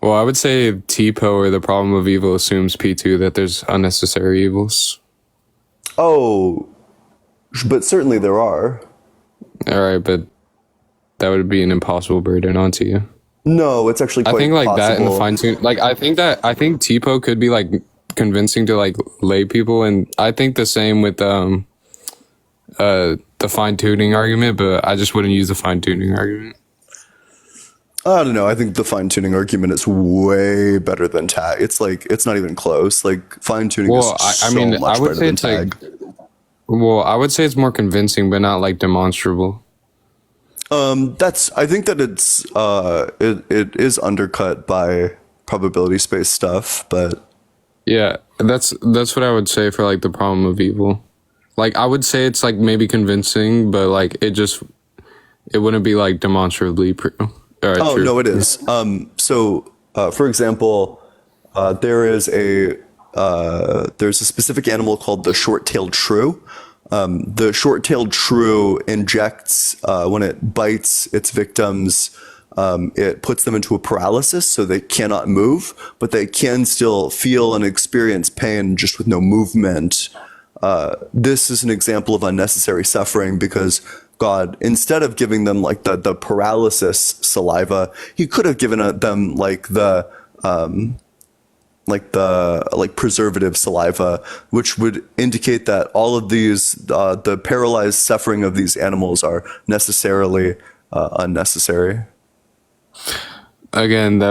Speaker 3: Well, I would say TPO or the problem of evil assumes P2 that there's unnecessary evils.
Speaker 1: Oh, but certainly there are.
Speaker 3: All right, but that would be an impossible burden onto you.
Speaker 1: No, it's actually quite
Speaker 3: I think like
Speaker 1: possible.
Speaker 3: that and the fine tune. Like I think TPO could be like convincing to like lay people, and I think the same with the fine tuning argument, but I just wouldn't use the fine tuning argument.
Speaker 1: I don't know. I think the fine tuning argument is way better than tag. It's like it's not even close. Like fine tuning
Speaker 3: Well,
Speaker 1: is so much
Speaker 3: I would
Speaker 1: better
Speaker 3: say
Speaker 1: than
Speaker 3: it's
Speaker 1: tag.
Speaker 3: like. Well, I would say it's more convincing, but not like demonstrable.
Speaker 1: I think that it's it is undercut by probability space stuff, but
Speaker 3: Yeah, that's what I would say for like the problem of evil. Like I would say it's like maybe convincing, but like it wouldn't be like demonstrably true.
Speaker 1: oh no, it is. For example, there's a specific animal called the short-tailed shrew. The short-tailed shrew injects when it bites its victims. It puts them into a paralysis, so they cannot move, but they can still feel and experience pain just with no movement. This is an example of unnecessary suffering because God, instead of giving them like the paralysis saliva, he could have given them like the preservative saliva, which would indicate that all of these the paralyzed suffering of these animals are necessarily unnecessary.
Speaker 3: Again,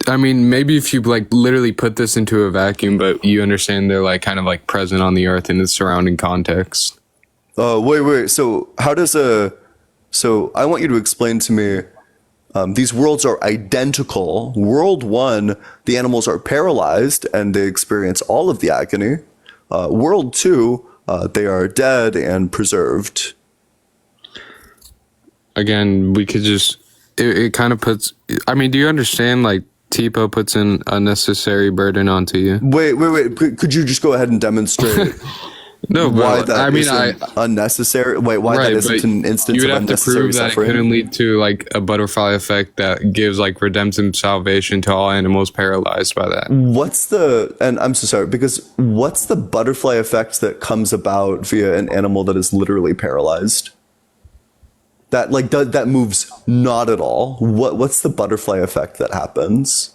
Speaker 3: I mean, maybe if you like literally put this into a vacuum, but you understand they're like kind of like present on the earth in the surrounding context.
Speaker 1: Wait. So I want you to explain to me. These worlds are identical. World 1, the animals are paralyzed and they experience all of the agony. World 2, they are dead and preserved.
Speaker 3: Again, we could just it kind of puts. I mean, do you understand? Like TPO puts an unnecessary burden onto you.
Speaker 1: Wait. Could you just go ahead and demonstrate
Speaker 3: No,
Speaker 1: why
Speaker 3: but
Speaker 1: that
Speaker 3: I mean,
Speaker 1: isn't unnecessary? Wait, why that isn't an instance
Speaker 3: you would
Speaker 1: of
Speaker 3: have to
Speaker 1: unnecessary
Speaker 3: prove that
Speaker 1: suffering?
Speaker 3: it couldn't lead to like a butterfly effect that gives like redemptive salvation to all animals paralyzed by that.
Speaker 1: And I'm so sorry, because what's the butterfly effect that comes about via an animal that is literally paralyzed? That moves not at all. What's the butterfly effect that happens?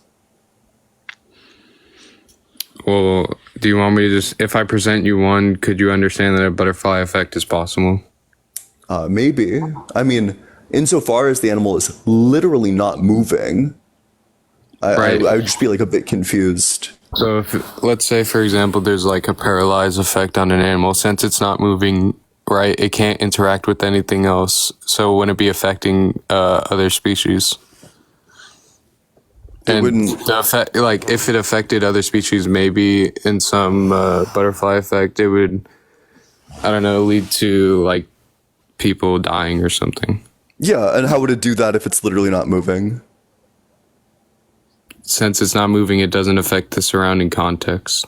Speaker 3: Well, do you want me to just, if I present you one, could you understand that a butterfly effect is possible?
Speaker 1: Maybe. I mean, insofar as the animal is literally not moving, I would just be like a bit confused.
Speaker 3: So if, let's say, for example, there's like a paralyzed effect on an animal. Since it's not moving, right, it can't interact with anything else. So wouldn't it be affecting other species? And the effect, like if it affected other species, maybe in some butterfly effect, it would, I don't know, lead to like people dying or something.
Speaker 1: Yeah, and how would it do that if it's literally not moving?
Speaker 3: Since it's not moving, it doesn't affect the surrounding context.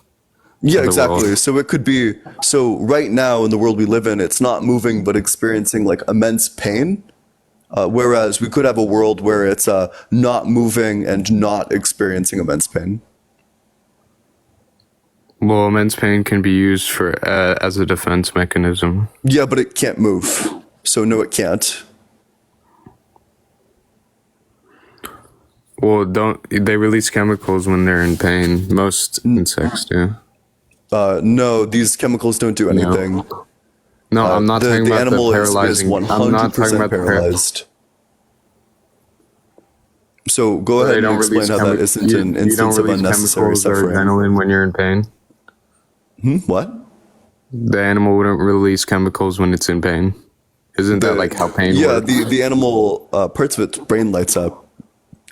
Speaker 1: Yeah,
Speaker 3: the
Speaker 1: exactly.
Speaker 3: world.
Speaker 1: So it could be, so right now in the world we live in, it's not moving but experiencing like immense pain. Whereas we could have a world where it's not moving and not experiencing immense pain.
Speaker 3: Well, immense pain can be used for as a defense mechanism.
Speaker 1: Yeah, but it can't move. So no, it can't.
Speaker 3: Well, don't they release chemicals when they're in pain? Most insects do.
Speaker 1: No, these chemicals don't do anything.
Speaker 3: No, I'm not talking
Speaker 1: The
Speaker 3: about
Speaker 1: animal
Speaker 3: the
Speaker 1: is
Speaker 3: paralyzing. I'm not talking
Speaker 1: 100%
Speaker 3: about the
Speaker 1: paralyzed. So go ahead and explain how that isn't an instance of unnecessary suffering.
Speaker 3: Or adrenaline when you're in pain.
Speaker 1: What?
Speaker 3: The animal wouldn't release chemicals when it's in pain. Isn't that like how pain works?
Speaker 1: Yeah, the animal, parts of its brain lights up.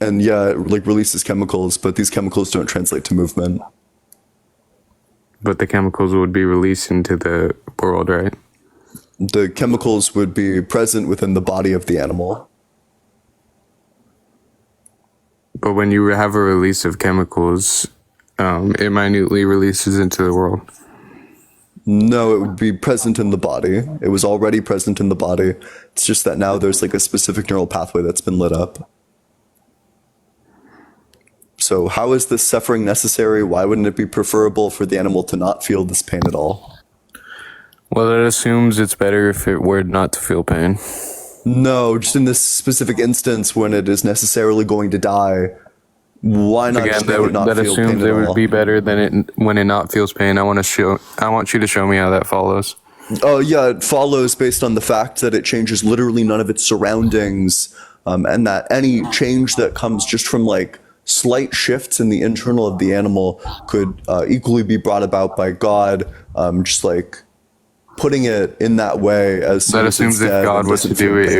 Speaker 1: And yeah, it like releases chemicals, but these chemicals don't translate to movement.
Speaker 3: But the chemicals would be released into the world, right?
Speaker 1: The chemicals would be present within the body of the animal.
Speaker 3: But when you have a release of chemicals, it minutely releases into the world.
Speaker 1: No, it would be present in the body. It was already present in the body. It's just that now there's like a specific neural pathway that's been lit up. So how is this suffering necessary? Why wouldn't it be preferable for the animal to not feel this pain at all?
Speaker 3: Well, that assumes it's better if it were not to feel pain.
Speaker 1: No, just in this specific instance when it is necessarily going to die, why not
Speaker 3: Again,
Speaker 1: just make it not
Speaker 3: that
Speaker 1: feel pain
Speaker 3: assumes
Speaker 1: at
Speaker 3: it would
Speaker 1: all?
Speaker 3: be better than it when it not feels pain. I want you to show me how that follows.
Speaker 1: Oh yeah, it follows based on the fact that it changes literally none of its surroundings, and that any change that comes just from like slight shifts in the internal of the animal could equally be brought about by God, just like putting it in that way. As
Speaker 3: That assumes if God was to do it,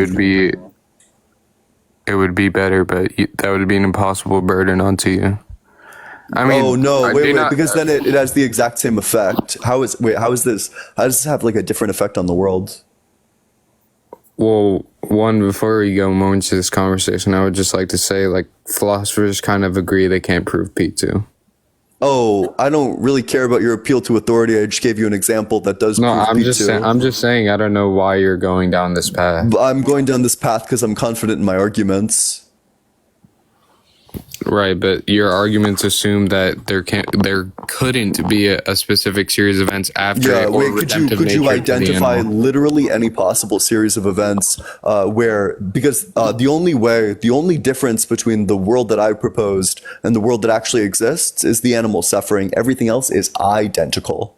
Speaker 3: it would be better, but that would be an impossible burden onto you. I mean,
Speaker 1: oh no, wait, because then it has the exact same effect. How does this have like a different effect on the world?
Speaker 3: Well, before we go more into this conversation, I would just like to say, like, philosophers kind of agree they can't prove P2.
Speaker 1: Oh, I don't really care about your appeal to authority. I just gave you an example that does prove P2.
Speaker 3: I'm just saying, I don't know why you're going down this path.
Speaker 1: I'm going down this path because I'm confident in my arguments.
Speaker 3: Right, but your arguments assume that there couldn't be a specific series of events after.
Speaker 1: Yeah,
Speaker 3: or
Speaker 1: wait, could you identify literally any possible series of events because the only difference between the world that I proposed and the world that actually exists is the animal suffering. Everything else is identical.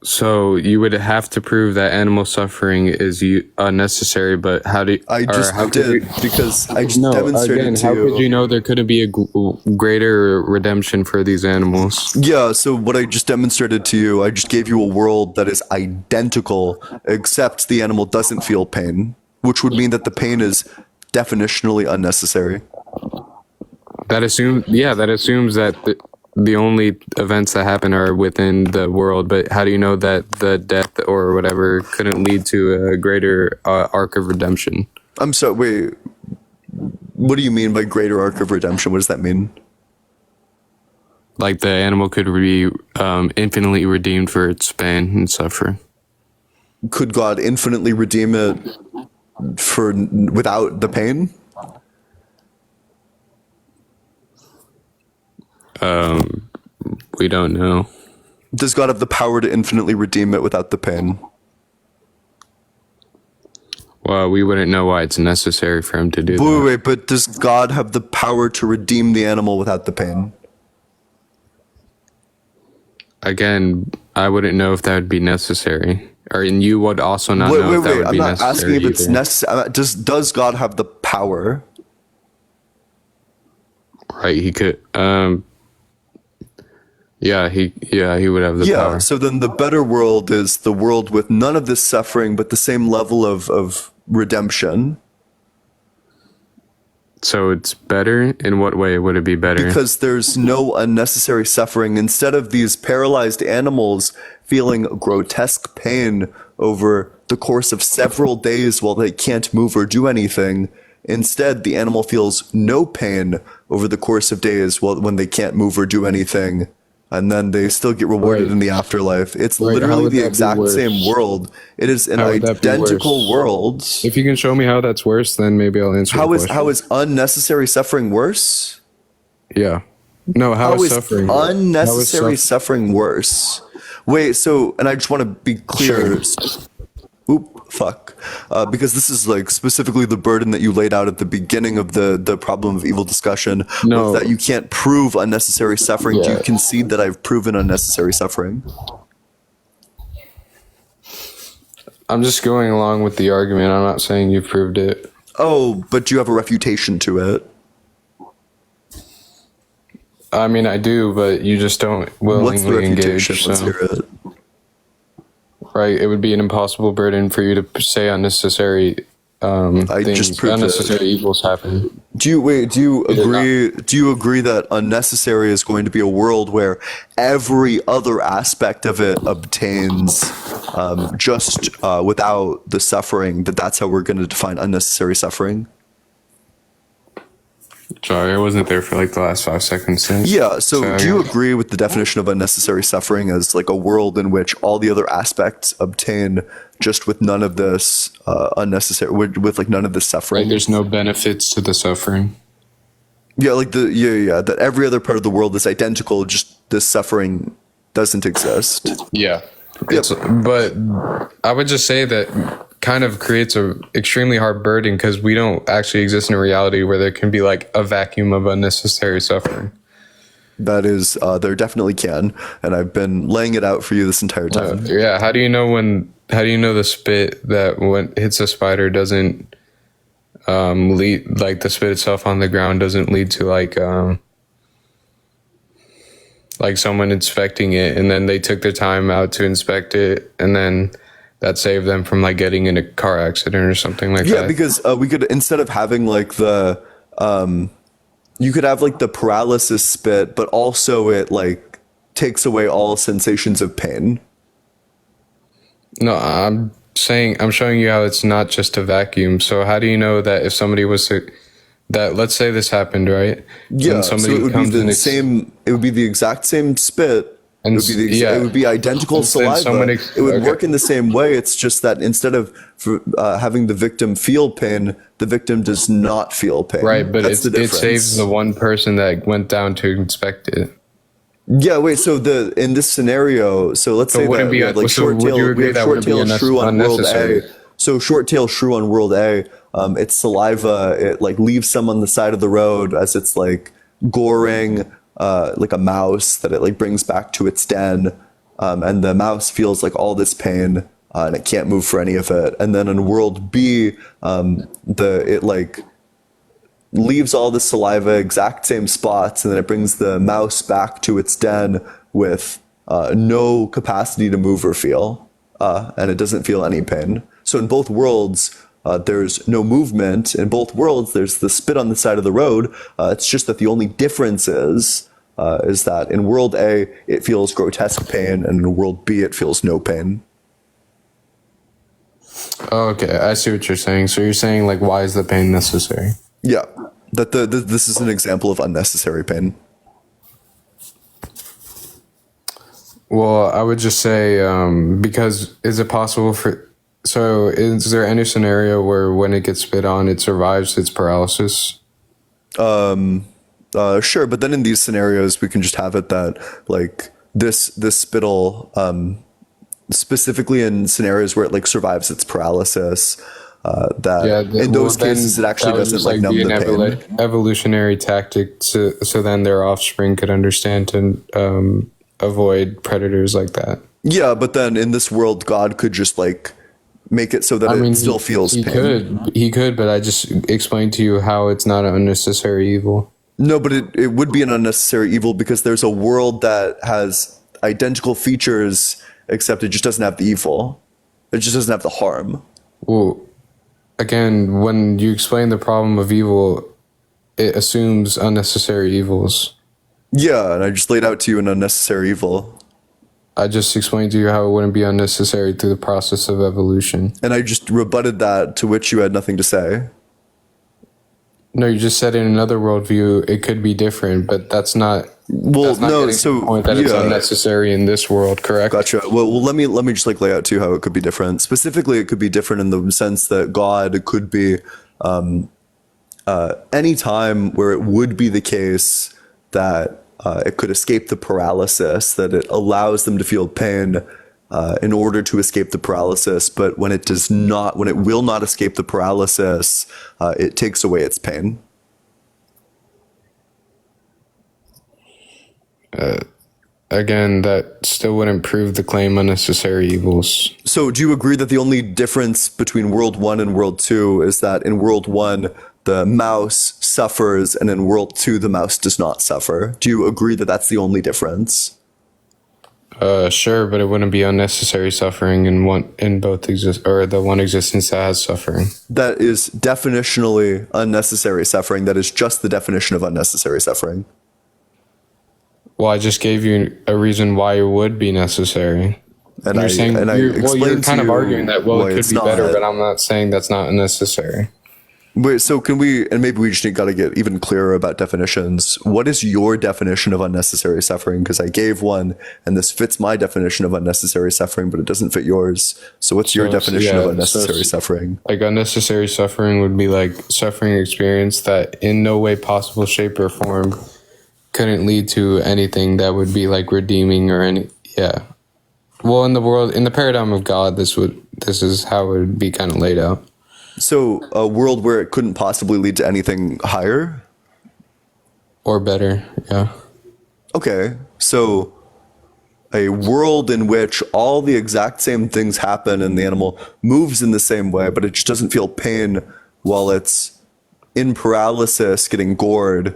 Speaker 3: So you would have to prove that animal suffering is unnecessary, but how do you...
Speaker 1: I just did, because I just demonstrated
Speaker 3: again,
Speaker 1: to
Speaker 3: how
Speaker 1: you.
Speaker 3: could you know there couldn't be a greater redemption for these animals?
Speaker 1: Yeah, so what I just demonstrated to you, I just gave you a world that is identical, except the animal doesn't feel pain, which would mean that the pain is definitionally unnecessary.
Speaker 3: That assumes that the only events that happen are within the world, but how do you know that the death or whatever couldn't lead to a greater arc of redemption?
Speaker 1: I'm sorry, wait, what do you mean by greater arc of redemption? What does that mean?
Speaker 3: Like the animal could be infinitely redeemed for its pain and suffering.
Speaker 1: Could God infinitely redeem it without the pain?
Speaker 3: We don't know.
Speaker 1: Does God have the power to infinitely redeem it without the pain?
Speaker 3: Well, we wouldn't know why it's necessary for him to do that.
Speaker 1: Wait, but does God have the power to redeem the animal without the pain?
Speaker 3: Again, I wouldn't know if that would be necessary. And you would also not know if that would be necessary.
Speaker 1: I'm not asking if it's
Speaker 3: either.
Speaker 1: necessary. Does God have the power?
Speaker 3: Right, he could. Yeah, he would have the power.
Speaker 1: Yeah, so then the better world is the world with none of this suffering, but the same level of redemption.
Speaker 3: So it's better? In what way would it be better?
Speaker 1: Because there's no unnecessary suffering. Instead of these paralyzed animals feeling grotesque pain over the course of several days while they can't move or do anything, instead the animal feels no pain over the course of days when they can't move or do anything. and then they still get rewarded
Speaker 3: Right.
Speaker 1: in the afterlife. It's
Speaker 3: Right, how
Speaker 1: literally
Speaker 3: would
Speaker 1: the
Speaker 3: that be
Speaker 1: exact
Speaker 3: worse?
Speaker 1: same world. It is an
Speaker 3: How would that be
Speaker 1: identical
Speaker 3: worse?
Speaker 1: world.
Speaker 3: If you can show me how that's worse, then maybe I'll answer the question.
Speaker 1: How is unnecessary suffering worse?
Speaker 3: Yeah. No,
Speaker 1: How is
Speaker 3: suffering?
Speaker 1: unnecessary suffering worse? Wait, so, and I just want to be clear. Oop, fuck. Because this is like specifically the burden that you laid out at the beginning of the problem of evil discussion.
Speaker 3: No.
Speaker 1: Was that you can't prove unnecessary suffering. Do you
Speaker 3: Yeah.
Speaker 1: concede that I've proven unnecessary suffering?
Speaker 3: I'm just going along with the argument. I'm not saying you've proved it.
Speaker 1: Oh, but you have a refutation to it.
Speaker 3: I mean, I do, but you just don't
Speaker 1: What's the
Speaker 3: willingly engage.
Speaker 1: refutation? Let's
Speaker 3: So,
Speaker 1: hear it.
Speaker 3: right, it would be an impossible burden for you to say unnecessary
Speaker 1: just proved
Speaker 3: unnecessary evils happen.
Speaker 1: Do you
Speaker 3: did
Speaker 1: agree? Do you agree that unnecessary is going to be a world where every other aspect of it obtains just without the suffering? That's how we're going to define unnecessary suffering.
Speaker 3: Sorry, I wasn't there for like the last 5 seconds.
Speaker 1: Yeah. So, do you agree with the definition of unnecessary suffering as like a world in which all the other aspects obtain just with none of this unnecessary, with like none of this suffering?
Speaker 3: Like, there's no benefits to the suffering.
Speaker 1: Yeah, like that every other part of the world is identical, just this suffering doesn't exist.
Speaker 3: Yeah. But I would just say that kind of creates a extremely hard burden because we don't actually exist in a reality where there can be like a vacuum of unnecessary suffering.
Speaker 1: That is, there definitely can, and I've been laying it out for you this entire time.
Speaker 3: Yeah. How do you know the spit that when hits a spider doesn't lead, like the spit itself on the ground doesn't lead to like someone inspecting it and then they took their time out to inspect it and then that saved them from like getting in a car accident or something like that.
Speaker 1: Yeah, because we could, instead of having like you could have like the paralysis spit, but also it like takes away all sensations of pain.
Speaker 3: No, I'm showing you how it's not just a vacuum. So how do you know that if somebody was to, that let's say this happened, right?
Speaker 1: Yeah,
Speaker 3: And
Speaker 1: so it would be the same. It would be the exact same spit.
Speaker 3: And
Speaker 1: it would be identical
Speaker 3: And then
Speaker 1: saliva. It would
Speaker 3: okay.
Speaker 1: work in the same way. It's just that instead of having the victim feel pain, the victim does not feel pain.
Speaker 3: Right, but
Speaker 1: That's the
Speaker 3: it
Speaker 1: difference.
Speaker 3: saves the one person that went down to inspect it.
Speaker 1: Yeah, wait. So in this scenario, so let's say
Speaker 3: wouldn't
Speaker 1: that
Speaker 3: be
Speaker 1: we had like
Speaker 3: so would you
Speaker 1: short-tail,
Speaker 3: agree that wouldn't be
Speaker 1: shrew on world A.
Speaker 3: unnecessary?
Speaker 1: So short-tail shrew on world A, its saliva, it like leaves some on the side of the road as it's like goring like a mouse that it like brings back to its den, and the mouse feels like all this pain and it can't move for any of it. And then in world B, it like leaves all the saliva exact same spots, and then it brings the mouse back to its den with no capacity to move or feel, and it doesn't feel any pain. So in both worlds, there's no movement. In both worlds, there's the spit on the side of the road. It's just that the only difference is that in world A, it feels grotesque pain, and in world B, it feels no pain.
Speaker 3: Oh, okay, I see what you're saying. So you're saying like, why is the pain necessary?
Speaker 1: Yeah, that this is an example of unnecessary pain.
Speaker 3: Well, I would just say because is it possible for? So is there any scenario where when it gets spit on, it survives its paralysis?
Speaker 1: Sure, but then in these scenarios, we can just have it that like this spittle, specifically in scenarios where it like survives its paralysis, in those cases it actually doesn't like numb the pain.
Speaker 3: Evolutionary tactic, so then their offspring could understand and avoid predators like that.
Speaker 1: Yeah, but then in this world, God could just like make it so that it still feels pain.
Speaker 3: He could, but I just explained to you how it's not an unnecessary evil.
Speaker 1: No, but it would be an unnecessary evil because there's a world that has identical features, except it just doesn't have the evil. It just doesn't have the harm.
Speaker 3: Well, again, when you explain the problem of evil, it assumes unnecessary evils.
Speaker 1: Yeah, and I just laid out to you an unnecessary evil.
Speaker 3: I just explained to you how it wouldn't be unnecessary through the process of evolution.
Speaker 1: And I just rebutted that, to which you had nothing to say.
Speaker 3: No, you just said in another worldview it could be different, but that's not.
Speaker 1: Well,
Speaker 3: That's not
Speaker 1: no,
Speaker 3: getting to
Speaker 1: so
Speaker 3: the point that it's
Speaker 1: yeah.
Speaker 3: unnecessary in this world, correct?
Speaker 1: Gotcha. Well, let me just like lay out too how it could be different. Specifically, it could be different in the sense that God could be any time where it would be the case that it could escape the paralysis, that it allows them to feel pain in order to escape the paralysis. But when it does not, when it will not escape the paralysis, it takes away its pain.
Speaker 3: Again, that still wouldn't prove the claim unnecessary evils.
Speaker 1: So do you agree that the only difference between World 1 and World 2 is that in World 1, the mouse suffers, and in World 2, the mouse does not suffer? Do you agree that that's the only difference?
Speaker 3: Sure, but it wouldn't be unnecessary suffering in both or the one existence that has suffering.
Speaker 1: That is definitionally unnecessary suffering. That is just the definition of unnecessary suffering.
Speaker 3: Well, I just gave you a reason why it would be necessary.
Speaker 1: And
Speaker 3: you're saying you're kind of arguing that it could be better, but I'm not saying that's not unnecessary.
Speaker 1: Wait, so can we, and maybe we just got to get even clearer about definitions. What is your definition of unnecessary suffering? Because I gave one, and this fits my definition of unnecessary suffering, but it doesn't fit yours. So what's your definition of unnecessary suffering?
Speaker 3: Like unnecessary suffering would be like suffering experience that in no way possible, shape, or form couldn't lead to anything that would be like redeeming or any. Well, in the paradigm of God, this is how it would be kind of laid out.
Speaker 1: So a world where it couldn't possibly lead to anything higher
Speaker 3: or better. Yeah.
Speaker 1: Okay. So a world in which all the exact same things happen and the animal moves in the same way, but it just doesn't feel pain while it's in paralysis, getting gored.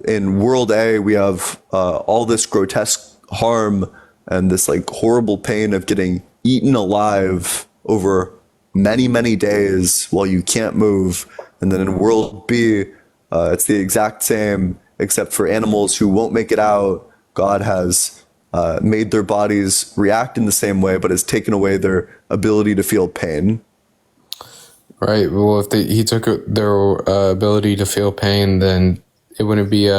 Speaker 1: In World A, we have all this grotesque harm and this like horrible pain of getting eaten alive over many, many days while you can't move. And then in World B, it's the exact same, except for animals who won't make it out. God has made their bodies react in the same way, but has taken away their ability to feel pain.
Speaker 3: Right. Well, if he took their ability to feel pain, then it wouldn't be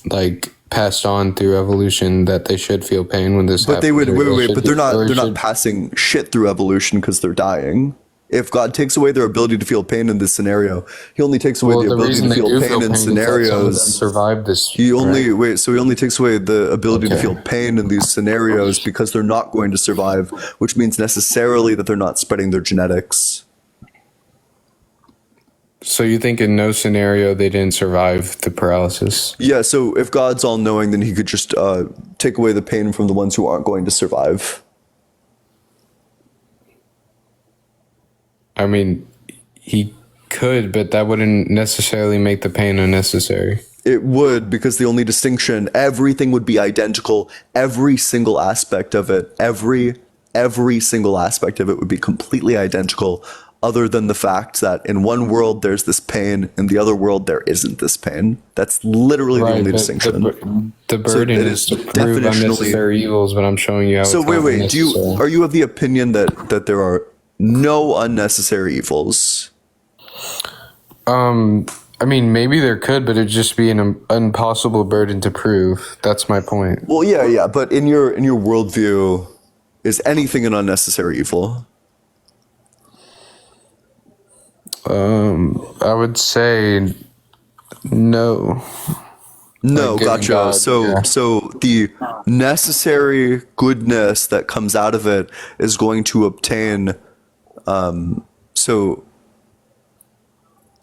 Speaker 3: like passed on through evolution that they should feel pain when this happens.
Speaker 1: But they would wait, but they're not passing shit through evolution because they're dying. If God takes away their ability to feel pain in this scenario, he only takes away the ability to feel pain in scenarios.
Speaker 3: Survive this.
Speaker 1: He only takes away the ability to feel pain in these scenarios because they're not going to survive, which means necessarily that they're not spreading their genetics.
Speaker 3: So you think in no scenario they didn't survive the paralysis?
Speaker 1: Yeah, so if God's all-knowing, then he could just take away the pain from the ones who aren't going to survive.
Speaker 3: I mean, he could, but that wouldn't necessarily make the pain unnecessary.
Speaker 1: It would, because the only distinction, everything would be identical. Every single aspect of it, every single aspect of it would be completely identical, other than the fact that in one world there's this pain, in the other world there isn't this pain. That's literally the only distinction.
Speaker 3: The burden is to prove unnecessary evils, but I'm showing you how.
Speaker 1: So wait, are you of the opinion that there are no unnecessary evils?
Speaker 3: I mean, maybe there could, but it'd just be an impossible burden to prove. That's my point.
Speaker 1: Well, yeah, but in your worldview, is anything an unnecessary evil?
Speaker 3: I would say no.
Speaker 1: No,
Speaker 3: like
Speaker 1: gotcha.
Speaker 3: God,
Speaker 1: so the necessary goodness that comes out of it is going to obtain. So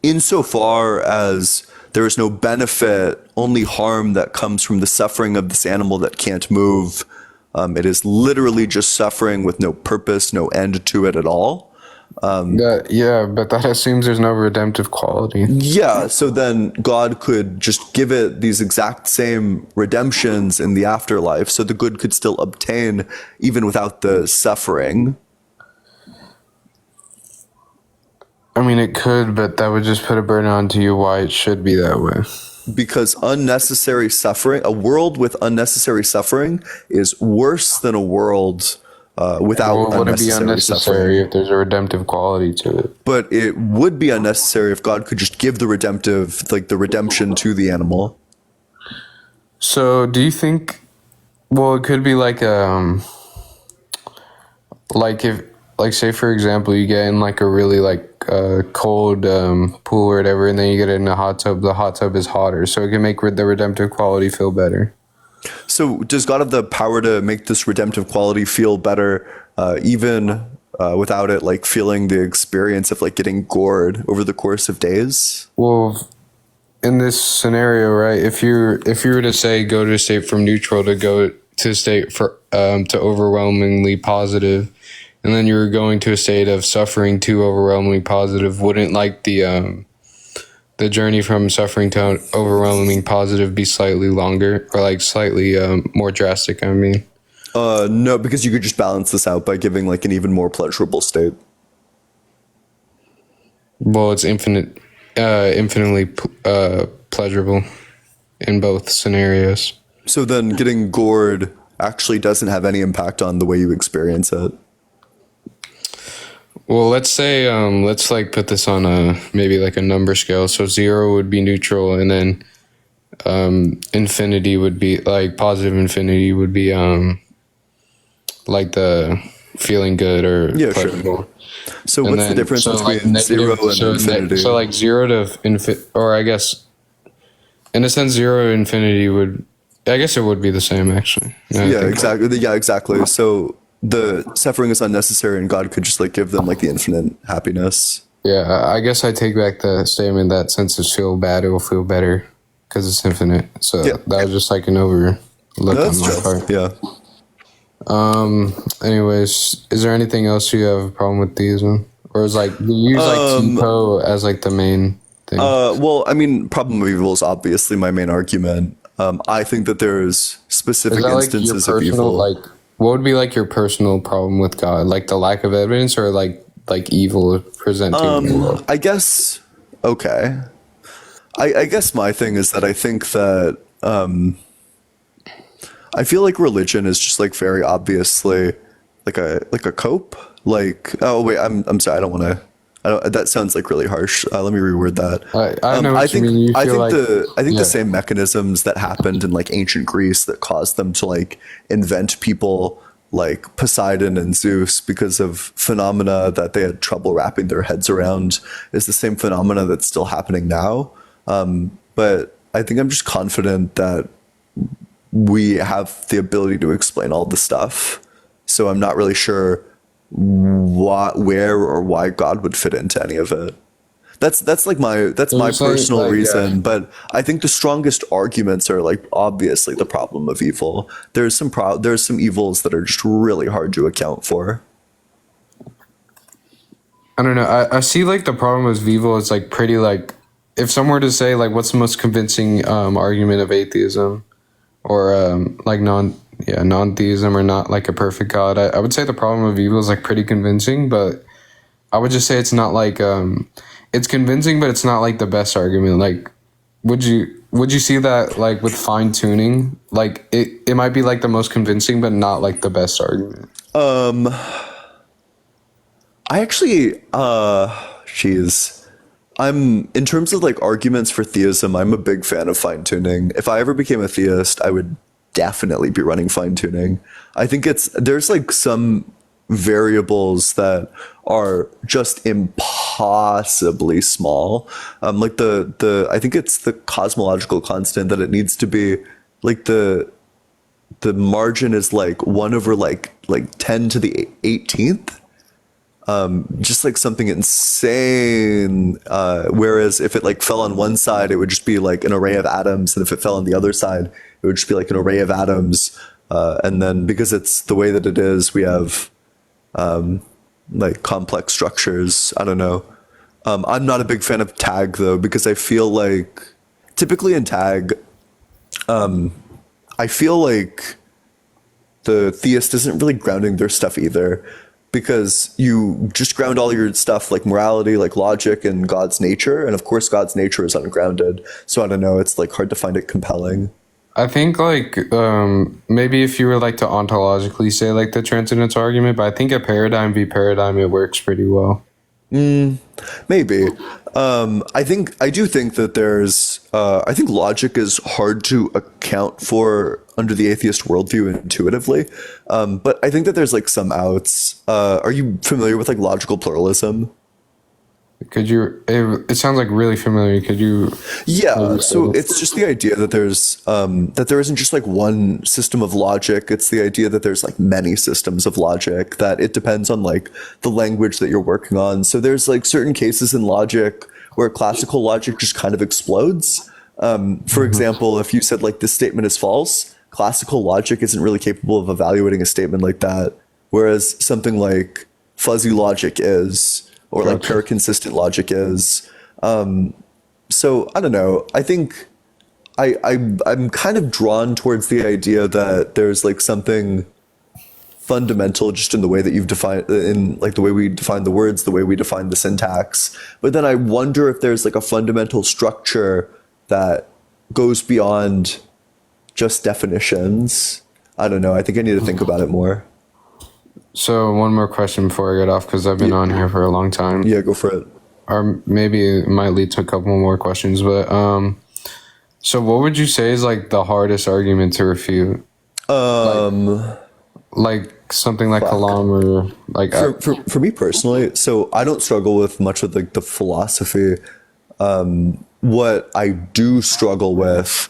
Speaker 1: insofar as there is no benefit, only harm that comes from the suffering of this animal that can't move, it is literally just suffering with no purpose, no end to it at all.
Speaker 3: Yeah, but that assumes there's no redemptive quality.
Speaker 1: Yeah, so then God could just give it these exact same redemptions in the afterlife, so the good could still obtain even without the suffering.
Speaker 3: I mean, it could, but that would just put a burden onto you why it should be that way.
Speaker 1: Because unnecessary suffering, a world with unnecessary suffering is worse than a world without
Speaker 3: Well, would it be
Speaker 1: unnecessary
Speaker 3: unnecessary
Speaker 1: suffering.
Speaker 3: if there's a redemptive quality to it?
Speaker 1: But it would be unnecessary if God could just give the redemption to the animal.
Speaker 3: So, do you think? Well, it could be like if say for example, you get in like a really cold pool or whatever, and then you get in a hot tub. The hot tub is hotter, so it can make the redemptive quality feel better.
Speaker 1: So does God have the power to make this redemptive quality feel better, even without it like feeling the experience of like getting gored over the course of days?
Speaker 3: Well, in this scenario, right? If you were to say go to a state from neutral to go to a state for to overwhelmingly positive, and then you were going to a state of suffering to overwhelmingly positive, wouldn't like the journey from suffering to overwhelmingly positive be slightly longer or like slightly more drastic? I mean,
Speaker 1: No, because you could just balance this out by giving like an even more pleasurable state.
Speaker 3: well, it's infinitely pleasurable in both scenarios.
Speaker 1: So then getting gored actually doesn't have any impact on the way you experience it.
Speaker 3: Well, let's say let's like put this on maybe like a number scale. So 0 would be neutral, and then infinity would be like positive. Infinity would be like the feeling good or
Speaker 1: Yeah,
Speaker 3: pleasurable.
Speaker 1: sure. So
Speaker 3: And
Speaker 1: what's the
Speaker 3: then-
Speaker 1: difference
Speaker 3: so, like,
Speaker 1: between
Speaker 3: negative-
Speaker 1: 0 and
Speaker 3: so
Speaker 1: infinity?
Speaker 3: So like 0 to or I guess in a sense 0 to infinity would, I guess it would be the same actually. Now I
Speaker 1: Yeah,
Speaker 3: think-
Speaker 1: exactly. Yeah, exactly. So the suffering is unnecessary, and God could just like give them like the infinite happiness.
Speaker 3: Yeah, I guess I take back the statement that since it's feel bad, it will feel better because it's infinite. So
Speaker 1: Yeah.
Speaker 3: that was just like an overlook
Speaker 1: That's
Speaker 3: on my
Speaker 1: true.
Speaker 3: part.
Speaker 1: Yeah.
Speaker 3: Anyways, is there anything else you have a problem with theism? Or is like, do you use like TPO as like the main thing?
Speaker 1: Well, I mean, problem of evil is obviously my main argument. I think that there's specific
Speaker 3: Is that like your
Speaker 1: instances of
Speaker 3: personal,
Speaker 1: evil.
Speaker 3: like, what would be like your personal problem with God? Like the lack of evidence or like evil presenting? evil?
Speaker 1: I guess, okay. I guess my thing is that I think that I feel like religion is just like very obviously like a cope. Like, oh wait, I'm sorry, I don't want to. That sounds like really harsh. Let me reword that.
Speaker 3: I know what you
Speaker 1: think
Speaker 3: mean. You
Speaker 1: I
Speaker 3: feel
Speaker 1: think
Speaker 3: like-
Speaker 1: the
Speaker 3: yeah.
Speaker 1: the same mechanisms that happened in like ancient Greece that caused them to like invent people like Poseidon and Zeus because of phenomena that they had trouble wrapping their heads around is the same phenomena that's still happening now. But I think I'm just confident that we have the ability to explain all the stuff. So I'm not really sure where or why God would fit into any of it. That's my
Speaker 3: you're saying,
Speaker 1: personal
Speaker 3: like,
Speaker 1: reason,
Speaker 3: yeah.
Speaker 1: but I think the strongest arguments are like obviously the problem of evil. There's some evils that are just really hard to account for.
Speaker 3: I don't know. I see like the problem with evil is like pretty like, if someone were to say like what's the most convincing argument of atheism or like non-theism or not like a perfect God, I would say the problem of evil is like pretty convincing, but I would just say it's not like it's convincing, but it's not like the best argument. Like would you see that like with fine tuning, like it might be like the most convincing but not like the best argument?
Speaker 1: I actually, I'm in terms of like arguments for theism, I'm a big fan of fine tuning. If I ever became a theist, I would definitely be running fine tuning. I think there's like some variables that are just impossibly small. Like I think it's the cosmological constant that it needs to be like the margin is like 1 over like 10 to the 18th. Just like something insane. Whereas if it like fell on one side, it would just be like an array of atoms, and if it fell on the other side, it would just be like an array of atoms. And then because it's the way that it is, we have like complex structures. I don't know. I'm not a big fan of tag though, because I feel like typically in tag, I feel like the theist isn't really grounding their stuff either, because you just ground all your stuff like morality, like logic, and God's nature. And of course, God's nature is ungrounded. So I don't know, it's like hard to find it compelling.
Speaker 3: I think like maybe if you were like to ontologically say like the transcendence argument, but I think a paradigm v paradigm it works pretty well.
Speaker 1: Maybe. I do think that I think logic is hard to account for under the atheist worldview intuitively. But I think that there's like some outs. Are you familiar with like logical pluralism?
Speaker 3: Could you? It sounds like really familiar. Could you?
Speaker 1: Yeah. So it's just the idea that that there isn't just like one system of logic. It's the idea that there's like many systems of logic, that it depends on like the language that you're working on. So there's like certain cases in logic where classical logic just kind of explodes. For example, if you said like this statement is false, classical logic isn't really capable of evaluating a statement like that. Whereas something like fuzzy logic is, or like paraconsistent logic is. So I don't know. I think I'm kind of drawn towards the idea that there's like something fundamental just in the way that you've defined, in like the way we define the words, the way we define the syntax. But then I wonder if there's like a fundamental structure that goes beyond just definitions. I don't know. I think I need to think about it more.
Speaker 3: So one more question before I get off, because I've been on here for a long time.
Speaker 1: Yeah, go for it.
Speaker 3: Or maybe it might lead to a couple more questions. But so what would you say is like the hardest argument to refute? Like something like Kalam, or like
Speaker 1: for me personally. So I don't struggle with much of like the philosophy. What I do struggle with,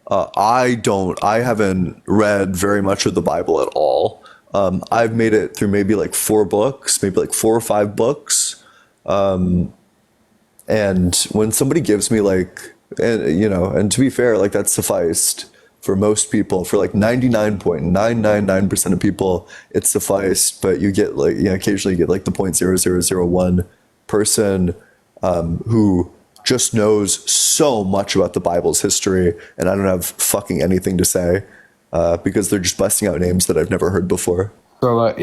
Speaker 1: I haven't read very much of the Bible at all. I've made it through maybe like 4 books, maybe like 4 or 5 books. And when somebody gives me like, and to be fair, like that's sufficed for most people. For like 99.999% of people, it's sufficed. But you get like, occasionally you get like the 0.0001 person who just knows so much about the Bible's history, and I don't have fucking anything to say. Because they're just busting out names that I've never heard before.
Speaker 3: So like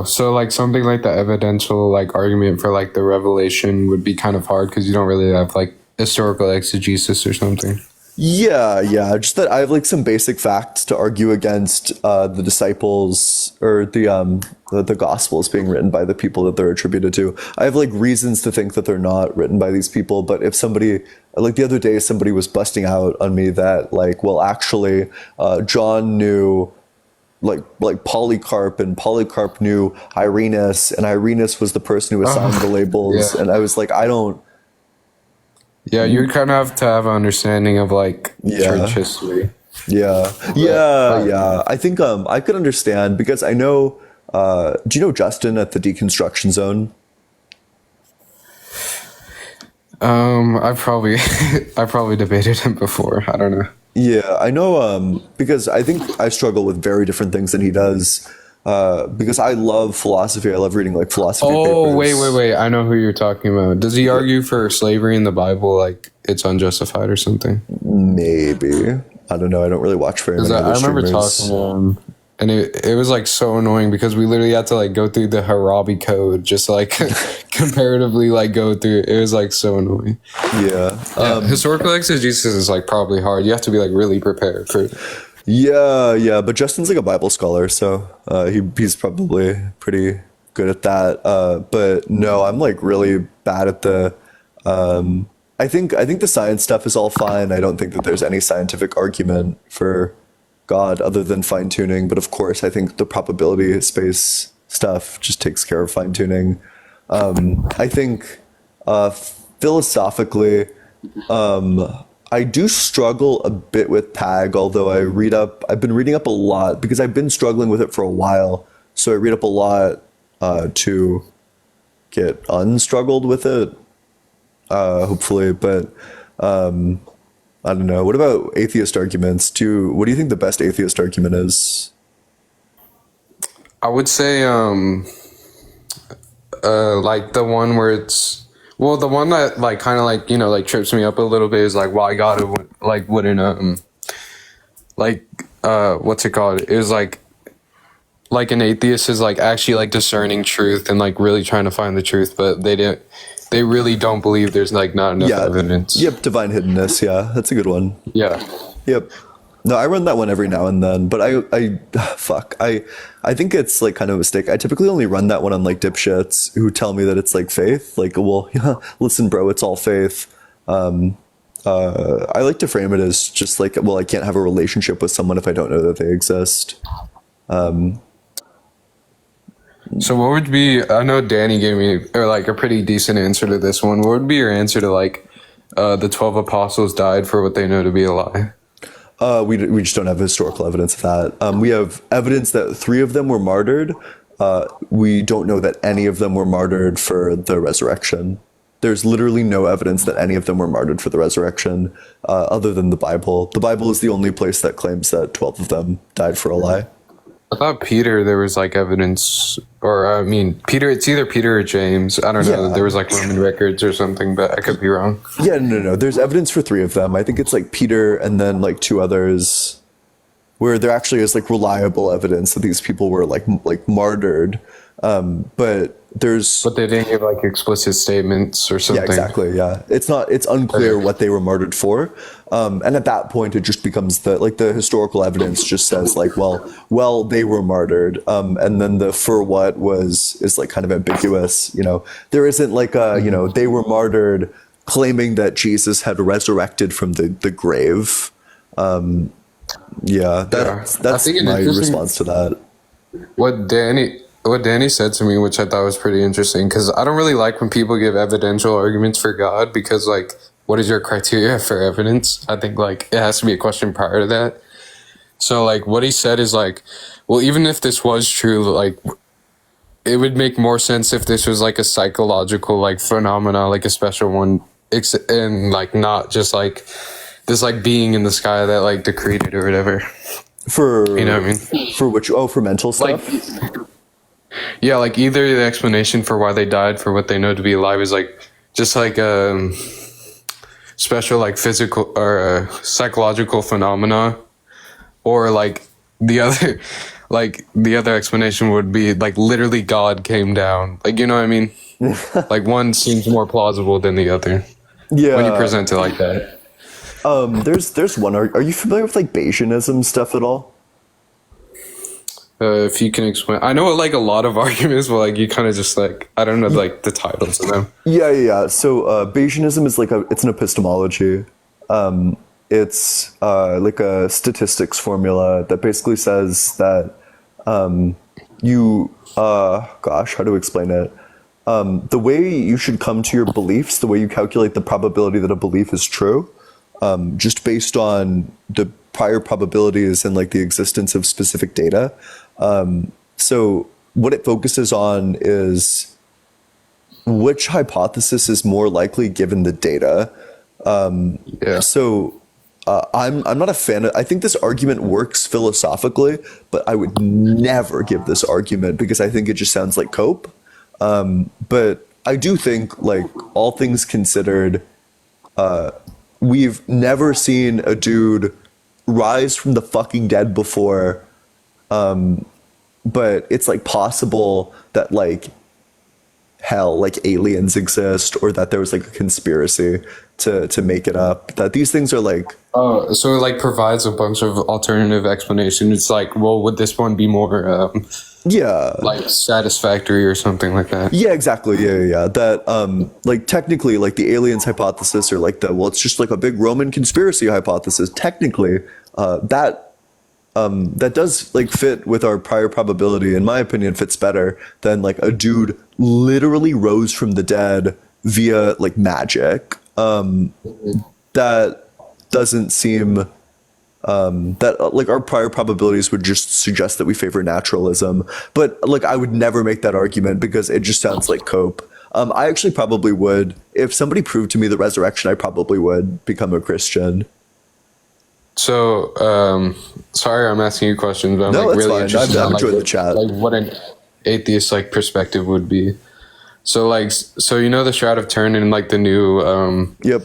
Speaker 3: so like something like the evidential like argument for like the revelation would be kind of hard because you don't really have like historical exegesis or something. Yeah.
Speaker 1: Just that I have like some basic facts to argue against the disciples, or the gospels being written by the people that they're attributed to. I have like reasons to think that they're not written by these people, but if somebody, like the other day, somebody was busting out on me that like, well, actually, John knew like Polycarp, and Polycarp knew Irenaeus, and Irenaeus was the person who assigned the labels. Yeah. And I was like, I don't.
Speaker 3: Yeah, you kind of have to have an understanding of like church history.
Speaker 1: Yeah. I think I could understand, because I know. Do you know Justin at the Deconstruction Zone?
Speaker 3: I probably debated him before. I don't know.
Speaker 1: Yeah, I know. Because I think I struggle with very different things than he does. Because I love philosophy. I love reading like philosophy papers.
Speaker 3: Oh, wait. I know who you're talking about. Does he argue for slavery in the Bible, like it's unjustified or something?
Speaker 1: Maybe. I don't know. I don't really watch very many other
Speaker 3: remember
Speaker 1: streamers.
Speaker 3: Talking to him, and it was like so annoying because we literally had to like go through the Hammurabi Code, just like comparatively like go through it. It was like so annoying.
Speaker 1: Yeah.
Speaker 3: Historical exegesis is like probably hard. You have to be like really prepared for it.
Speaker 1: Yeah, but Justin's like a Bible scholar, so he's probably pretty good at that. But no, I'm like really bad at the. I think the science stuff is all fine. I don't think that there's any scientific argument for God other than fine tuning. But of course, I think the probability space stuff just takes care of fine tuning. I think philosophically. I do struggle a bit with tag, although I've been reading up a lot because I've been struggling with it for a while. So I read up a lot to get unstruggled with it, hopefully. But I don't know. What about atheist arguments? What do you think the best atheist argument is?
Speaker 3: I would say like the one where it's. Well, the one that like kind of like like trips me up a little bit is like why God wouldn't what's it called? It was like an atheist is like actually like discerning truth and like really trying to find the truth, but they really don't believe there's like not enough evidence.
Speaker 1: Yep, divine hiddenness. Yeah, that's a good one.
Speaker 3: Yeah.
Speaker 1: Yep. No, I run that one every now and then, but I think it's like kind of a mistake. I typically only run that one on like dipshits who tell me that it's like faith. Like, well, yeah, listen, bro, it's all faith. I like to frame it as just like, well, I can't have a relationship with someone if I don't know that they exist.
Speaker 3: So what would be, I know Danny gave me like a pretty decent answer to this one. What would be your answer to like the 12 apostles died for what they know to be a lie?
Speaker 1: We just don't have historical evidence of that. We have evidence that 3 of them were martyred. We don't know that any of them were martyred for the resurrection. There's literally no evidence that any of them were martyred for the resurrection, other than the Bible. The Bible is the only place that claims that 12 of them died for a lie.
Speaker 3: I thought Peter, there was like evidence, or I mean, Peter, it's either Peter or James. I don't know.
Speaker 1: Yeah.
Speaker 3: There was like Roman records or something, but I could be wrong.
Speaker 1: Yeah, no. There's evidence for 3 of them. I think it's like Peter and then like 2 others where there actually is like reliable evidence that these people were like martyred. But
Speaker 3: they didn't give like explicit statements or something.
Speaker 1: Yeah, exactly. Yeah. It's unclear what they were martyred for. And at that point, it just becomes the historical evidence just says like, well, they were martyred. And then the for what is like kind of ambiguous, you know, there isn't like they were martyred claiming that Jesus had resurrected from the grave. That's my response to that.
Speaker 3: What Danny said to me, which I thought was pretty interesting, because I don't really like when people give evidential arguments for God, because like, what is your criteria for evidence? I think like it has to be a question prior to that. So like what he said is like, well, even if this was true, like it would make more sense if this was like a psychological like phenomena, like a special one, and like not just like this like being in the sky that like decreed it or whatever.
Speaker 1: For,
Speaker 3: you know what I mean?
Speaker 1: For which? Oh, for mental stuff.
Speaker 3: Yeah, like either the explanation for why they died for what they know to be alive is like just like a special like physical or psychological phenomena, or like the other explanation would be like literally God came down. Like, you know what I mean? Like one seems more plausible than the other.
Speaker 1: Yeah.
Speaker 3: When you present it like that.
Speaker 1: There's one. Are you familiar with like Bayesianism stuff at all?
Speaker 3: If you can explain, I know like a lot of arguments, but like you kind of just like, I don't know like the titles of them.
Speaker 1: Yeah. So Bayesianism is like it's an epistemology. It's like a statistics formula that basically says that how to explain it? The way you should come to your beliefs, the way you calculate the probability that a belief is true, just based on the prior probabilities and like the existence of specific data. So what it focuses on is which hypothesis is more likely given the data. So I'm not a fan of, I think this argument works philosophically, but I would never give this argument because I think it just sounds like cope. But I do think, like, all things considered, we've never seen a dude rise from the fucking dead before. But it's like possible that like hell, like aliens exist, or that there was like a conspiracy to make it up, that these things are like,
Speaker 3: oh, so it like provides a bunch of alternative explanations. It's like, well, would this one be more like satisfactory or something like that?
Speaker 1: Yeah, exactly. Yeah. That like technically like the aliens hypothesis, or like it's just like a big Roman conspiracy hypothesis. Technically, that does like fit with our prior probability. In my opinion, fits better than like a dude literally rose from the dead via like magic. That doesn't seem that like our prior probabilities would just suggest that we favor naturalism. But like I would never make that argument because it just sounds like cope. I actually probably would, if somebody proved to me the resurrection, I probably would become a Christian.
Speaker 3: So, sorry, I'm asking you questions, but I'm
Speaker 1: No,
Speaker 3: like
Speaker 1: it's
Speaker 3: really
Speaker 1: fine.
Speaker 3: interested
Speaker 1: I've
Speaker 3: in
Speaker 1: enjoyed the chat.
Speaker 3: Like what an atheist like perspective would be. So like, so you know the Shroud of Turin and like the new
Speaker 1: Yep.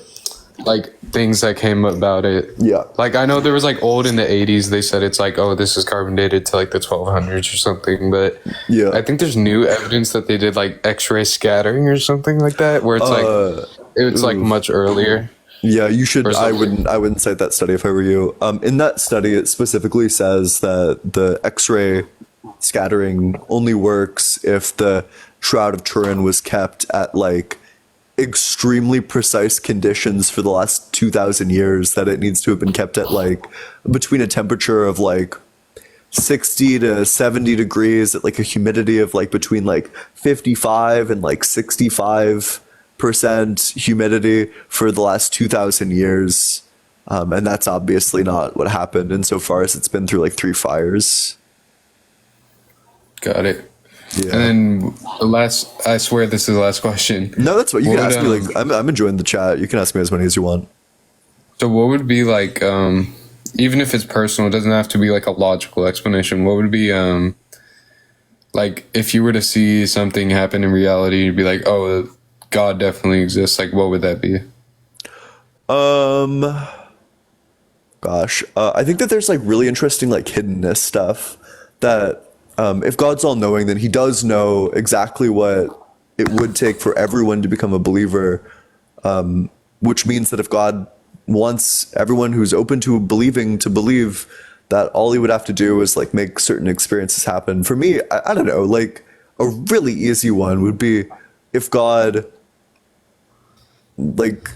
Speaker 3: like things that came about it.
Speaker 1: Yeah.
Speaker 3: Like I know there was like old in the 80s, they said it's like, oh, this is carbon dated to like the 1200s or something, but
Speaker 1: Yeah.
Speaker 3: I think there's new evidence that they did like X-ray scattering or something like that, where it's like it's like much earlier.
Speaker 1: Yeah, you should.
Speaker 3: Or
Speaker 1: I
Speaker 3: something.
Speaker 1: wouldn't cite that study if I were you. In that study, it specifically says that the X-ray scattering only works if the Shroud of Turin was kept at like extremely precise conditions for the last 2,000 years. That it needs to have been kept at like between a temperature of like 60 to 70 degrees at like a humidity of like between like 55 and like 65% humidity for the last 2,000 years. And that's obviously not what happened insofar as it's been through like 3 fires.
Speaker 3: Got it.
Speaker 1: Yeah.
Speaker 3: And then the last, I swear this is the last question.
Speaker 1: No, that's what you can
Speaker 3: What
Speaker 1: ask
Speaker 3: would,
Speaker 1: me. Like, I'm enjoying the chat. You can ask me as many as you want.
Speaker 3: So what would be like, even if it's personal, it doesn't have to be like a logical explanation. What would be, like if you were to see something happen in reality, you'd be like, oh, God definitely exists. Like, what would that be?
Speaker 1: Gosh, I think that there's like really interesting like hiddenness stuff that if God's all knowing, then he does know exactly what it would take for everyone to become a believer, which means that if God wants everyone who's open to believing to believe, that all he would have to do is like make certain experiences happen. For me, I don't know, like a really easy one would be if God like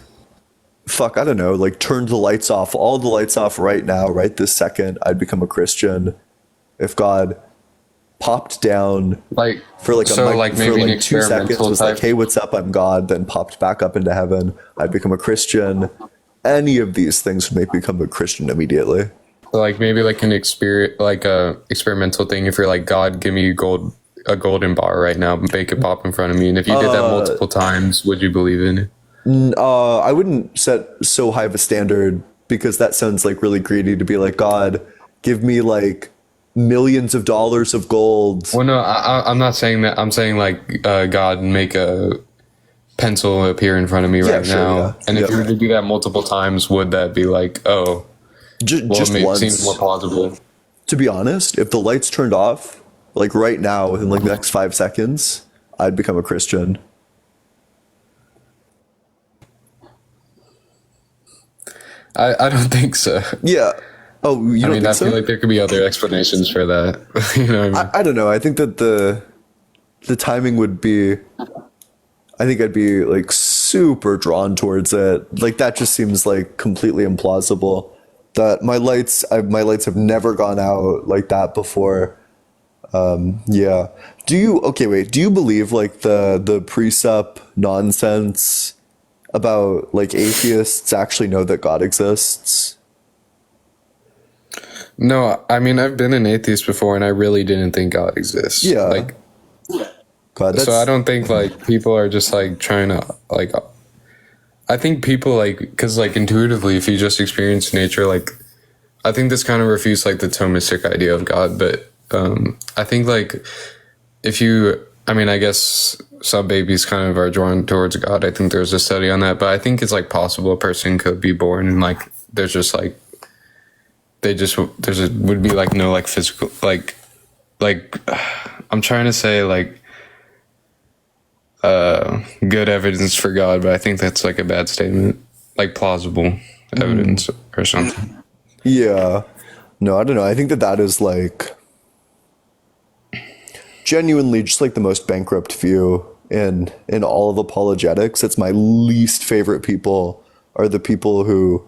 Speaker 1: fuck, I don't know, like turned the lights off, all the lights off right now, right this second, I'd become a Christian. If God popped down
Speaker 3: Like,
Speaker 1: for like
Speaker 3: so like maybe
Speaker 1: for
Speaker 3: an
Speaker 1: like 2 seconds,
Speaker 3: experimental
Speaker 1: was
Speaker 3: type.
Speaker 1: like, hey, what's up? I'm God, then popped back up into heaven, I'd become a Christian. Any of these things would make me become a Christian immediately.
Speaker 3: So like maybe like an like a experimental thing. If you're like, God, give me a golden bar right now, make it pop in front of me. And if you did that multiple times, would you believe in it?
Speaker 1: I wouldn't set so high of a standard because that sounds like really greedy to be like, God, give me like millions of dollars of gold.
Speaker 3: Well, no, I'm not saying that. I'm saying like, God, make a pencil appear in front of me right
Speaker 1: sure,
Speaker 3: now.
Speaker 1: yeah.
Speaker 3: And if
Speaker 1: Yep.
Speaker 3: you were to do that multiple times, would that be like, oh, well,
Speaker 1: Just
Speaker 3: it
Speaker 1: once.
Speaker 3: seems more plausible.
Speaker 1: To be honest, if the lights turned off, like right now, within like the next 5 seconds, I'd become a Christian.
Speaker 3: I don't think so.
Speaker 1: Yeah. Oh, you don't
Speaker 3: I mean,
Speaker 1: think
Speaker 3: I
Speaker 1: so?
Speaker 3: feel like there could be other explanations for that. You know what I mean?
Speaker 1: I don't know. I think that the timing would be. I think I'd be like super drawn towards it. Like that just seems like completely implausible. That my lights have never gone out like that before. Yeah. Do you? Okay, wait. Do you believe like the presup nonsense about like atheists actually know that God exists?
Speaker 3: No, I mean, I've been an atheist before, and I really didn't think God exists.
Speaker 1: Yeah.
Speaker 3: Like,
Speaker 1: God, that's,
Speaker 3: so I don't think like people are just like trying to like. I think people like, because like intuitively, if you just experience nature, like, I think this kind of refutes like the Thomistic idea of God. But I think like if you, I mean, I guess some babies kind of are drawn towards God. I think there's a study on that, but I think it's like possible a person could be born and like there's just like would be like no like physical like I'm trying to say like good evidence for God, but I think that's like a bad statement. Like plausible evidence or something.
Speaker 1: yeah. No, I don't know. I think that is like genuinely just like the most bankrupt view in all of apologetics. It's my least favorite people are the people who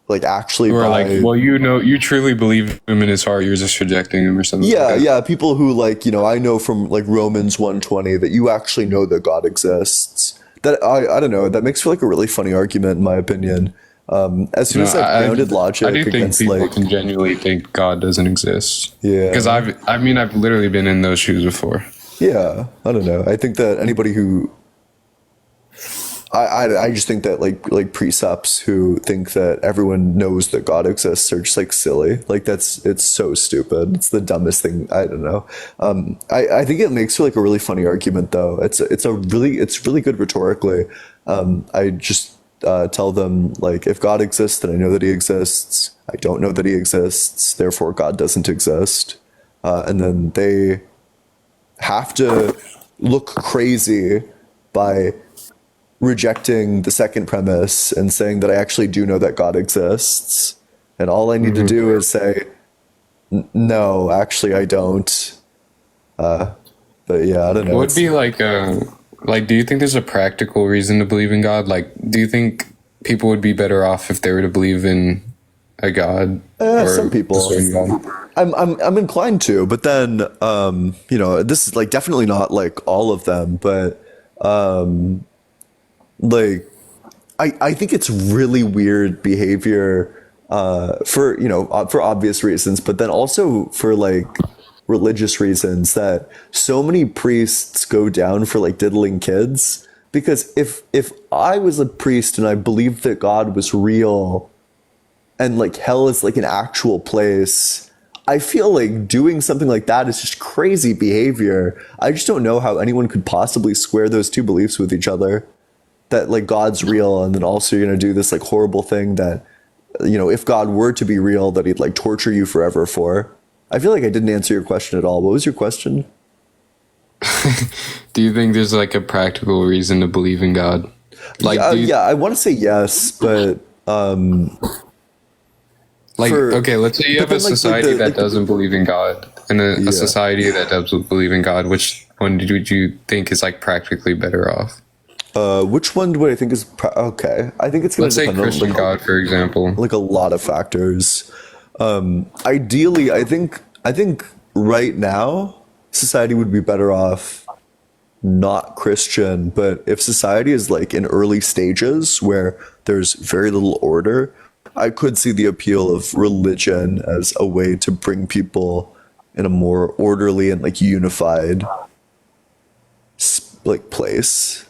Speaker 1: like actually
Speaker 3: Or
Speaker 1: buy,
Speaker 3: like, well, you know, you truly believe him in his heart. You're just rejecting him or something.
Speaker 1: yeah,
Speaker 3: like that.
Speaker 1: yeah, people who like, you know, I know from like Romans 1:20 that you actually know that God exists. That I don't know, that makes for like a really funny argument in my opinion. As soon as I've grounded logic
Speaker 3: I do think
Speaker 1: against
Speaker 3: people
Speaker 1: like,
Speaker 3: can genuinely think God doesn't exist.
Speaker 1: Yeah.
Speaker 3: Because I've literally been in those shoes before.
Speaker 1: yeah, I don't know. I think that anybody who I just think that like precepts who think that everyone knows that God exists are just like silly. Like it's so stupid. It's the dumbest thing. I don't know. I think it makes for like a really funny argument though. It's really good rhetorically. I just tell them like, if God exists, then I know that he exists. I don't know that he exists. Therefore, God doesn't exist. And then they have to look crazy by rejecting the second premise and saying that I actually do know that God exists. And all I need to do is say, no, actually I don't. But yeah, I don't know.
Speaker 3: What would be like, do you think there's a practical reason to believe in God? Like, do you think people would be better off if they were to believe in a God?
Speaker 1: Some people. I'm inclined to, but then, this is like definitely not like all of them, but, like, I think it's really weird behavior, for obvious reasons, but then also for like religious reasons that so many priests go down for like diddling kids. Because if I was a priest and I believed that God was real and like hell is like an actual place, I feel like doing something like that is just crazy behavior. I just don't know how anyone could possibly square those two beliefs with each other. That like God's real, and then also you're gonna do this like horrible thing that, if God were to be real, that he'd like torture you forever for. I feel like I didn't answer your question at all. What was your question?
Speaker 3: Do you think there's like a practical reason to believe in God? Like,
Speaker 1: I want to say yes, but
Speaker 3: okay, let's say you have a society that doesn't believe in God, and a society that does believe in God. Which one would you think is like practically better off?
Speaker 1: Which one do I think is okay? I think it's going to depend on
Speaker 3: Christian God, for example.
Speaker 1: Like a lot of factors. Ideally, I think right now society would be better off not Christian, but if society is like in early stages where there's very little order, I could see the appeal of religion as a way to bring people in a more orderly and like unified like place.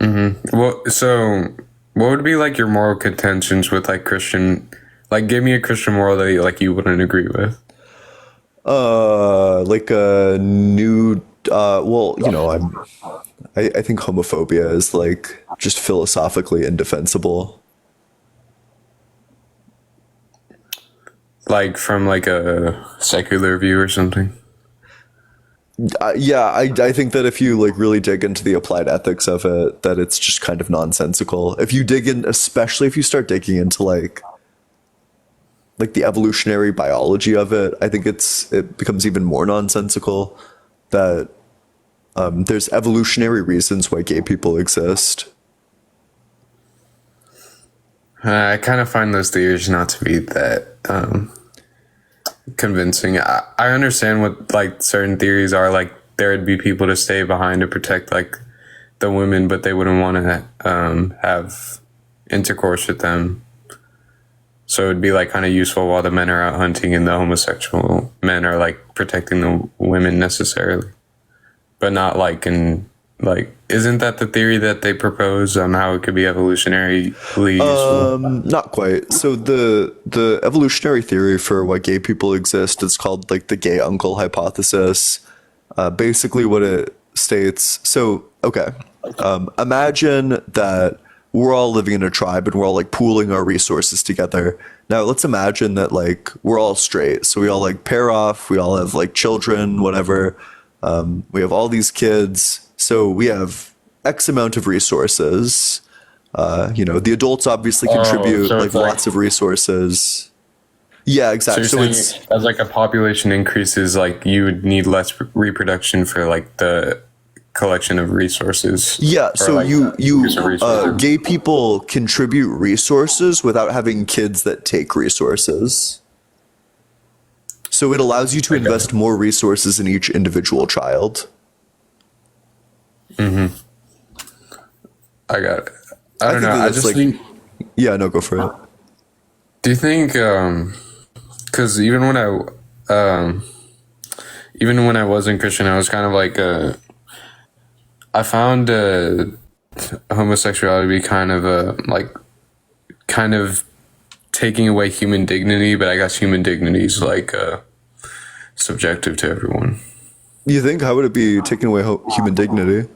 Speaker 3: So what would be like your moral contentions with like Christian? Like, give me a Christian moral that you wouldn't agree with.
Speaker 1: Like a new. I think homophobia is like just philosophically indefensible.
Speaker 3: Like from like a secular view or something.
Speaker 1: I think that if you like really dig into the applied ethics of it, that it's just kind of nonsensical. If you dig in, especially if you start digging into like the evolutionary biology of it, I think it becomes even more nonsensical that there's evolutionary reasons why gay people exist.
Speaker 3: I kind of find those theories not to be that convincing. I understand what like certain theories are, like there would be people to stay behind to protect like the women, but they wouldn't want to have intercourse with them. So it'd be like kind of useful while the men are out hunting and the homosexual men are like protecting the women necessarily, but not like in like, isn't that the theory that they propose on how it could be evolutionarily useful?
Speaker 1: Not quite. So the evolutionary theory for why gay people exist is called like the gay uncle hypothesis. Basically what it states. So, okay. Imagine that we're all living in a tribe and we're all like pooling our resources together. Now let's imagine that like we're all straight. So we all like pair off, we all have like children, whatever. We have all these kids. So we have X amount of resources. The adults obviously contribute like lots of resources. Yeah, exactly.
Speaker 3: So it's as like a population increases, like you would need less reproduction for like the collection of resources.
Speaker 1: Yeah, so
Speaker 3: like,
Speaker 1: gay people contribute resources without having kids that take resources. So it allows you to invest more resources in each individual child.
Speaker 3: Mm-hmm. I got it. I don't know. I just think.
Speaker 1: Yeah, no, go for it.
Speaker 3: Do you think? Because even when I wasn't Christian, I was kind of like I found homosexuality to be kind of taking away human dignity, but I guess human dignity is like subjective to everyone.
Speaker 1: You think? How would it be taking away human dignity?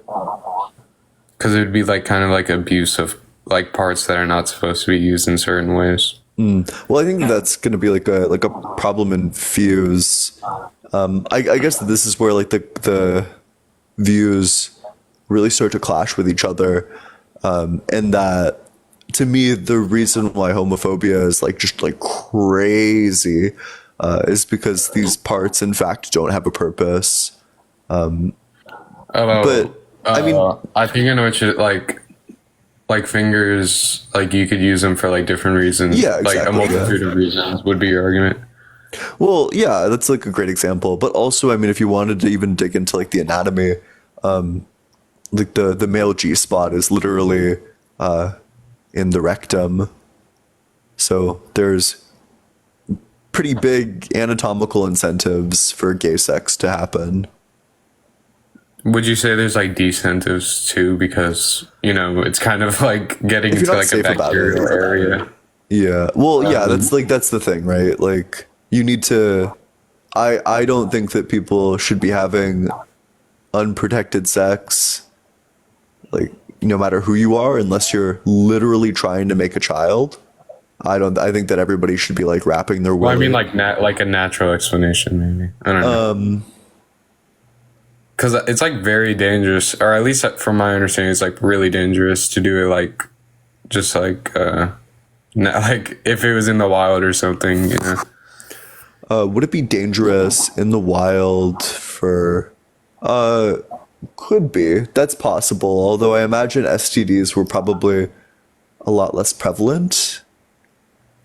Speaker 3: Because it would be like kind of like abuse of like parts that are not supposed to be used in certain ways.
Speaker 1: Well, I think that's going to be like a problem in views. I guess this is where like the views really start to clash with each other. And that, to me, the reason why homophobia is like just like crazy is because these parts, in fact, don't have a purpose. But I mean,
Speaker 3: I think I know what you like fingers, like you could use them for like different reasons.
Speaker 1: Yeah,
Speaker 3: like a
Speaker 1: exactly,
Speaker 3: multitude of reasons would be your argument.
Speaker 1: well, yeah, that's like a great example. But also, I mean, if you wanted to even dig into like the anatomy, like the male G spot is literally in the rectum. So there's pretty big anatomical incentives for gay sex to happen.
Speaker 3: Would you say there's like decentives too? Because, you know, it's kind of like getting
Speaker 1: If you're
Speaker 3: into
Speaker 1: not
Speaker 3: like a
Speaker 1: safe about it.
Speaker 3: bacterial area.
Speaker 1: Yeah. Well, yeah, that's the thing, right? Like you need to I don't think that people should be having unprotected sex, like no matter who you are, unless you're literally trying to make a child. I think that everybody should be like wrapping their
Speaker 3: Well, I
Speaker 1: willy.
Speaker 3: mean, like a natural explanation, maybe. I don't know. Because it's like very dangerous, or at least from my understanding, it's like really dangerous to do it like, just like, like if it was in the wild or something, you know.
Speaker 1: Would it be dangerous in the wild for could be. That's possible, although I imagine STDs were probably a lot less prevalent.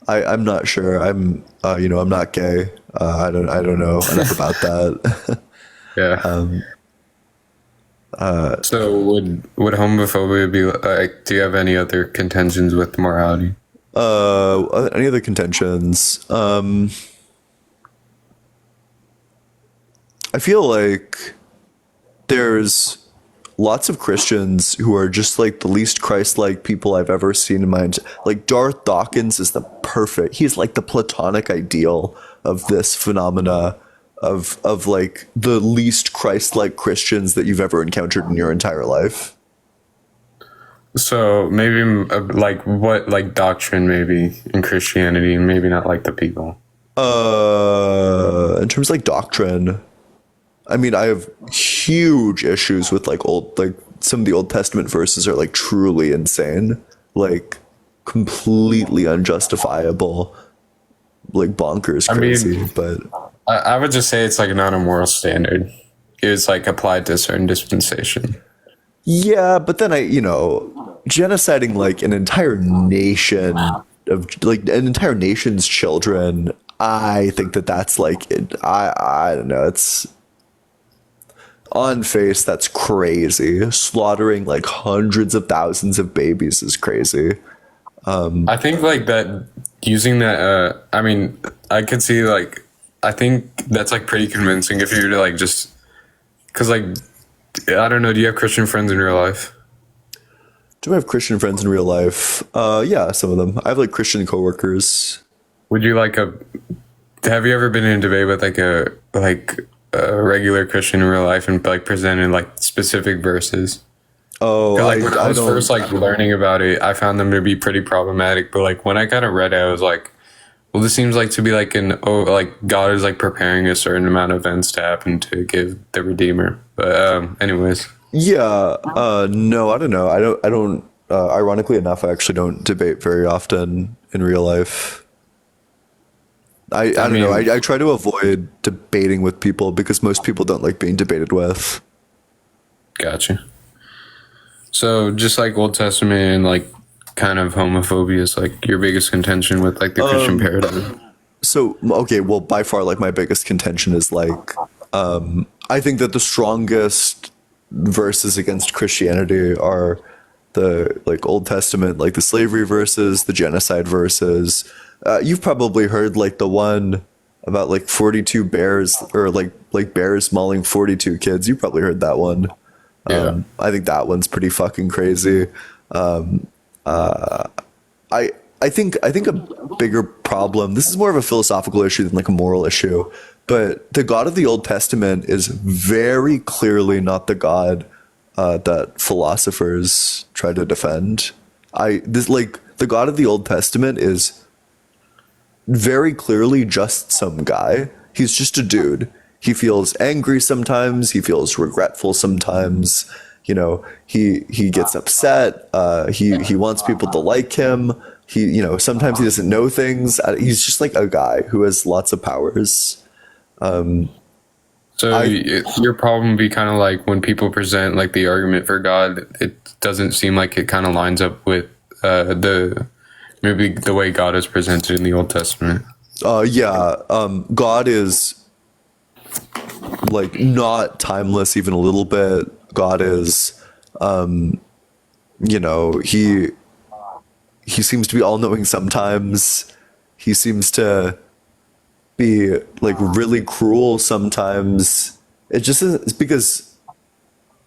Speaker 1: I'm not sure. I'm I'm not gay. I don't know enough about that.
Speaker 3: Yeah. So would homophobia be like? Do you have any other contentions with morality?
Speaker 1: Any other contentions? I feel like there's lots of Christians who are just like the least Christ-like people I've ever seen in my like Darth Dawkins is he's like the Platonic ideal of this phenomena of like the least Christ-like Christians that you've ever encountered in your entire life.
Speaker 3: So maybe like what like doctrine maybe in Christianity, and maybe not like the people.
Speaker 1: In terms of like doctrine, I mean, I have huge issues with like some of the Old Testament verses are like truly insane, like completely unjustifiable, like bonkers crazy. But
Speaker 3: I would just say it's like not a moral standard. It's like applied to a certain dispensation.
Speaker 1: yeah, but then genociding like an entire nation of like an entire nation's children, I think that's like I don't know, it's on face, that's crazy. Slaughtering like hundreds of thousands of babies is crazy.
Speaker 3: I think like that using that. I mean, I could see like I think that's like pretty convincing if you're to like just because like I don't know. Do you have Christian friends in real life?
Speaker 1: Do I have Christian friends in real life? Yeah, some of them. I have like Christian coworkers.
Speaker 3: Would you like have you ever been in a debate with like a regular Christian in real life and like presented like specific verses?
Speaker 1: Oh,
Speaker 3: Like when I was first like learning about it, I found them to be pretty problematic. But like when I kind of read it, I was like, well, this seems like to be like like God is like preparing a certain amount of events to happen to give the Redeemer. But anyways,
Speaker 1: yeah. No, I don't know. I don't. Ironically enough, I actually don't debate very often in real life. I don't know. I try to avoid debating with people because most people don't like being debated with.
Speaker 3: gotcha. So just like Old Testament and like kind of homophobia is like your biggest contention with like the Christian paradigm.
Speaker 1: So, okay, well, by far, like my biggest contention is like, I think that the strongest verses against Christianity are the like Old Testament, like the slavery verses, the genocide verses. You've probably heard like the one about like 42 bears or like bears mauling 42 kids. You probably heard that one.
Speaker 3: Yeah.
Speaker 1: I think that one's pretty fucking crazy. I think a bigger problem, this is more of a philosophical issue than like a moral issue, but the God of the Old Testament is very clearly not the God that philosophers try to defend. The God of the Old Testament is very clearly just some guy. He's just a dude. He feels angry sometimes, he feels regretful sometimes, he gets upset. He wants people to like him. Sometimes he doesn't know things. He's just like a guy who has lots of powers.
Speaker 3: So your problem would be kind of like when people present like the argument for God, it doesn't seem like it kind of lines up with maybe the way God is presented in the Old Testament.
Speaker 1: God is like not timeless even a little bit. God is, he seems to be all-knowing sometimes. He seems to be like really cruel sometimes. It just is, it's because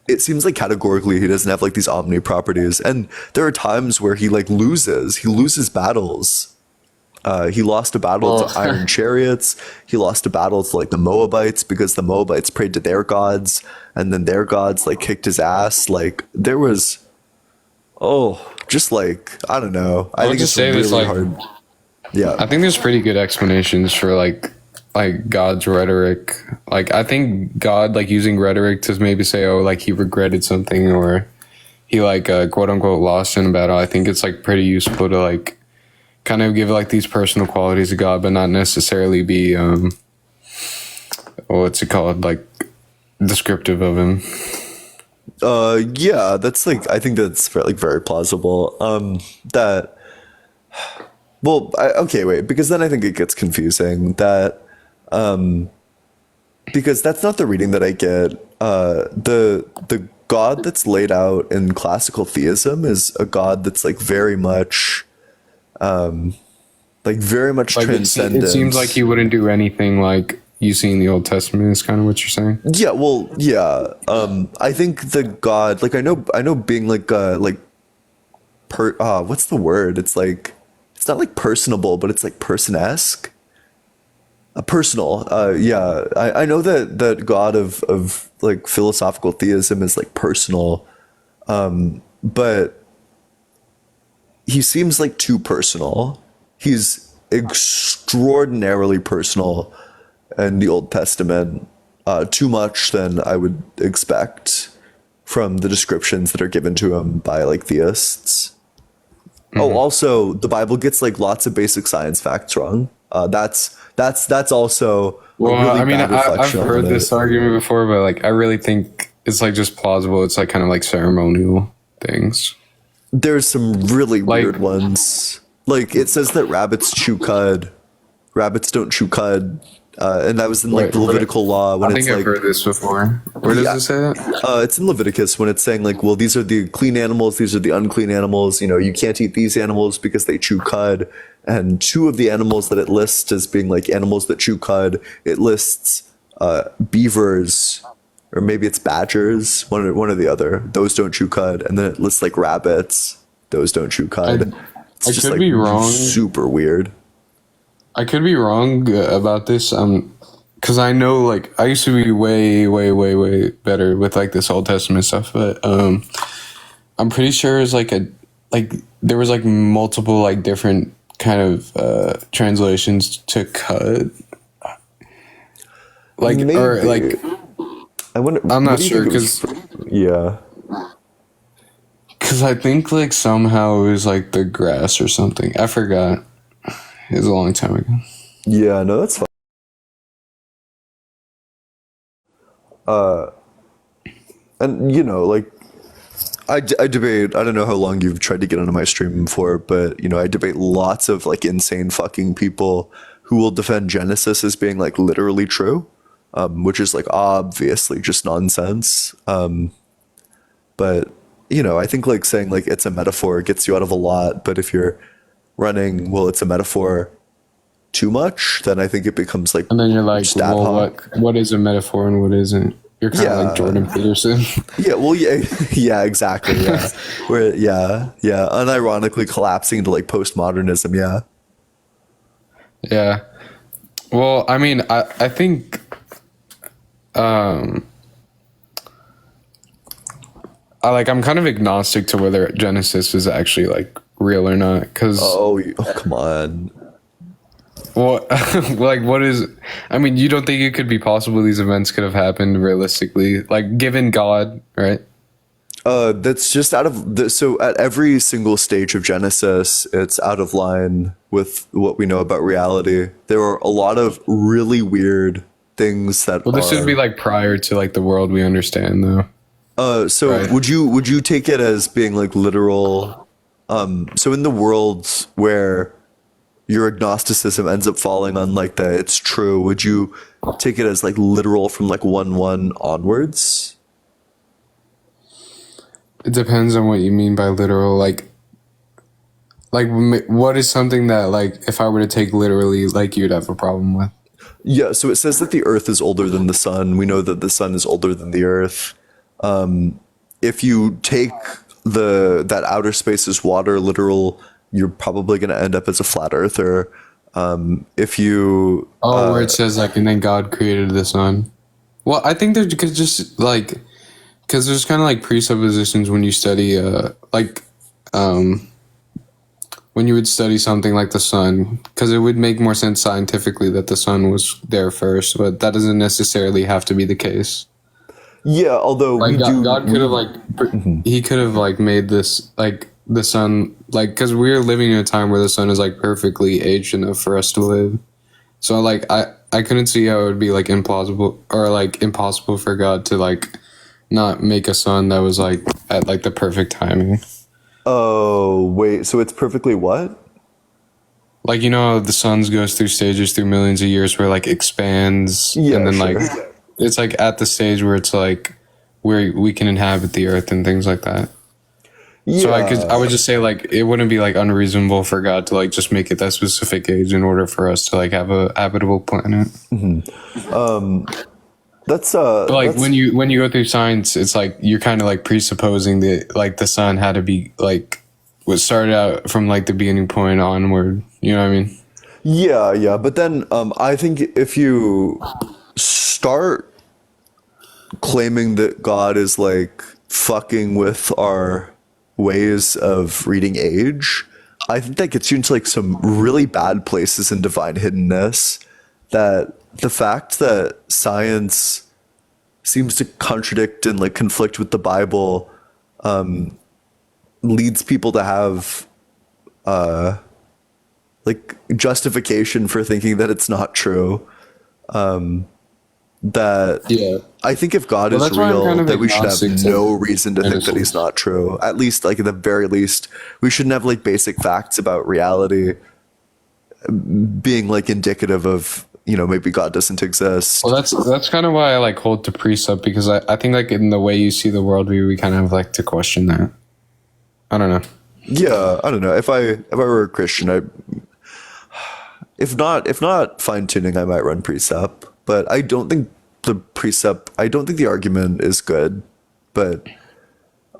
Speaker 1: it seems like categorically he doesn't have like these omni properties, and there are times where he loses battles. He lost a battle to iron chariots. He lost a battle to like the Moabites because the Moabites prayed to their gods, and then their gods like kicked his ass. Like there was, just like I don't know. I think it's really hard. Yeah,
Speaker 3: I think there's pretty good explanations for like God's rhetoric. Like I think God like using rhetoric to maybe say, like he regretted something or he like quote unquote lost in a battle. I think it's like pretty useful to like kind of give like these personal qualities of God, but not necessarily be what's it called, like descriptive of him.
Speaker 1: Yeah, that's like I think that's very plausible. Because then I think it gets confusing that because that's not the reading that I get. The God that's laid out in classical theism is a God that's like very much transcendent.
Speaker 3: It seems like he wouldn't do anything like you see in the Old Testament is kind of what you're saying.
Speaker 1: Yeah, well, yeah. I think the God, like I know being like what's the word? It's like it's not like personable, but it's like person-esque. Personal. Yeah. I know that God of like philosophical theism is like personal. But he seems like too personal. He's extraordinarily personal in the Old Testament, too much than I would expect from the descriptions that are given to him by like theists. Also, the Bible gets like lots of basic science facts wrong. That's also
Speaker 3: well.
Speaker 1: A really bad
Speaker 3: I've
Speaker 1: reflection
Speaker 3: heard
Speaker 1: on
Speaker 3: this argument before, but like I really think it's like just plausible. It's like kind of like ceremonial things.
Speaker 1: There's some really weird ones. Like it says that rabbits chew cud. Rabbits don't chew cud. And that was in like the Levitical law when
Speaker 3: I think I've heard this before. Where does it say that?
Speaker 1: It's in Leviticus when it's saying like, well, these are the clean animals, these are the unclean animals. You can't eat these animals because they chew cud. And two of the animals that it lists as being like animals that chew cud, it lists beavers, or maybe it's badgers, one or the other. Those don't chew cud. And then it lists like rabbits. Those don't chew cud.
Speaker 3: I could be wrong.
Speaker 1: Super weird.
Speaker 3: I could be wrong about this, because I know, like, I used to be way, way, way, way better with, like, this Old Testament stuff, but I'm pretty sure it's, there was, like, multiple, like, different kind of translations to cut. Like, maybe. Or, like,
Speaker 1: I wonder,
Speaker 3: I'm not sure, because...
Speaker 1: Yeah.
Speaker 3: Because I think, like, somehow it was, like, the grass or something. I forgot. It was a long time ago.
Speaker 1: Yeah, no, that's fine. And like I debate. I don't know how long you've tried to get onto my stream before, but I debate lots of like insane fucking people who will defend Genesis as being like literally true, which is like obviously just nonsense. But I think like saying like it's a metaphor gets you out of a lot. But if you're running, well, it's a metaphor too much, then I think it becomes like,
Speaker 3: and then you're like, well, what is a metaphor and what isn't? You're kind of like Jordan Peterson.
Speaker 1: Yeah, well, yeah, exactly. Yeah, where, yeah, unironically collapsing into like postmodernism.
Speaker 3: Yeah. Well, I mean, I think, I'm kind of agnostic to whether Genesis is actually like real or not, because
Speaker 1: come on.
Speaker 3: Well, like, what is? I mean, you don't think it could be possible these events could have happened realistically, like given God, right?
Speaker 1: That's just out of the, so at every single stage of Genesis, it's out of line with what we know about reality. There are a lot of really weird things that
Speaker 3: Well, this should be like prior to like the world we understand, though.
Speaker 1: So
Speaker 3: Right.
Speaker 1: would you take it as being like literal? So in the worlds where your agnosticism ends up falling on like the it's true, would you take it as like literal from like 1-1 onwards?
Speaker 3: It depends on what you mean by literal. What is something that like if I were to take literally, like you'd have a problem with?
Speaker 1: Yeah, so it says that the Earth is older than the sun. We know that the sun is older than the Earth. If you take that outer space is water literal, you're probably going to end up as a flat earther. If you
Speaker 3: Where it says like, and then God created the sun. Well, I think there's because there's kind of like presuppositions when you study when you would study something like the sun, because it would make more sense scientifically that the sun was there first, but that doesn't necessarily have to be the case.
Speaker 1: yeah, although
Speaker 3: Like
Speaker 1: we
Speaker 3: God,
Speaker 1: do,
Speaker 3: God could have he could have like made this like the sun, like, because we're living in a time where the sun is like perfectly aged enough for us to live. So like I couldn't see how it would be like implausible or like impossible for God to like not make a sun that was like at like the perfect timing.
Speaker 1: oh wait, so it's perfectly what?
Speaker 3: Like, you know, the sun goes through stages through millions of years where it, like, expands.
Speaker 1: Yeah,
Speaker 3: and then,
Speaker 1: sure.
Speaker 3: like, it's, like, at the stage where it's, like, where we can inhabit the earth and things like that.
Speaker 1: Yeah.
Speaker 3: So I would just say, like, it wouldn't be, like, unreasonable for God to, like, just make it that specific age in order for us to, like, have a habitable planet.
Speaker 1: That's
Speaker 3: But, like,
Speaker 1: that's,
Speaker 3: when you go through science, it's, like, you're kind of, like, presupposing that, like, the sun had to be, like, was started out from, like, the beginning point onward. You know what I mean?
Speaker 1: yeah, but then I think if you start claiming that God is like fucking with our ways of reading age, I think that gets you into like some really bad places in divine hiddenness. That the fact that science seems to contradict and like conflict with the Bible leads people to have like justification for thinking that it's not true. That
Speaker 3: Yeah.
Speaker 1: I think if God
Speaker 3: Well,
Speaker 1: is
Speaker 3: that's why I'm
Speaker 1: real,
Speaker 3: kind of
Speaker 1: that we should have
Speaker 3: agnostic to
Speaker 1: no reason to think that
Speaker 3: innocence.
Speaker 1: he's not true. At least, like at the very least, we shouldn't have like basic facts about reality being like indicative of, you know, maybe God doesn't exist.
Speaker 3: Well, that's kind of why I like hold to precept, because I think like in the way you see the world, we kind of like to question that. I don't know.
Speaker 1: Yeah, I don't know. If I were a Christian, if not fine tuning, I might run precept. But I don't think the argument is good. But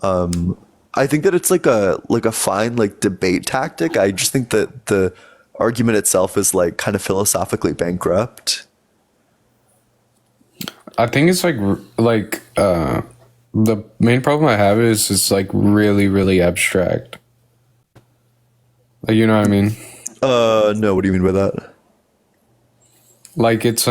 Speaker 1: I think that it's like a fine like debate tactic. I just think that the argument itself is like kind of philosophically bankrupt.
Speaker 3: I think it's like the main problem I have is it's like really, really abstract. Like, you know what I mean?
Speaker 1: No, what do you mean by that?
Speaker 3: Like it's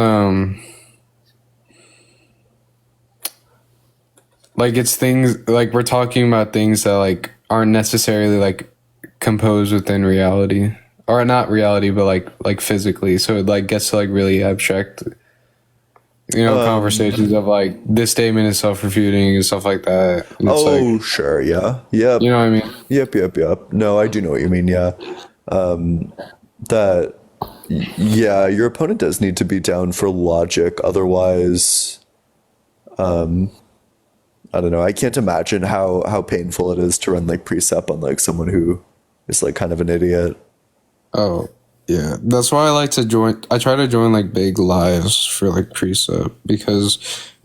Speaker 3: like it's things like we're talking about things that like aren't necessarily like composed within reality, or not reality, but like physically. So it like gets to like really abstract, you know, conversations of like this statement is self-refuting and stuff like that. And it's like,
Speaker 1: Sure, yeah. Yep.
Speaker 3: you know what I mean?
Speaker 1: Yep. No, I do know what you mean, yeah. Yeah, your opponent does need to be down for logic. Otherwise, I don't know. I can't imagine how painful it is to run like precept on like someone who is like kind of an idiot.
Speaker 3: Oh, yeah. That's why I like to join. I try to join like big lives for like precept, because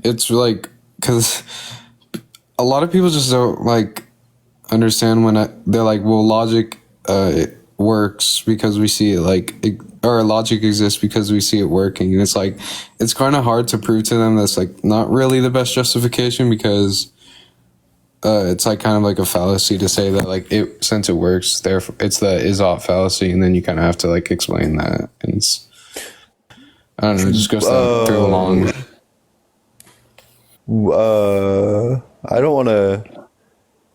Speaker 3: it's like, because a lot of people just don't like understand when they're like, well, logic it works because we see it, like, or logic exists because we see it working. And it's like, it's kind of hard to prove to them that's like not really the best justification, because it's like kind of like a fallacy to say that like it, since it works, therefore it's the is-ought fallacy, and then you kind of have to like explain that, and it's, I don't know, it just goes through long.
Speaker 1: I don't want to.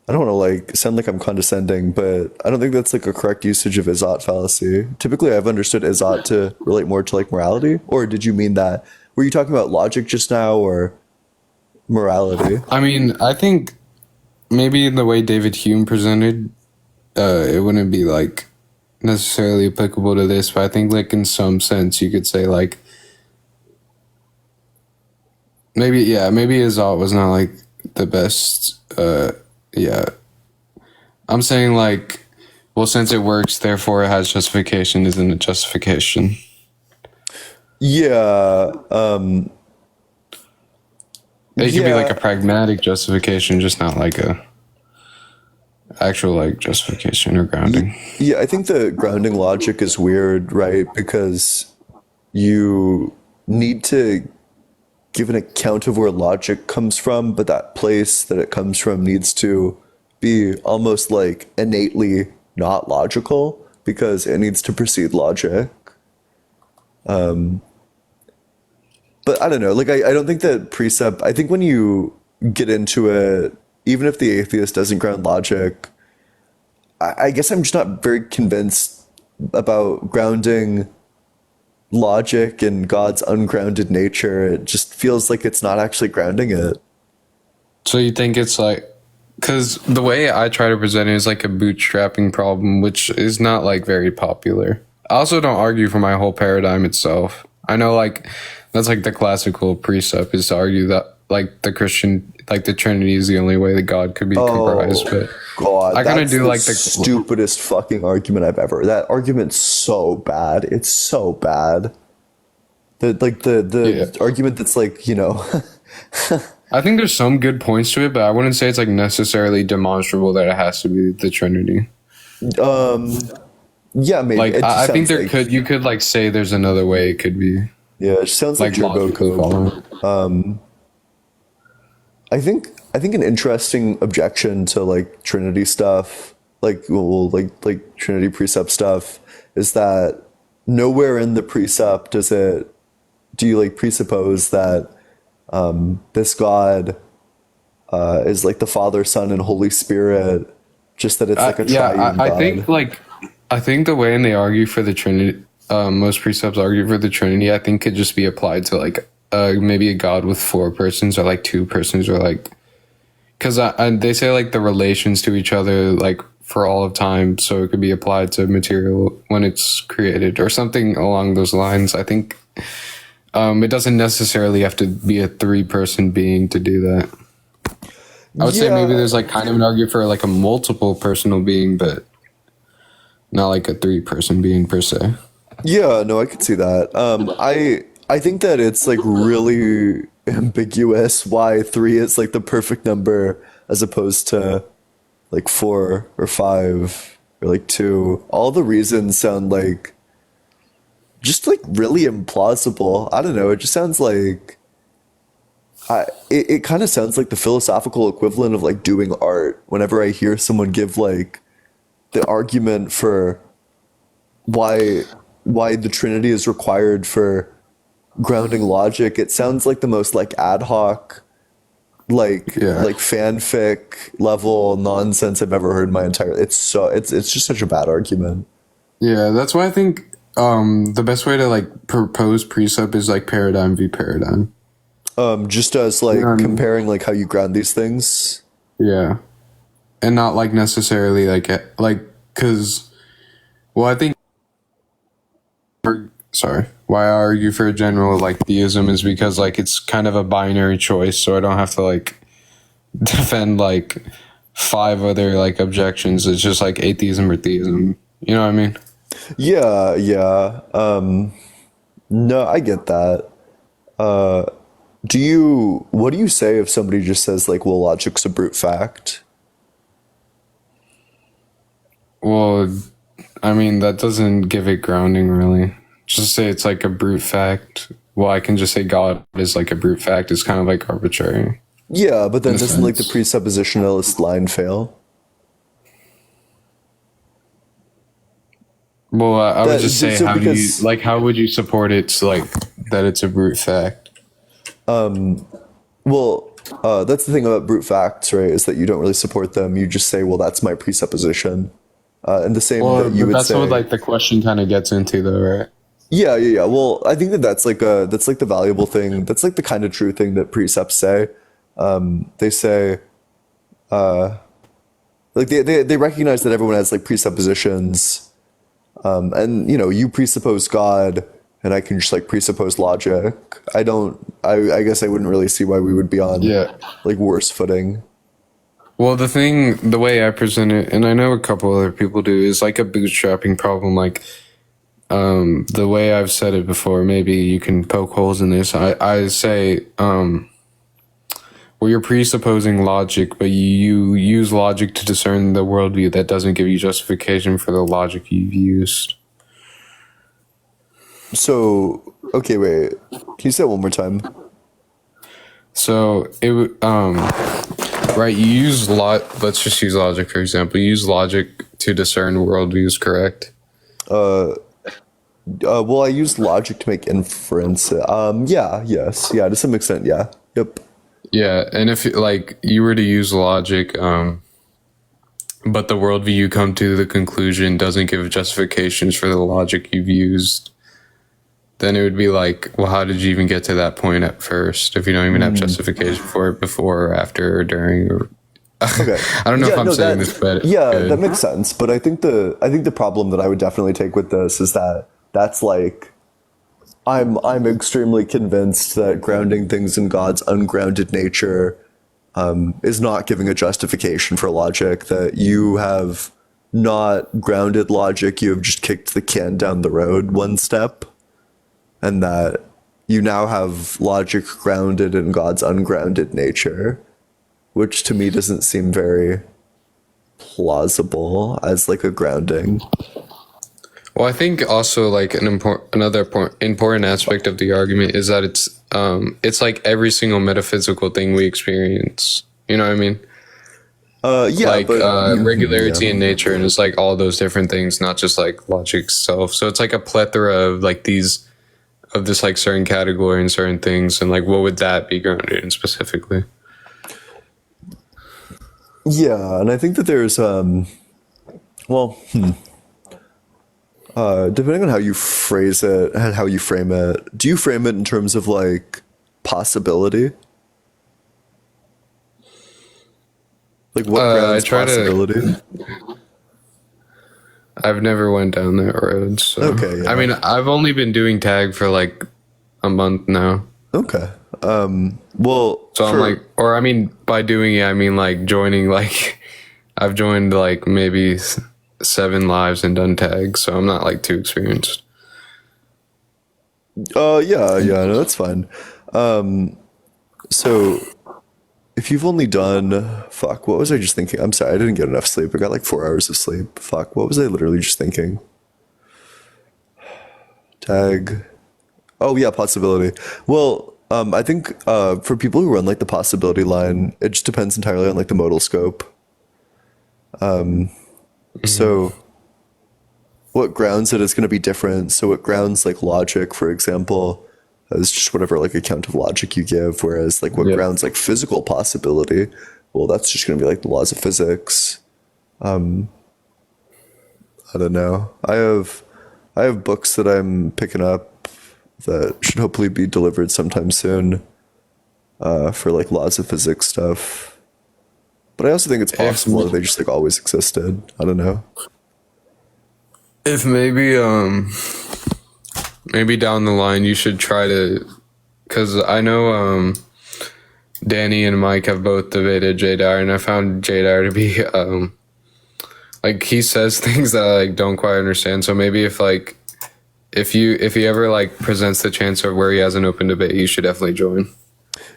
Speaker 1: I don't want to like sound like I'm condescending, but I don't think that's like a correct usage of isot fallacy. Typically, I've understood isot to relate more to like morality. Or did you mean that? Were you talking about logic just now or morality?
Speaker 3: I mean, I think maybe in the way David Hume presented, it wouldn't be like necessarily applicable to this, but I think like in some sense you could say like maybe isot was not like the best. Yeah, I'm saying like, well, since it works, therefore it has justification. Isn't it justification?
Speaker 1: Yeah.
Speaker 3: It could be like a
Speaker 1: Yeah.
Speaker 3: pragmatic justification, just not like a actual like justification or grounding.
Speaker 1: Yeah, I think the grounding logic is weird, right? Because you need to give an account of where logic comes from, but that place that it comes from needs to be almost like innately not logical because it needs to precede logic. But I don't know, like I don't think that precept, I think when you get into it, even if the atheist doesn't ground logic, I guess I'm just not very convinced about grounding logic and God's ungrounded nature. It just feels like it's not actually grounding it.
Speaker 3: So you think it's like, because the way I try to present it is like a bootstrapping problem, which is not like very popular. I also don't argue for my whole paradigm itself. I know like that's like the classical precept is to argue that like the Christian, like the Trinity is the only way that God could be comprised. But
Speaker 1: God,
Speaker 3: I kind of
Speaker 1: that's
Speaker 3: do
Speaker 1: the
Speaker 3: like the
Speaker 1: stupidest fucking argument I've ever. That argument's so bad. It's so bad. The argument that's like, you know,
Speaker 3: I think there's some good points to it, but I wouldn't say it's like necessarily demonstrable that it has to be the Trinity.
Speaker 1: yeah, maybe.
Speaker 3: Like
Speaker 1: It just
Speaker 3: I think
Speaker 1: sounds
Speaker 3: there
Speaker 1: like-
Speaker 3: you could like say there's another way it could be.
Speaker 1: Yeah, it just sounds like turbo
Speaker 3: logically
Speaker 1: code.
Speaker 3: following.
Speaker 1: I think an interesting objection to like Trinity stuff, like Trinity precept stuff, is that nowhere in the precept do you like presuppose that this God is like the Father, Son, and Holy Spirit, just that it's like a triune God.
Speaker 3: I think the way and they argue for the Trinity, most precepts argue for the Trinity, I think could just be applied to like maybe a God with 4 persons or like 2 persons or like, because they say like the relations to each other like for all of time, so it could be applied to material when it's created or something along those lines. I think it doesn't necessarily have to be a 3-person being to do that. I would say maybe there's like kind of an argument for like a multiple personal being, but not like a 3-person being per se.
Speaker 1: Yeah, no, I could see that. I think that it's like really ambiguous why 3 is like the perfect number as opposed to like 4 or 5 or like 2. All the reasons sound like just like really implausible. I don't know. It just sounds like it kind of sounds like the philosophical equivalent of like doing art. Whenever I hear someone give like the argument for why the Trinity is required for grounding logic, it sounds like the most like ad hoc, like fanfic level nonsense I've ever heard in my entire. It's just such a bad argument.
Speaker 3: Yeah, that's why I think the best way to like propose precept is like paradigm v paradigm.
Speaker 1: Just as like comparing like how you ground these things.
Speaker 3: Yeah, and not like necessarily like because, well, I think. Why I argue for a general like theism is because like it's kind of a binary choice, so I don't have to like defend like 5 other like objections. It's just like atheism or theism. You know what I mean?
Speaker 1: Yeah. No, I get that. What do you say if somebody just says like, well, logic's a brute fact?
Speaker 3: Well, I mean, that doesn't give it grounding really. Just say it's like a brute fact. Well, I can just say God is like a brute fact. It's kind of like arbitrary.
Speaker 1: Yeah, but then
Speaker 3: In a
Speaker 1: doesn't like the
Speaker 3: sense.
Speaker 1: presuppositionalist line fail?
Speaker 3: Well, I would just say,
Speaker 1: so
Speaker 3: how
Speaker 1: because-
Speaker 3: how would you support it to like that it's a brute fact?
Speaker 1: Well, That's the thing about brute facts, right? Is that you don't really support them. You just say, well, that's my presupposition. And the same
Speaker 3: Well,
Speaker 1: that you
Speaker 3: but
Speaker 1: would
Speaker 3: that's
Speaker 1: say.
Speaker 3: what like the question kind of gets into, though, right?
Speaker 1: Yeah. Well, I think that that's like the valuable thing. That's like the kind of true thing that precepts say. They say, like they recognize that everyone has like presuppositions, and you presuppose God, and I can just like presuppose logic. I guess I wouldn't really see why we would be on like worse footing.
Speaker 3: Well, the way I present it, and I know a couple other people do, is like a bootstrapping problem. Like, the way I've said it before, maybe you can poke holes in this. I say, well, you're presupposing logic, but you use logic to discern the worldview that doesn't give you justification for the logic you've used.
Speaker 1: So, okay, wait. Can you say it one more time?
Speaker 3: So right, you use let's just use logic for example. You use logic to discern worldviews, correct?
Speaker 1: Well, I use logic to make inference. Yes, to some extent, yeah. Yep.
Speaker 3: Yeah, and if like you were to use logic, but the worldview you come to the conclusion doesn't give justifications for the logic you've used, then it would be like, well, how did you even get to that point at first if you don't even have justification for it before or after or during? Or
Speaker 1: Okay.
Speaker 3: I don't know if I'm saying this, but
Speaker 1: that makes sense. But I think the problem that I would definitely take with this is that that's like I'm extremely convinced that grounding things in God's ungrounded nature is not giving a justification for logic. That you have not grounded logic, you have just kicked the can down the road one step. And that you now have logic grounded in God's ungrounded nature, which to me doesn't seem very plausible as like a grounding.
Speaker 3: Well, I think also like another important aspect of the argument is that it's like every single metaphysical thing we experience. You know what I mean? Like regularity in nature, and it's like all those different things, not just like logic itself. So it's like a plethora of like these of this like certain category and certain things, and like what would that be grounded in specifically?
Speaker 1: Yeah, and I think that there's depending on how you phrase it and how you frame it, do you frame it in terms of like possibility? Like what grounds possibility?
Speaker 3: I've never went down that road. So.
Speaker 1: Okay. Yeah.
Speaker 3: I mean, I've only been doing tag for like a month now.
Speaker 1: Okay. Well,
Speaker 3: so I'm like, or I mean, by doing it, I mean like joining, like I've joined like maybe 7 lives and done tags, so I'm not like too experienced.
Speaker 1: No, that's fine. So if you've only done, what was I just thinking? I'm sorry, I didn't get enough sleep. I got like 4 hours of sleep. What was I literally just thinking? Tag. Oh yeah, possibility. Well, I think for people who run like the possibility line, it just depends entirely on like the modal scope. So what grounds it is going to be different. So what grounds like logic, for example, is just whatever like account of logic you give, whereas like what grounds like physical possibility, well, that's just going to be like the laws of physics. I don't know. I have books that I'm picking up that should hopefully be delivered sometime soon for like laws of physics stuff. But I also think it's possible that they just like always existed. I don't know.
Speaker 3: If maybe down the line you should try to, because I know Danny and Mike have both debated Jadar, and I found Jadar to be like he says things that I like don't quite understand. So maybe if he ever like presents the chance of where he has an open debate, you should definitely join.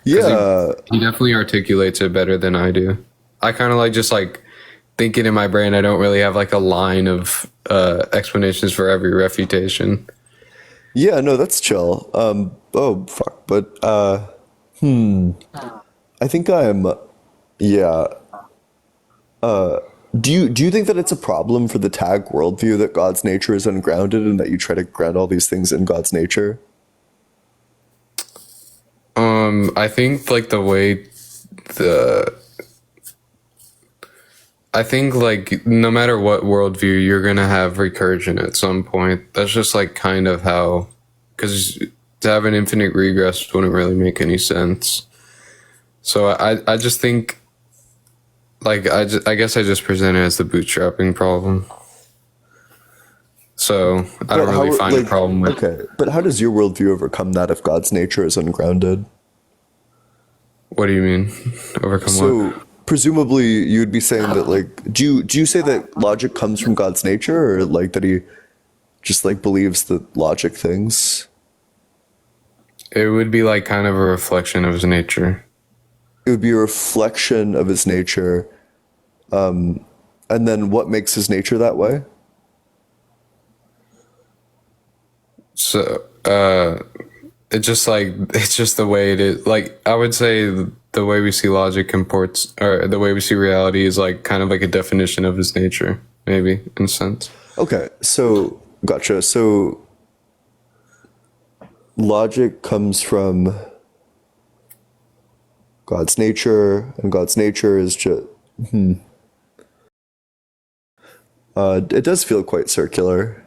Speaker 1: Yeah,
Speaker 3: he definitely articulates it better than I do. I kind of like just like thinking in my brain. I don't really have like a line of explanations for every refutation.
Speaker 1: Yeah, no, that's chill. But I think I'm. Yeah. Do you think that it's a problem for the tag worldview that God's nature is ungrounded and that you try to ground all these things in God's nature?
Speaker 3: I think like the way I think like no matter what worldview, you're gonna have recursion at some point. That's just like kind of how, because to have an infinite regress wouldn't really make any sense. So I just think, like I guess I just present it as the bootstrapping problem. So I don't really find a problem with.
Speaker 1: Okay, but how does your worldview overcome that if God's nature is ungrounded?
Speaker 3: What do you mean? Overcome
Speaker 1: So
Speaker 3: what?
Speaker 1: presumably you would be saying that like do you say that logic comes from God's nature, or like that he just like believes that logic things?
Speaker 3: It would be like kind of a reflection of his nature.
Speaker 1: It would be a reflection of his nature. And then what makes his nature that way?
Speaker 3: So it's just the way it is. Like I would say the way we see logic comports, or the way we see reality is like kind of like a definition of his nature, maybe in a sense.
Speaker 1: Okay, so gotcha. So logic comes from God's nature, and God's nature is just it does feel quite circular.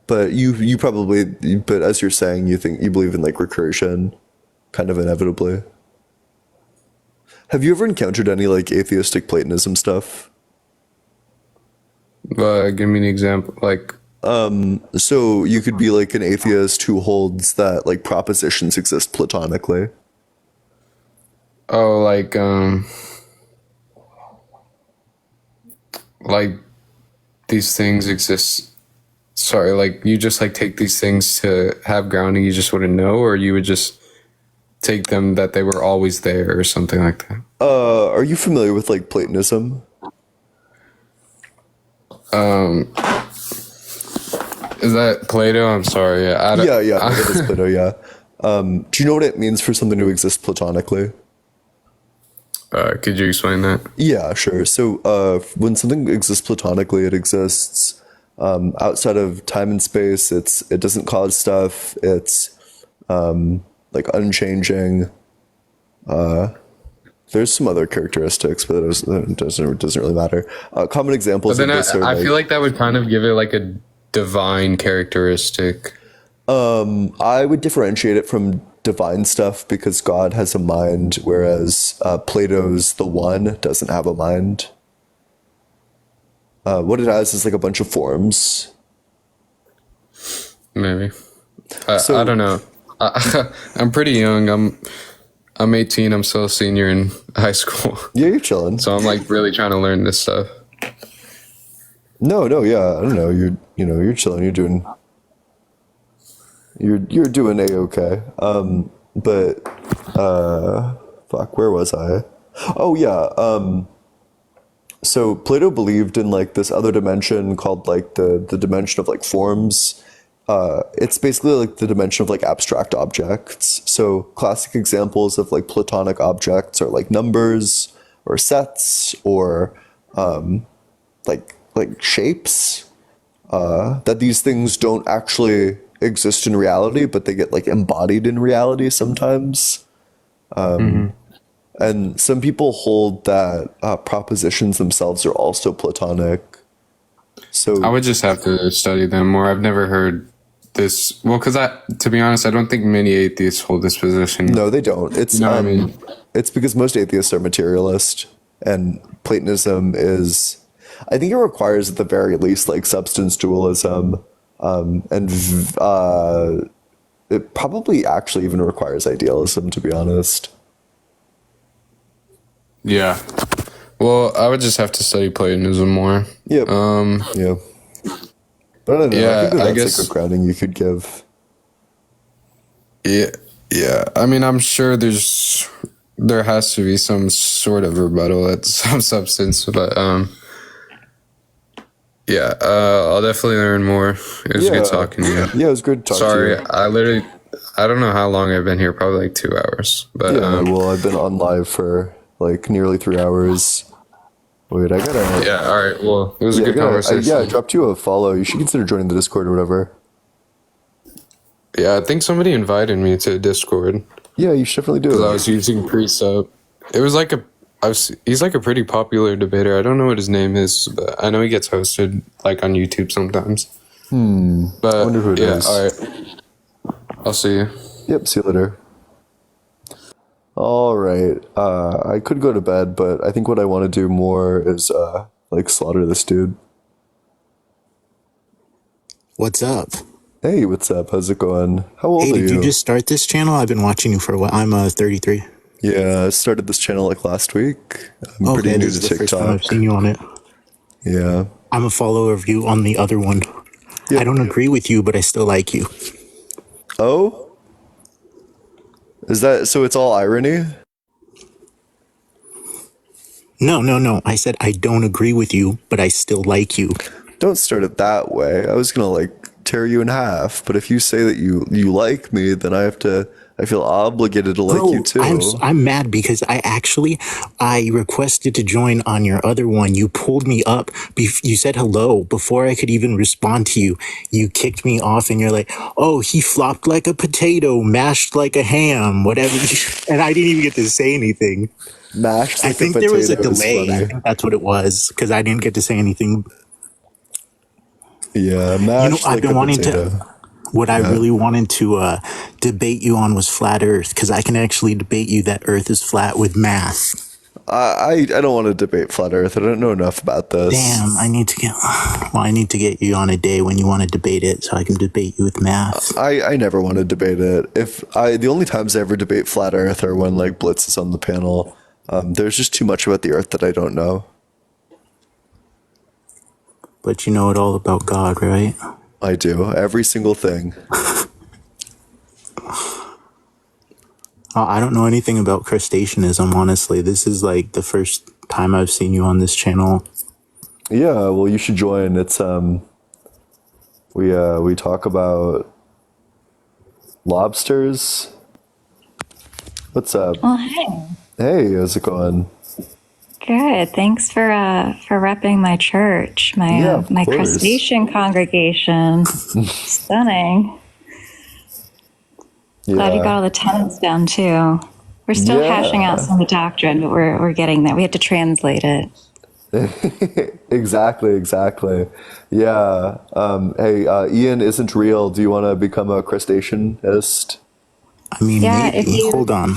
Speaker 1: But you probably, but as you're saying, you believe in like recursion, kind of inevitably. Have you ever encountered any like atheistic Platonism stuff?
Speaker 3: Give me an example. Like,
Speaker 1: So you could be like an atheist who holds that like propositions exist platonically.
Speaker 3: oh, like these things exist. Sorry, like you just like take these things to have grounding, you just wouldn't know, or you would just take them that they were always there or something like that.
Speaker 1: Are you familiar with like Platonism?
Speaker 3: Is that Plato? I'm sorry. I don't,
Speaker 1: Yeah, it is Plato, yeah. Do you know what it means for something to exist platonically?
Speaker 3: Could you explain that?
Speaker 1: Yeah, sure. So when something exists platonically, it exists outside of time and space. It doesn't cause stuff. It's like unchanging. There's some other characteristics, but it doesn't really matter. Common examples
Speaker 3: But then
Speaker 1: of this are
Speaker 3: I feel like that would kind of give it like a divine characteristic.
Speaker 1: I would differentiate it from divine stuff because God has a mind, whereas Plato's the One doesn't have a mind. What it has is like a bunch of forms.
Speaker 3: Maybe.
Speaker 1: So-
Speaker 3: I don't know. I'm pretty young. I'm 18. I'm still a senior in high school.
Speaker 1: Yeah, you're chilling.
Speaker 3: So I'm like really trying to learn this stuff.
Speaker 1: No, yeah, I don't know. You're chilling. You're doing a-okay. But fuck, where was I? Oh yeah. So Plato believed in like this other dimension called like the dimension of like forms. It's basically like the dimension of like abstract objects. So classic examples of like Platonic objects are like numbers or sets or like shapes. That these things don't actually exist in reality, but they get like embodied in reality sometimes. And some people hold that propositions themselves are also Platonic. So
Speaker 3: I would just have to study them more. I've never heard this. Well, because to be honest, I don't think many atheists hold this position.
Speaker 1: no, they don't. It's
Speaker 3: You know what I mean?
Speaker 1: It's because most atheists are materialist, and Platonism is. I think it requires at the very least like substance dualism, and it probably actually even requires idealism, to be honest.
Speaker 3: Yeah. Well, I would just have to study Platonism more.
Speaker 1: Yep. Yeah. But I don't know.
Speaker 3: Yeah,
Speaker 1: I think
Speaker 3: I
Speaker 1: that's
Speaker 3: guess-
Speaker 1: like a grounding you could give.
Speaker 3: Yeah. I mean, I'm sure there has to be some sort of rebuttal at some substance, but yeah, I'll definitely learn more. It was good talking to you.
Speaker 1: Yeah, it was good talking
Speaker 3: Sorry,
Speaker 1: to you.
Speaker 3: I don't know how long I've been here, probably like 2 hours. But
Speaker 1: Yeah, well, I've been on live for like nearly 3 hours. Wait, I gotta.
Speaker 3: yeah, all right. Well, it was a
Speaker 1: Yeah,
Speaker 3: good conversation.
Speaker 1: I dropped you a follow. You should consider joining the Discord or whatever.
Speaker 3: Yeah, I think somebody invited me to Discord.
Speaker 1: Yeah, you should definitely do
Speaker 3: Because I
Speaker 1: it.
Speaker 3: was using Precept. It was like he's like a pretty popular debater. I don't know what his name is, but I know he gets hosted like on YouTube sometimes. But
Speaker 1: I wonder who it
Speaker 3: yeah,
Speaker 1: is.
Speaker 3: all right. I'll see you.
Speaker 1: Yep, see you later. All right. I could go to bed, but I think what I want to do more is like slaughter this dude.
Speaker 8: What's up?
Speaker 1: Hey, what's up? How's it going? How old
Speaker 8: Hey,
Speaker 1: are
Speaker 8: did
Speaker 1: you?
Speaker 8: you just start this channel? I've been watching you for a while. I'm 33.
Speaker 1: Yeah, I started this channel like last week. I'm pretty
Speaker 8: Okay,
Speaker 1: new
Speaker 8: this
Speaker 1: to
Speaker 8: is the first time
Speaker 1: TikTok.
Speaker 8: I've seen you on it.
Speaker 1: Yeah.
Speaker 8: I'm a follower of you on the other one.
Speaker 1: Yeah.
Speaker 8: I don't agree with you, but I still like you.
Speaker 1: Oh? Is that so? It's all irony?
Speaker 8: No. I said I don't agree with you, but I still like you.
Speaker 1: Don't start it that way. I was gonna like tear you in half, but if you say that you like me, then I feel obligated to like you too.
Speaker 8: I'm mad because I requested to join on your other one. You pulled me up. You said hello before I could even respond to you. You kicked me off and you're like, oh, he flopped like a potato, mashed like a ham, whatever. And I didn't even get to say anything.
Speaker 1: Mashed like
Speaker 8: I think
Speaker 1: a
Speaker 8: there was a
Speaker 1: potato is
Speaker 8: delay. I
Speaker 1: funny.
Speaker 8: think that's what it was because I didn't get to say anything.
Speaker 1: Yeah, mashed
Speaker 8: I've
Speaker 1: like
Speaker 8: been
Speaker 1: a
Speaker 8: wanting
Speaker 1: potato.
Speaker 8: what I really wanted to debate you on was flat Earth because I can actually debate you that Earth is flat with math.
Speaker 1: I don't want to debate flat Earth. I don't know enough about this.
Speaker 8: Damn, I need to get you on a day when you want to debate it so I can debate you with math.
Speaker 1: I never want to debate it. The only times I ever debate flat Earth are when like Blitz is on the panel. There's just too much about the Earth that I don't know.
Speaker 8: But you know it all about God, right?
Speaker 1: I do every single thing.
Speaker 8: I don't know anything about crustaceanism, honestly. This is like the first time I've seen you on this channel.
Speaker 1: Yeah, well, you should join. It's we talk about lobsters. What's up?
Speaker 9: Well, hey.
Speaker 1: Hey, how's it going?
Speaker 9: Good. Thanks for repping my church,
Speaker 1: Yeah, of
Speaker 9: my
Speaker 1: course.
Speaker 9: crustacean congregation. Stunning. Glad you got all the tenets down too. We're still hashing out some of the doctrine, but we're getting there. We have to translate it.
Speaker 1: Exactly. Yeah. Hey, Ian isn't real. Do you want to become a crustaceanist?
Speaker 8: I mean,
Speaker 9: Yeah,
Speaker 8: maybe. Hold on.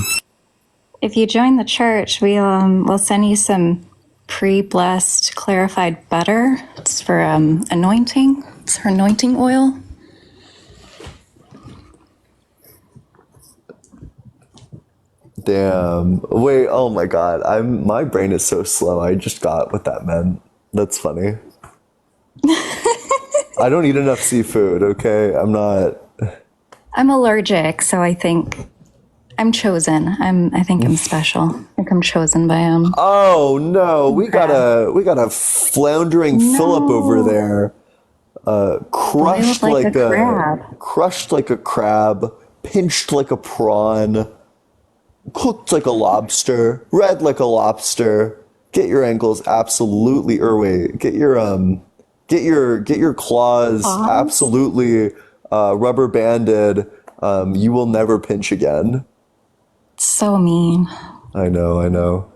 Speaker 9: If you join the church, we'll send you some pre-blessed clarified butter. It's for anointing. It's for anointing oil.
Speaker 1: Damn. Wait, oh my god. My brain is so slow. I just got what that meant. That's funny. I don't eat enough seafood, okay?
Speaker 9: I'm allergic, so I think I'm chosen. I think I'm special. I think I'm chosen by him.
Speaker 1: Oh no, we got a floundering Philip over there. Crushed
Speaker 9: Boiled like
Speaker 1: like
Speaker 9: a crab.
Speaker 1: crushed like a crab, pinched like a prawn, cooked like a lobster, red like a lobster. Get your ankles absolutely, or wait, get your claws absolutely rubber banded. You will never pinch again.
Speaker 9: So mean.
Speaker 1: I know.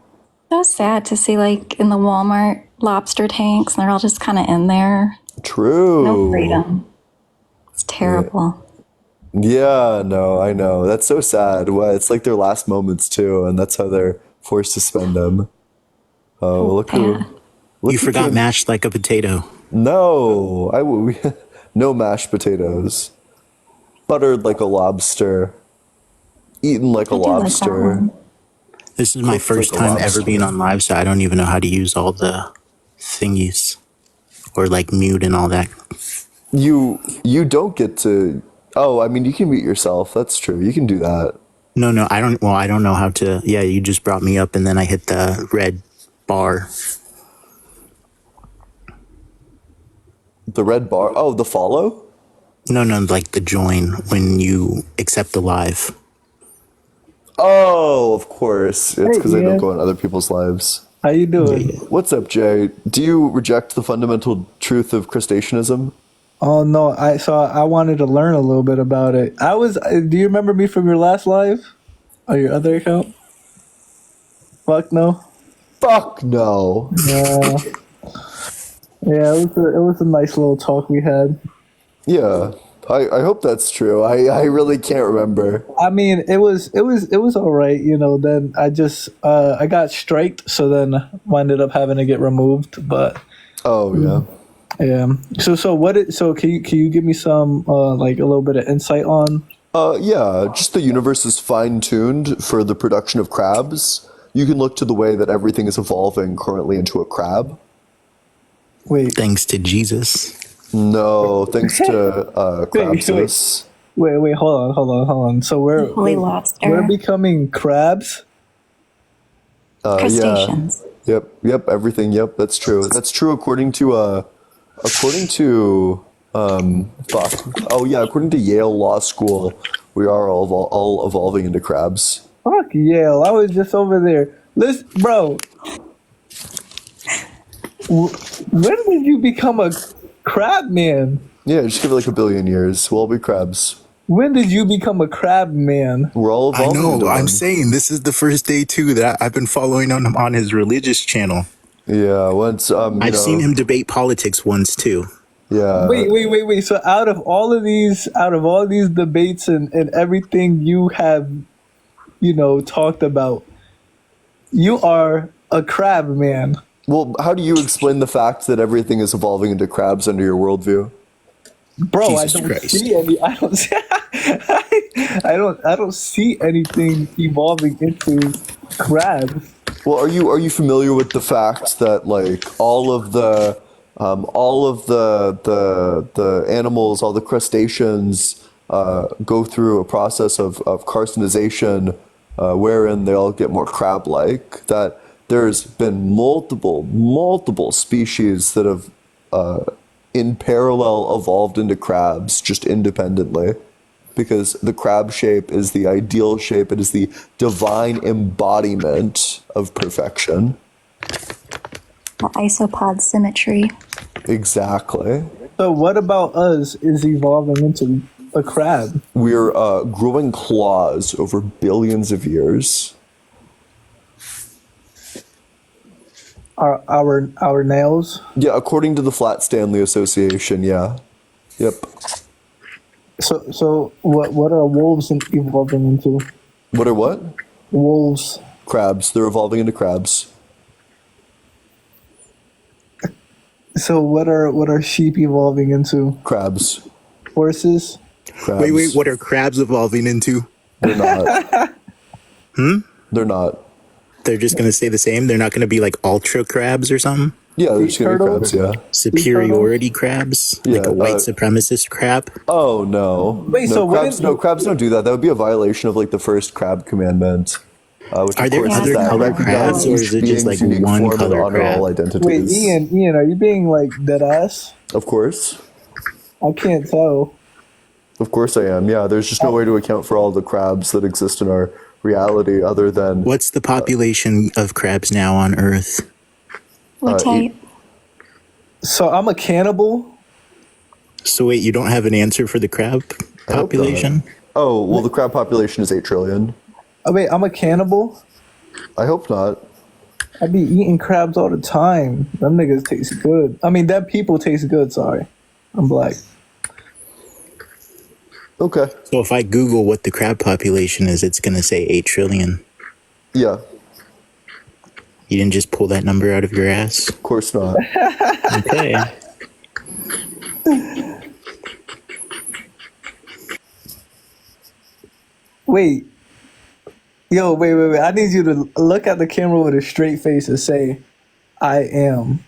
Speaker 9: So sad to see, like, in the Walmart lobster tanks, and they're all just kind of in there.
Speaker 1: True.
Speaker 9: No freedom. It's terrible.
Speaker 1: Yeah, no, I know. That's so sad. Well, it's like their last moments too, and that's how they're forced to spend them. Oh, well, look
Speaker 9: Yeah.
Speaker 8: You forgot mashed like a potato.
Speaker 1: No, no mashed potatoes. Buttered like a lobster. Eaten like a
Speaker 9: I do like that
Speaker 1: lobster.
Speaker 9: one.
Speaker 8: This is my
Speaker 1: Cooked
Speaker 8: first
Speaker 1: like a
Speaker 8: time
Speaker 1: lobster.
Speaker 8: ever being on live, so I don't even know how to use all the thingies or like mute and all that.
Speaker 1: You don't get to. Oh, I mean, you can mute yourself. That's true. You can do that.
Speaker 8: No, I don't. Well, I don't know how to. Yeah, you just brought me up, and then I hit the red bar.
Speaker 1: The red bar. Oh, the follow.
Speaker 8: No, like the join when you accept the live.
Speaker 1: Oh, of course. It's because I don't
Speaker 10: Ian.
Speaker 1: go on other people's lives.
Speaker 10: How you doing?
Speaker 1: What's up, Jay? Do you reject the fundamental truth of crustaceanism?
Speaker 10: Oh no, I wanted to learn a little bit about it. Do you remember me from your last live? Or your other account? Fuck no.
Speaker 1: Fuck no.
Speaker 10: Yeah. Yeah, it was a nice little talk we had.
Speaker 1: Yeah. I hope that's true. I really can't remember.
Speaker 10: I mean, it was all right, you know. Then I just I got striked, so then I ended up having to get removed. But
Speaker 1: Oh yeah.
Speaker 10: yeah. So can you give me some like a little bit of insight on?
Speaker 1: Yeah, just the universe is fine-tuned for the production of crabs. You can look to the way that everything is evolving currently into a crab.
Speaker 10: Wait,
Speaker 8: Thanks to Jesus.
Speaker 1: No, thanks to Crabsus.
Speaker 10: wait, hold on. So
Speaker 9: Holy lobster.
Speaker 10: we're becoming crabs.
Speaker 1: Yeah.
Speaker 9: Crustaceans.
Speaker 1: Yep, everything. Yep, that's true. That's true according to fuck. Oh yeah, according to Yale Law School, we are all evolving into crabs.
Speaker 10: Fuck Yale! I was just over there. Listen, bro. When did you become a crab man?
Speaker 1: Yeah, just give it like a billion years. We'll all be crabs.
Speaker 10: When did you become a crab man?
Speaker 1: We're all
Speaker 8: I
Speaker 1: evolving. into
Speaker 8: know. I'm
Speaker 1: one.
Speaker 8: saying this is the first day too that I've been following on his religious channel.
Speaker 1: Yeah, once
Speaker 8: I've seen him debate politics once too.
Speaker 1: Yeah.
Speaker 10: Wait. So out of all these debates and everything you have, you know, talked about, you are a crab man.
Speaker 1: Well, how do you explain the fact that everything is evolving into crabs under your worldview?
Speaker 10: Bro,
Speaker 8: Jesus
Speaker 10: I don't
Speaker 8: Christ.
Speaker 10: see any. I don't see. I don't see anything evolving into crabs.
Speaker 1: Well, are you familiar with the fact that like all of the animals, all the crustaceans, go through a process of carcinization, wherein they all get more crab-like? That there's been multiple species that have in parallel evolved into crabs just independently, because the crab shape is the ideal shape. It is the divine embodiment of perfection.
Speaker 9: The isopod symmetry.
Speaker 1: Exactly.
Speaker 10: So what about us is evolving into a crab?
Speaker 1: We're growing claws over billions of years.
Speaker 10: Our nails.
Speaker 1: Yeah, according to the Flat Stanley Association, yeah. Yep.
Speaker 10: So what are wolves evolving into?
Speaker 1: What are what?
Speaker 10: Wolves.
Speaker 1: Crabs. They're evolving into crabs.
Speaker 10: So what are sheep evolving into?
Speaker 1: Crabs.
Speaker 10: Horses.
Speaker 1: Crabs.
Speaker 8: Wait, what are crabs evolving into?
Speaker 1: They're not. They're not.
Speaker 8: They're just going to stay the same? They're not going to be like ultra crabs or something?
Speaker 1: Yeah, they're just gonna be
Speaker 10: turtles?
Speaker 1: crabs, yeah.
Speaker 8: Superiority crabs? Like
Speaker 1: Yeah,
Speaker 8: a white supremacist crab?
Speaker 1: Oh no.
Speaker 10: Wait,
Speaker 1: no,
Speaker 10: so what
Speaker 1: crabs,
Speaker 10: is-
Speaker 1: no, crabs don't do that. That would be a violation of like the first crab commandment. Which
Speaker 8: Are
Speaker 1: of
Speaker 8: there
Speaker 1: course
Speaker 8: other
Speaker 1: is that
Speaker 8: color
Speaker 1: recognize
Speaker 8: crabs, or
Speaker 1: each
Speaker 8: is it just
Speaker 1: being's
Speaker 8: like
Speaker 1: unique
Speaker 8: one
Speaker 1: form and
Speaker 8: color
Speaker 1: honor
Speaker 8: crab?
Speaker 1: all identities?
Speaker 10: Wait, Ian, are you being like dead ass?
Speaker 1: Of course.
Speaker 10: I can't tell.
Speaker 1: Of course I am. Yeah, there's just no way to account for all the crabs that exist in our reality other than
Speaker 8: What's the population of crabs now on Earth?
Speaker 9: What type?
Speaker 10: So I'm a cannibal.
Speaker 8: So wait, you don't have an answer for the crab
Speaker 1: I hope
Speaker 8: population?
Speaker 1: Oh, well the crab population is 8 trillion.
Speaker 10: Oh wait, I'm a cannibal.
Speaker 1: I hope not.
Speaker 10: I be eating crabs all the time. Them niggas taste good. I mean, that people taste good. Sorry, I'm black.
Speaker 1: Okay.
Speaker 8: So if I Google what the crab population is, it's going to say 8 trillion.
Speaker 1: Yeah,
Speaker 8: You didn't just pull that number out of your ass?
Speaker 1: of course not.
Speaker 8: Okay.
Speaker 10: Wait. Yo, wait. I need you to look at the camera with a straight face and say, I am.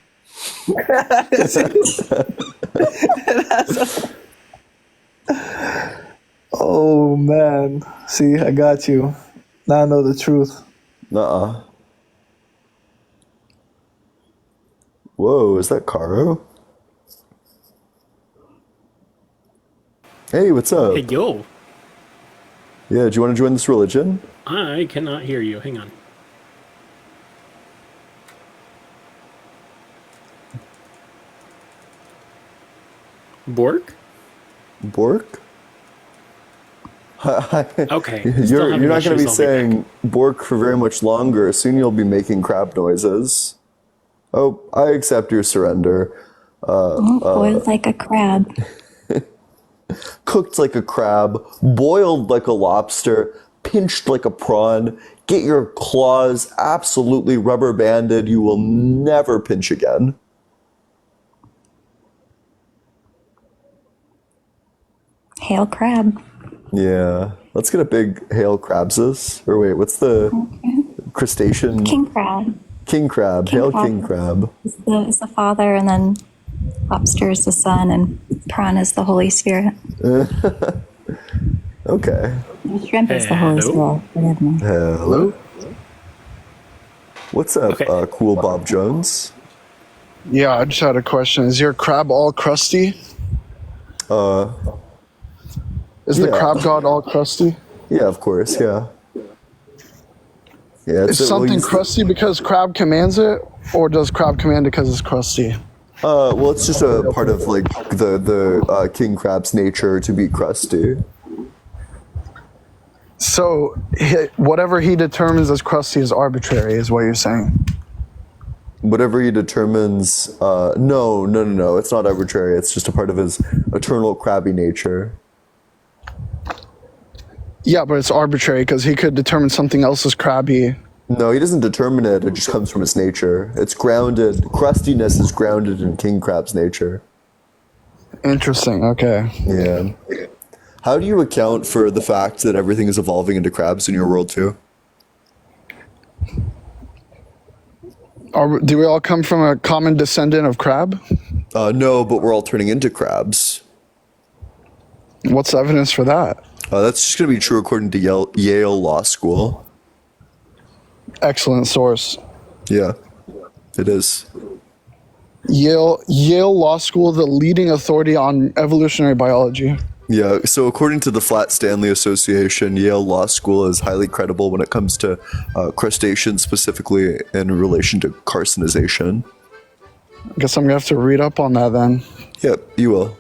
Speaker 10: Oh, man. See, I got you. Now I know the truth.
Speaker 1: Nuh-uh. Whoa, is that Caro? Hey, what's up?
Speaker 11: Hey, yo.
Speaker 1: Yeah, do you want to join this religion?
Speaker 11: I cannot hear you. Hang on. Bork?
Speaker 1: Bork?
Speaker 11: Okay.
Speaker 1: You're not going to be saying Bork for very much longer. Soon you'll be making crab noises. Oh, I accept your surrender.
Speaker 9: Boiled like a crab.
Speaker 1: Cooked like a crab, boiled like a lobster, pinched like a prawn. Get your claws absolutely rubber banded. You will never pinch again.
Speaker 9: Hail crab.
Speaker 1: Yeah. Let's get a big hail crabses. Or wait, what's the crustacean?
Speaker 9: King crab.
Speaker 1: King crab. Hail king crab.
Speaker 9: Is the Father, and then lobster is the Son, and prawn is the Holy Spirit.
Speaker 1: Okay.
Speaker 9: Shrimp is the Holy Spirit. Forgive me.
Speaker 1: Hello. What's up, cool Bob Jones?
Speaker 12: Yeah, I just had a question. Is your crab all crusty? Is the crab god all crusty?
Speaker 1: Yeah, of course, yeah. Yeah,
Speaker 12: is something crusty because crab commands it, or does crab command it because it's crusty?
Speaker 1: Well, it's just a part of like the king crab's nature to be crusty.
Speaker 12: So whatever he determines as crusty is arbitrary, is what you're saying?
Speaker 1: Whatever he determines, no, it's not arbitrary. It's just a part of his eternal crabby nature.
Speaker 12: Yeah, but it's arbitrary because he could determine something else as crabby.
Speaker 1: No, he doesn't determine it. It just comes from his nature. It's grounded. Crustiness is grounded in king crab's nature.
Speaker 12: Interesting. Okay.
Speaker 1: Yeah. How do you account for the fact that everything is evolving into crabs in your world too?
Speaker 12: Do we all come from a common descendant of crab?
Speaker 1: No, but we're all turning into crabs.
Speaker 12: What's the evidence for that?
Speaker 1: That's just going to be true according to Yale Law School.
Speaker 12: Excellent source.
Speaker 1: Yeah, it is.
Speaker 12: Yale Law School, the leading authority on evolutionary biology.
Speaker 1: Yeah, so according to the Flat Stanley Association, Yale Law School is highly credible when it comes to crustaceans, specifically in relation to carcinization.
Speaker 12: I guess I'm going to have to read up on that then.
Speaker 1: Yep, you will.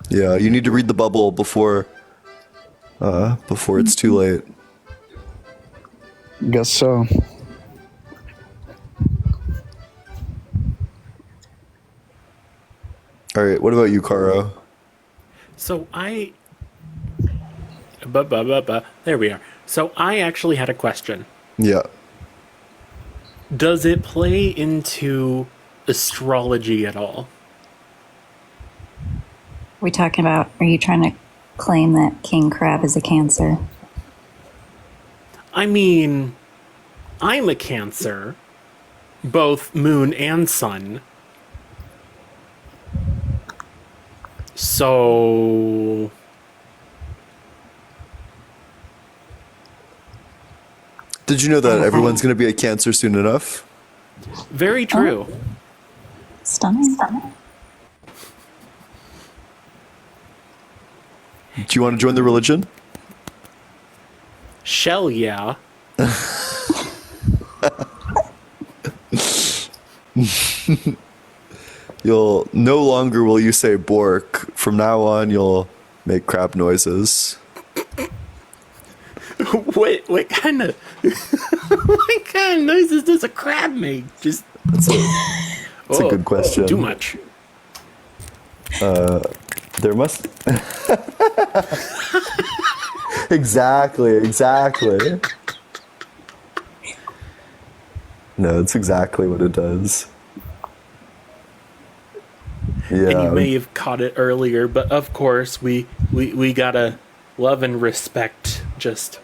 Speaker 1: Yeah, you need to read the bubble before it's too late.
Speaker 12: Guess so.
Speaker 1: All right, what about you, Caro?
Speaker 11: So there we are. So I actually had a question.
Speaker 1: Yeah.
Speaker 11: Does it play into astrology at all?
Speaker 9: Are you trying to claim that king crab is a Cancer?
Speaker 11: I mean, I'm a Cancer, both moon and sun. So
Speaker 1: Did you know that everyone's going to be a Cancer soon enough?
Speaker 11: Very true.
Speaker 9: Oh. Stunning.
Speaker 1: Do you want to join the religion?
Speaker 11: Shell, yeah.
Speaker 1: You'll no longer will you say Bork. From now on, you'll make crab noises.
Speaker 11: What kind of what kind of noises does a crab make? Just
Speaker 1: that's a good question.
Speaker 11: Too much.
Speaker 1: There must exactly. No, it's exactly what it does. Yeah.
Speaker 11: And you may have caught it earlier, but of course we gotta love and respect just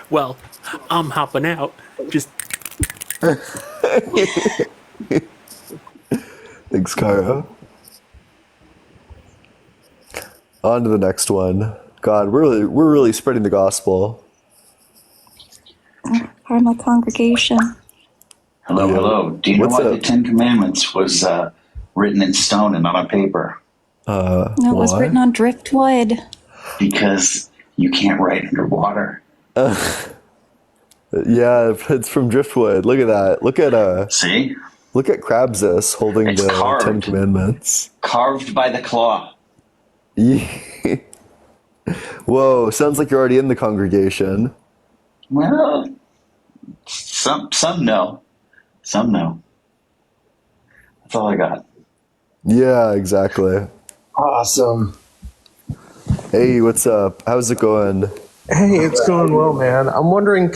Speaker 11: well, I'm hopping out. Just
Speaker 1: thanks, Kara. On to the next one. God, we're really spreading the gospel.
Speaker 9: Part of my congregation.
Speaker 13: Hello,
Speaker 1: Yeah.
Speaker 13: hello. Do you know
Speaker 1: What's
Speaker 13: why the
Speaker 1: up?
Speaker 13: 10 Commandments was written in stone and not on paper?
Speaker 9: No, it was written on driftwood.
Speaker 13: Because you can't write underwater.
Speaker 1: Yeah, it's from driftwood. Look at that.
Speaker 13: See?
Speaker 1: Look at Crabsus holding
Speaker 13: It's
Speaker 1: the
Speaker 13: carved.
Speaker 1: 10 Commandments.
Speaker 13: Carved by the claw.
Speaker 1: Yeah. Whoa, sounds like you're already in the congregation.
Speaker 13: Well, some know. Some know. That's all I got.
Speaker 1: Yeah, exactly.
Speaker 14: Awesome.
Speaker 1: Hey, what's up? How's it going?
Speaker 14: Hey, it's going well, man. I'm wondering,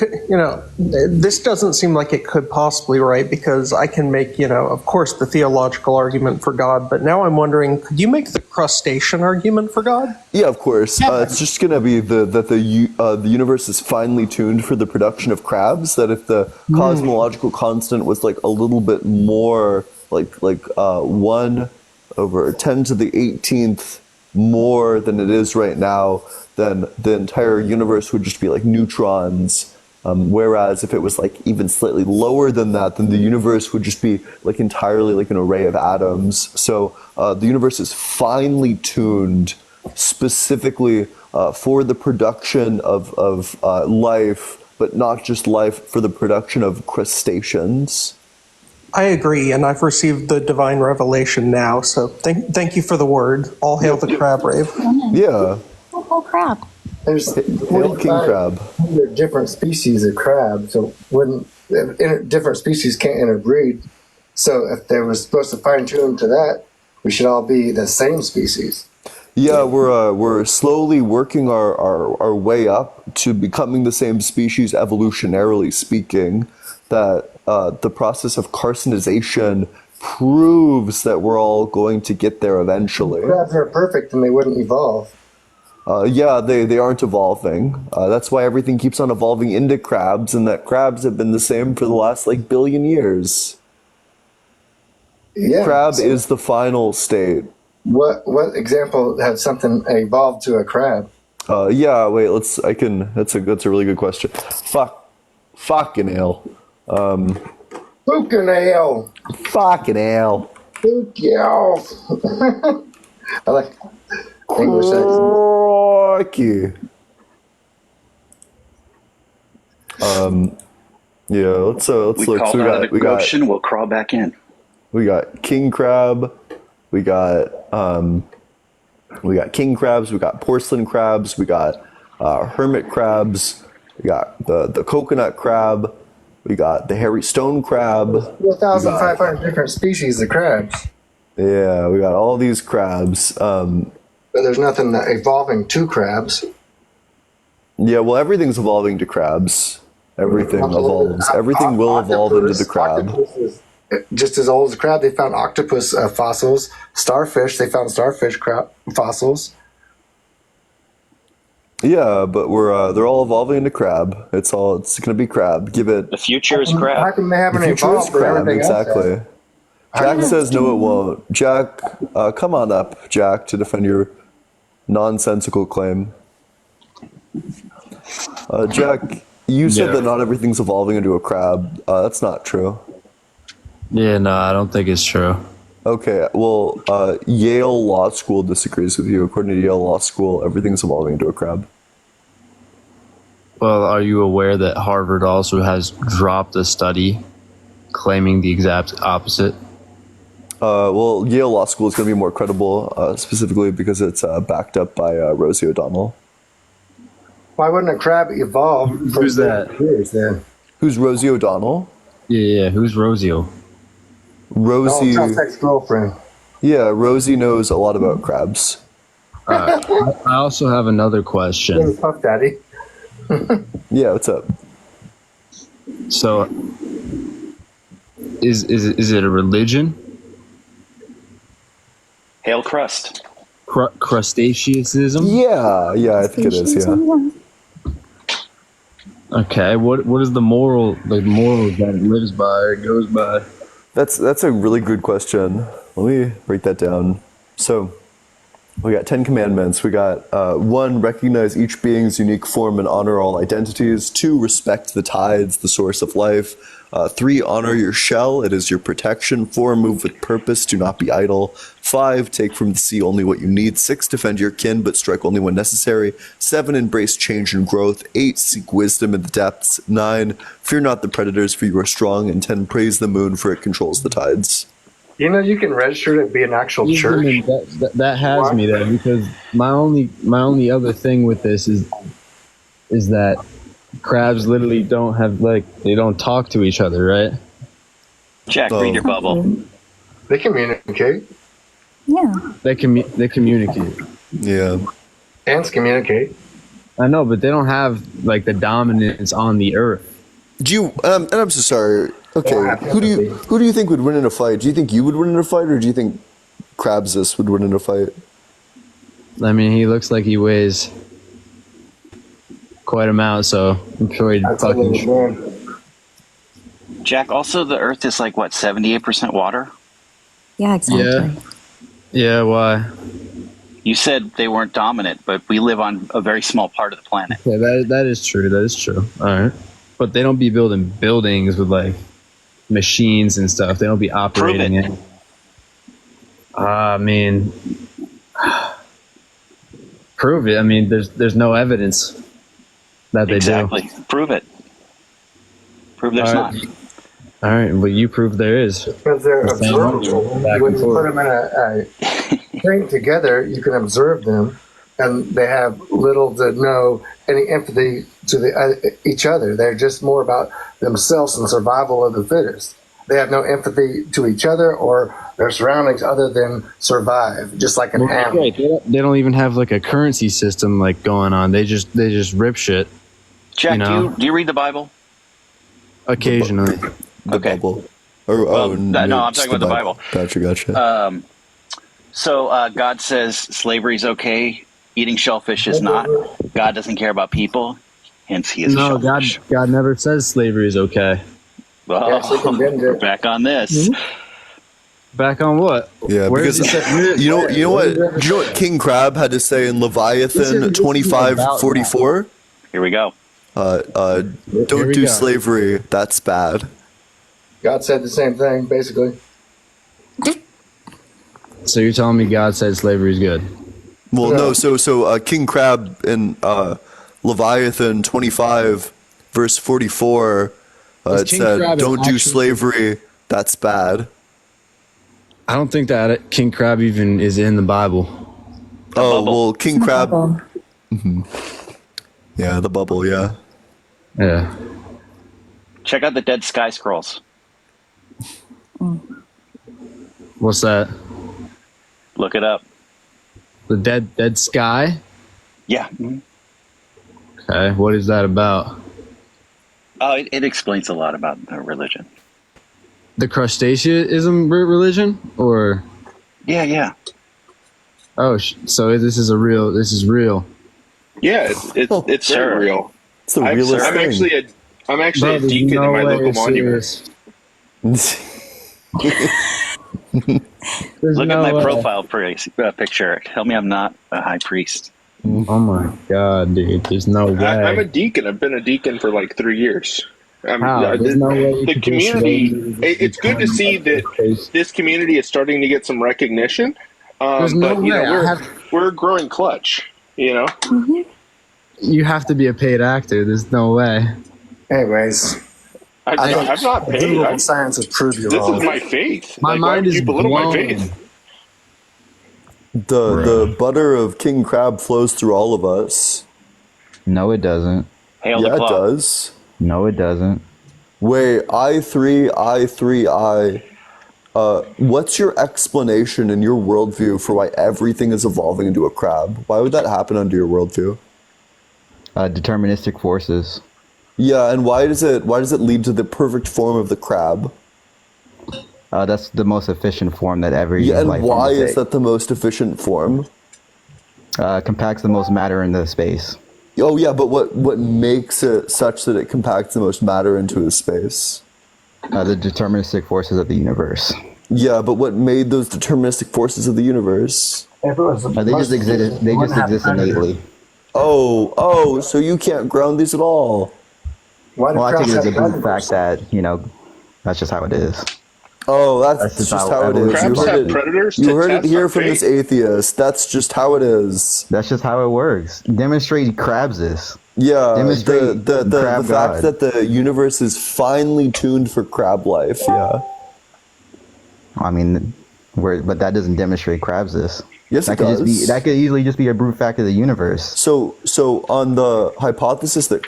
Speaker 14: this doesn't seem like it could possibly, right? Because I can make, of course, the theological argument for God, but now I'm wondering, could you make the crustacean argument for God?
Speaker 1: Yeah, of course. It's just gonna be that the universe is finely tuned for the production of crabs. That if the cosmological constant was like a little bit more, like 1/10⁸ more than it is right now, then the entire universe would just be like neutrons. Whereas if it was like even slightly lower than that, then the universe would just be like entirely like an array of atoms. So the universe is finely tuned specifically for the production of life, but not just life, for the production of crustaceans.
Speaker 14: I agree, and I've received the divine revelation now, so thank you for the word. All hail the crab rave.
Speaker 1: Yeah.
Speaker 9: Oh, crab.
Speaker 15: There's
Speaker 1: Hail King Crab.
Speaker 15: 45 different species of crab, so different species can't interbreed. So if they were supposed to fine tune to that, we should all be the same species.
Speaker 1: Yeah, we're slowly working our way up to becoming the same species, evolutionarily speaking. That the process of carcinization proves that we're all going to get there eventually.
Speaker 15: Crabs are perfect and they wouldn't evolve.
Speaker 1: Yeah, they aren't evolving. That's why everything keeps on evolving into crabs, and that crabs have been the same for the last like billion years.
Speaker 15: Yeah.
Speaker 1: Crab is the final state.
Speaker 15: What example had something evolved to a crab?
Speaker 1: Yeah, wait, that's a really good question. Fucking hell.
Speaker 15: Fucking hell.
Speaker 1: Fucking hell.
Speaker 15: Fuck you. I like English accent.
Speaker 1: Fuck you. Yeah, let's look.
Speaker 13: We
Speaker 1: So
Speaker 13: crawled out of the ocean, we'll crawl back in.
Speaker 1: We got king crab. We got king crabs. We got porcelain crabs. We got hermit crabs. We got the coconut crab. We got the hairy stone crab.
Speaker 15: 1,500 different species of crabs.
Speaker 1: Yeah, we got all these crabs.
Speaker 15: But there's nothing evolving to crabs.
Speaker 1: Yeah, well, everything's evolving to crabs. Everything evolves. Everything will evolve into the crab.
Speaker 15: Just as old as a crab, they found octopus fossils. Starfish, they found starfish fossils.
Speaker 1: Yeah, but they're all evolving into crab. It's gonna be crab. Give it.
Speaker 13: The future is crab.
Speaker 15: How come they haven't
Speaker 1: The future is
Speaker 15: evolved?
Speaker 1: crab. Exactly. Jack says no, it won't. Jack, come on up, Jack, to defend your nonsensical claim. Jack, you said that not everything's evolving into a crab. That's not true.
Speaker 16: Yeah, no, I don't think it's true.
Speaker 1: Okay, well, Yale Law School disagrees with you. According to Yale Law School, everything's evolving into a crab.
Speaker 16: Well, are you aware that Harvard also has dropped a study claiming the exact opposite?
Speaker 1: Well, Yale Law School is going to be more credible, specifically because it's backed up by Rosie O'Donnell.
Speaker 15: Why wouldn't a crab evolve?
Speaker 16: Who's that?
Speaker 15: Years, then?
Speaker 1: Who's Rosie O'Donnell?
Speaker 16: Yeah, who's Rosio?
Speaker 1: Rosie.
Speaker 15: Donald Trump's ex-girlfriend.
Speaker 1: Yeah, Rosie knows a lot about crabs.
Speaker 16: I also have another question.
Speaker 15: Puff Daddy.
Speaker 1: Yeah, what's up?
Speaker 16: So, is it a religion?
Speaker 13: Hail crust.
Speaker 16: Crustaceanism?
Speaker 1: Yeah, I think it is. Yeah.
Speaker 16: Okay, what is the moral that it lives by or goes by?
Speaker 1: That's a really good question. Let me break that down. So, We got 10 commandments. We got 1, recognize each being's unique form and honor all identities. 2, respect the tides, the source of life. 3, honor your shell. It is your protection. 4, move with purpose. Do not be idle. 5, take from the sea only what you need. 6, defend your kin, but strike only when necessary. 7, embrace change and growth. 8, seek wisdom in the depths. 9, fear not the predators, for you are strong. And 10, praise the moon, for it controls the tides.
Speaker 15: You know, you can register to be an actual church.
Speaker 16: That has me there, because my only other thing with this is that crabs literally don't have, like, they don't talk to each other, right?
Speaker 13: Jack, read your bubble.
Speaker 15: They communicate.
Speaker 9: Yeah.
Speaker 16: They communicate.
Speaker 1: Yeah.
Speaker 15: Ants communicate.
Speaker 16: I know, but they don't have, like, the dominance on the earth.
Speaker 1: Do you? And I'm so sorry. Okay, who do you think would win in a fight? Do you think you would win in a fight, or do you think Crabsus would win in a fight?
Speaker 16: I mean, he looks like he weighs quite a amount, so I'm sure he'd fucking.
Speaker 13: Jack, also the Earth is like what, 78% water?
Speaker 9: Yeah, exactly.
Speaker 16: Yeah. Why?
Speaker 13: You said they weren't dominant, but we live on a very small part of the planet.
Speaker 16: Yeah, that is true. That is true. All right, but they don't be building buildings with like machines and stuff. They don't be operating it. I mean, prove it. I mean, there's no evidence that they do.
Speaker 13: Exactly. Prove it. Prove there's not.
Speaker 16: All right, well, you prove there is.
Speaker 15: Because they're observable. When you put them in a thing together, you can observe them, and they have little to no any empathy to each other. They're just more about themselves and survival of the fittest. They have no empathy to each other or their surroundings other than survive, just like an animal.
Speaker 16: Right. They don't even have like a currency system like going on. They just rip shit.
Speaker 13: Jack, do you read the Bible?
Speaker 16: Occasionally.
Speaker 1: The Bible. Or,
Speaker 13: no, I'm talking about the Bible.
Speaker 1: Gotcha.
Speaker 13: So God says slavery's okay. Eating shellfish is not. God doesn't care about people. Hence, he is a shellfish.
Speaker 16: God never says slavery is okay.
Speaker 13: Oh, we're back on this.
Speaker 16: Back on what?
Speaker 1: Yeah, because you know what King Crab had to say in Leviathan 25:44?
Speaker 13: Here we go.
Speaker 1: Don't do slavery. That's bad.
Speaker 15: God said the same thing, basically.
Speaker 16: So you're telling me God said slavery is good?
Speaker 1: Well, no. So King Crab in Leviathan 25 verse 44, it said, "Don't do slavery. That's bad."
Speaker 16: I don't think that King Crab even is in the Bible.
Speaker 1: Well, King Crab. Mm-hmm. Yeah, the bubble. Yeah.
Speaker 16: Yeah.
Speaker 13: Check out the Dead Sky Scrolls.
Speaker 16: What's that?
Speaker 13: Look it up.
Speaker 16: The Dead Sky?
Speaker 13: Yeah.
Speaker 16: Okay, what is that about?
Speaker 13: Oh, it explains a lot about the religion.
Speaker 16: The Crustaceanism religion, or?
Speaker 13: Yeah.
Speaker 16: Oh, so this is real.
Speaker 17: Yeah, it's very real.
Speaker 1: It's the realest thing.
Speaker 17: I'm actually a deacon in my local monument.
Speaker 13: Look at my profile picture. Tell me I'm not a high priest.
Speaker 16: Oh my god, dude! There's no way.
Speaker 17: I'm a deacon. I've been a deacon for like 3 years.
Speaker 16: The
Speaker 17: community. It's good to see that this community is starting to get some recognition. But we're growing clutch. You know.
Speaker 16: Mm-hmm. You have to be a paid actor. There's no way.
Speaker 15: Anyways,
Speaker 17: I've not paid.
Speaker 15: Science has proved you wrong.
Speaker 17: This is my faith.
Speaker 16: My mind is blown.
Speaker 17: My faith.
Speaker 1: The butter of King Crab flows through all of us.
Speaker 18: No, it doesn't.
Speaker 1: Yeah, it does.
Speaker 18: No, it doesn't.
Speaker 1: Wait, I3. What's your explanation in your worldview for why everything is evolving into a crab? Why would that happen under your worldview?
Speaker 18: Deterministic forces.
Speaker 1: Yeah, and why does it lead to the perfect form of the crab?
Speaker 18: That's the most efficient form that every
Speaker 1: and
Speaker 18: life
Speaker 1: why
Speaker 18: form
Speaker 1: is that the most efficient form?
Speaker 18: Compacts the most matter into space.
Speaker 1: Oh yeah, but what makes it such that it compacts the most matter into a space?
Speaker 18: The deterministic forces of the universe.
Speaker 1: Yeah, but what made those deterministic forces of the universe?
Speaker 15: If it was
Speaker 18: They just exist. They just exist innately.
Speaker 1: Oh, so you can't ground these at all.
Speaker 18: Well, I think it's a brute fact that that's just how it is.
Speaker 1: Oh, that's just how it is.
Speaker 17: Crabs have predators.
Speaker 1: You heard it
Speaker 17: test
Speaker 1: here
Speaker 17: our
Speaker 1: from
Speaker 17: fate.
Speaker 1: this atheist. That's just how it is.
Speaker 18: That's just how it works. Demonstrate crabs this.
Speaker 1: Yeah,
Speaker 18: Demonstrate
Speaker 1: the
Speaker 18: crab
Speaker 1: fact
Speaker 18: god.
Speaker 1: that the universe is finely tuned for crab life. Yeah.
Speaker 18: I mean, but that doesn't demonstrate crabs this.
Speaker 1: Yes,
Speaker 18: that
Speaker 1: it
Speaker 18: could
Speaker 1: does.
Speaker 18: That could easily just be a brute fact of the universe.
Speaker 1: So on the hypothesis that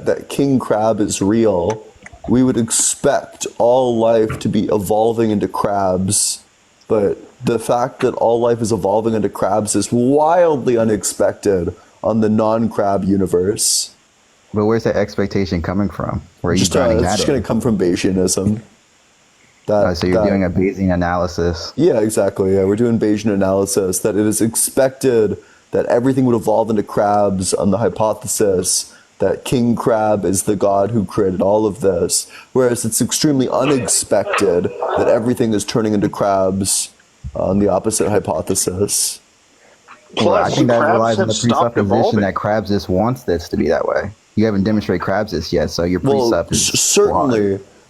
Speaker 1: that king crab is real, we would expect all life to be evolving into crabs, but the fact that all life is evolving into crabs is wildly unexpected on the non-crab universe.
Speaker 18: But where's that expectation coming from? Where are you
Speaker 1: It's
Speaker 18: grounding that
Speaker 1: just
Speaker 18: in?
Speaker 1: going to come from Bayesianism.
Speaker 18: So you're doing a Bayesian analysis.
Speaker 1: Yeah, exactly. Yeah, we're doing Bayesian analysis that it is expected that everything would evolve into crabs on the hypothesis that king crab is the god who created all of this, whereas it's extremely unexpected that everything is turning into crabs on the opposite hypothesis.
Speaker 18: Well, I think that
Speaker 17: crabs
Speaker 18: relies on
Speaker 17: have
Speaker 18: the
Speaker 17: stopped
Speaker 18: presupposition
Speaker 17: evolving.
Speaker 18: that crabs just wants this to be that way. You haven't demonstrated crabs this yet, so your precept is